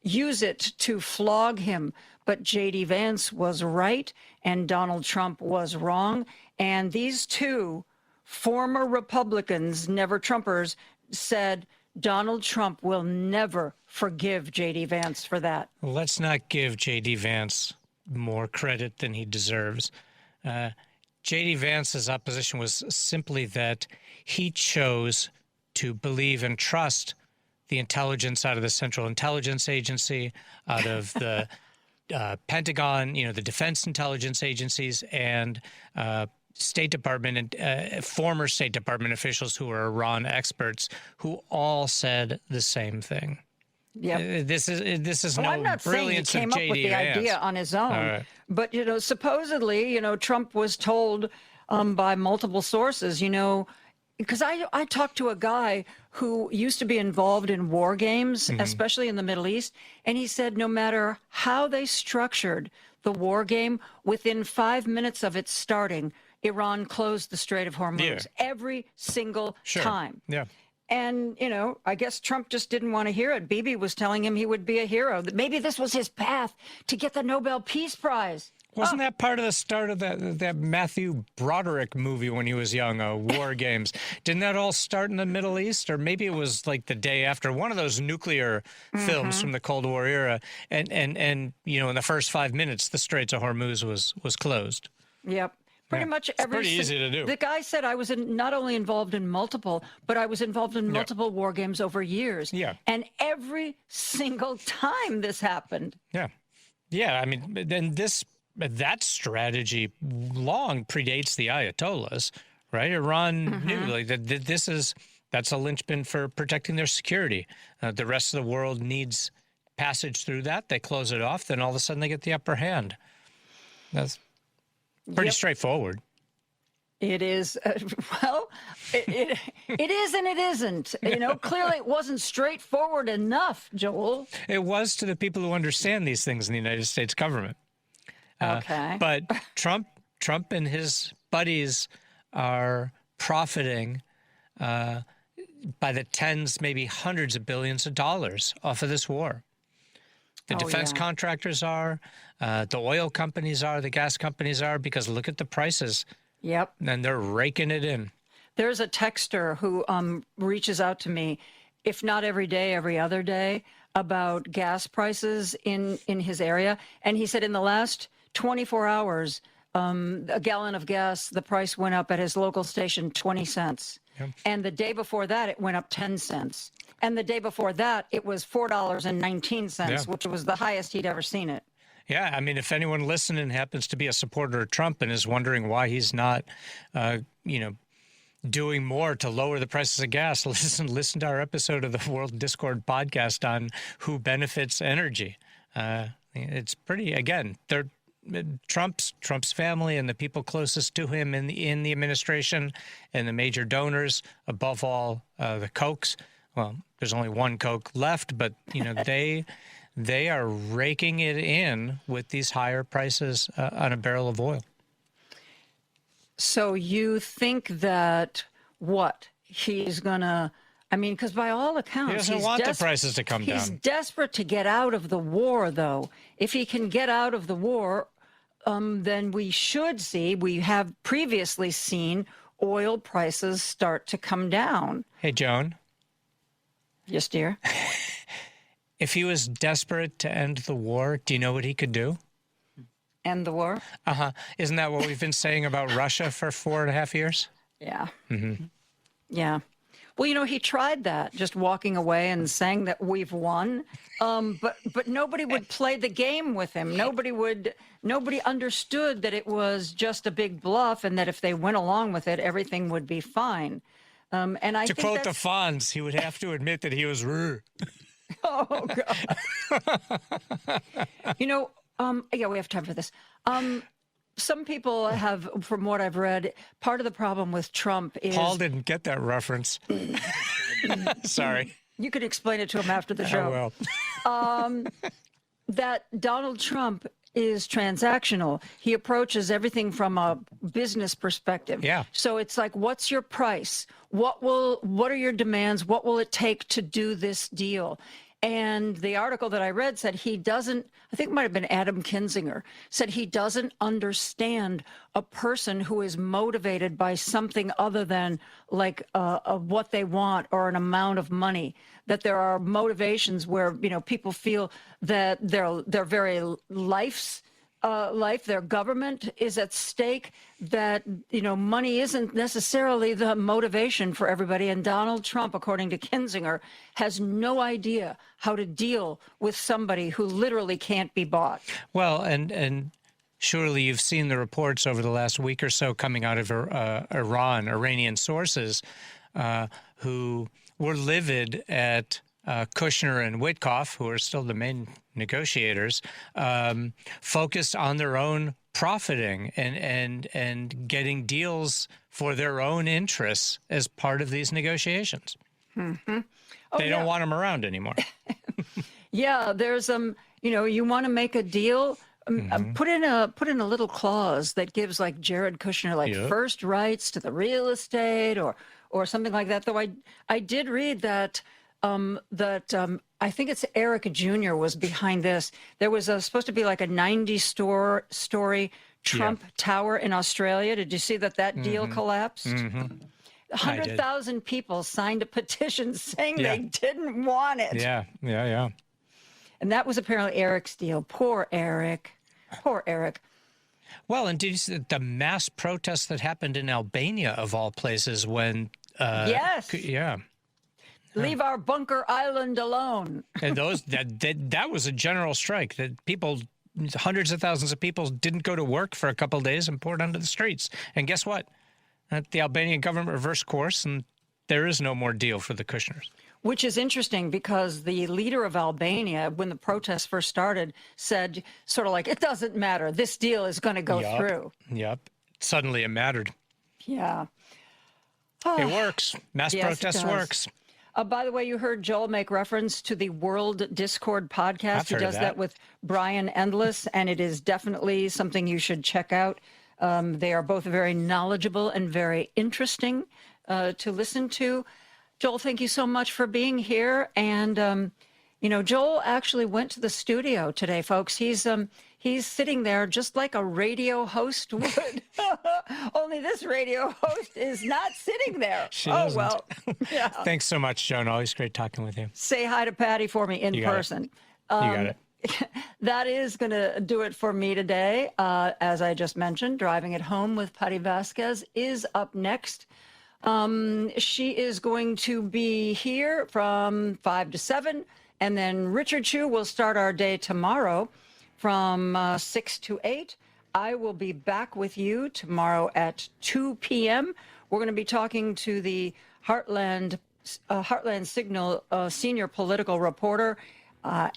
use it to flog him. But J.D. Vance was right and Donald Trump was wrong. And these two former Republicans, never Trumpers, said Donald Trump will never forgive J.D. Vance for that. Let's not give J.D. Vance more credit than he deserves. J.D. Vance's opposition was simply that he chose to believe and trust the intelligence out of the Central Intelligence Agency, out of the Pentagon, the Defense Intelligence Agencies, and State Department and former State Department officials who are Iran experts, who all said the same thing. Yeah, this is no I'm not saying he came up with the idea on his own, but supposedly, Trump was told by multiple sources, because I talked to a guy who used to be involved in war games, especially in the Middle East, and he said no matter how they structured the war game, within 5 minutes of it starting, Iran closed the Strait of Hormuz every single time. Yeah. And, you know, I guess Trump just didn't want to hear it. Bibi was telling him he would be a hero, that maybe this was his path to get the Nobel Peace Prize. Wasn't that part of the start of that Matthew Broderick movie when he was young, War Games? Didn't that all start in the Middle East? Or maybe it was like the day after, one of those nuclear films from the Cold War era. And you know, in the first 5 minutes, the Straits of Hormuz was closed. Yep. Pretty much every. Pretty easy to do. The guy said I was not only involved in multiple, but I was involved in multiple war games over years. Yeah. And every single time this happened. Yeah. Yeah. I mean, then that strategy long predates the Ayatollahs, right? Iran knew like that's a linchpin for protecting their security. The rest of the world needs passage through that. They close it off. Then all of a sudden they get the upper hand. That's pretty straightforward. It is. Well, it is and it isn't. You know, clearly it wasn't straightforward enough, Joel. It was to the people who understand these things in the United States government. Okay. But Trump and his buddies are profiting by the tens, maybe hundreds of billions of dollars off of this war. The defense contractors are, the oil companies are, the gas companies are, because look at the prices. Yep. And they're raking it in. There's a texter who reaches out to me, if not every day, every other day, about gas prices in his area. And he said in the last 24 hours, a gallon of gas, the price went up at his local station 20 cents. Yep. And the day before that, it went up 10 cents. And the day before that, it was $4.19, which was the highest he'd ever seen it. Yeah, I mean, if anyone listening happens to be a supporter of Trump and is wondering why he's not, doing more to lower the prices of gas, listen to our episode of the World Discord podcast on who benefits energy. It's pretty, again, Trump's family and the people closest to him in the administration and the major donors, above all, the Kochs. Well, there's only one Koch left, but you know they are raking it in with these higher prices on a barrel of oil. So you think that he's gonna? I mean, because by all accounts, he doesn't want the prices to come down. He's desperate to get out of the war, though. If he can get out of the war, then we have previously seen oil prices start to come down. Hey, Joan. Yes, dear. If he was desperate to end the war, do you know what he could do? End the war? Uh-huh. Isn't that what we've been saying about Russia for 4.5 years? Yeah. Mm-hmm. Yeah. Well, you know, he tried that, just walking away and saying that we've won. But nobody would play the game with him. Nobody understood that it was just a big bluff and that if they went along with it, everything would be fine. And I to think quote the Fonz, he would have to admit that he was rude. Oh, God. You know, yeah, we have time for this. Some people have, from what I've read, part of the problem with Trump is... Paul didn't get that reference. Sorry. You could explain it to him after the show. I will. That Donald Trump is transactional. He approaches everything from a business perspective. Yeah. So it's like, what's your price? What are your demands? What will it take to do this deal? And the article that I read said he doesn't, I think it might have been Adam Kinzinger, said he doesn't understand a person who is motivated by something other than like what they want or an amount of money. That there are motivations where, you know, people feel that their very life, their government is at stake, that, you know, money isn't necessarily the motivation for everybody. And Donald Trump, according to Kinzinger, has no idea how to deal with somebody who literally can't be bought. Well, and surely you've seen the reports over the last week or so coming out of Iranian sources who were livid at Kushner and Witkoff, who are still the main negotiators, focused on their own profiting and getting deals for their own interests as part of these negotiations. Mm-hmm. They don't want them around anymore. Yeah, there's you know, you want to make a deal, put in a little clause that gives like Jared Kushner like first rights to the real estate or or something like that. Though I did read that I think it's Eric Jr. was behind this. There was supposed to be like a 90-story Trump Tower in Australia. Did you see that deal collapsed? 100,000 people signed a petition saying they didn't want it. Yeah. And that was apparently Eric's deal. Poor Eric. Poor Eric. Well, and did you see the mass protests that happened in Albania, of all places, when... yes. Yeah. Leave our bunker island alone. And that was a general strike that people, hundreds of thousands of people didn't go to work for a couple of days and poured onto the streets. And guess what? The Albanian government reversed course, and there is no more deal for the Kushners. Which is interesting because the leader of Albania, when the protests first started, said sort of like, it doesn't matter. This deal is going to go through. Yep. Suddenly it mattered. Yeah. It works. Mass protest works. By the way, you heard Joel make reference to the World Discord podcast. He does that with Brian Endless, and it is definitely something you should check out. They are both very knowledgeable and very interesting to listen to. Joel, thank you so much for being here. And, Joel actually went to the studio today, folks. He's sitting there just like a radio host would. Only this radio host is not sitting there. She doesn't. Well. Yeah. Thanks so much, Joan. Always great talking with you. Say hi to Patty for me in person. You got it. That is going to do it for me today. As I just mentioned, Driving It Home with Patty Vasquez is up next. She is going to be here from 5 to 7, and then Richard Chu will start our day tomorrow from 6 to 8. I will be back with you tomorrow at 2 p.m. We're going to be talking to the Heartland Signal senior political reporter,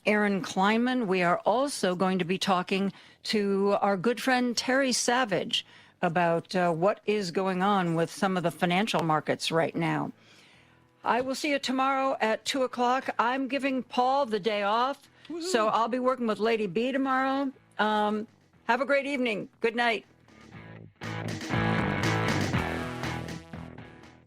Aaron Kleinman. We are also going to be talking to our good friend Terry Savage about what is going on with some of the financial markets right now. I will see you tomorrow at 2 o'clock. I'm giving Paul the day off, so I'll be working with Lady B tomorrow. Have a great evening. Good night.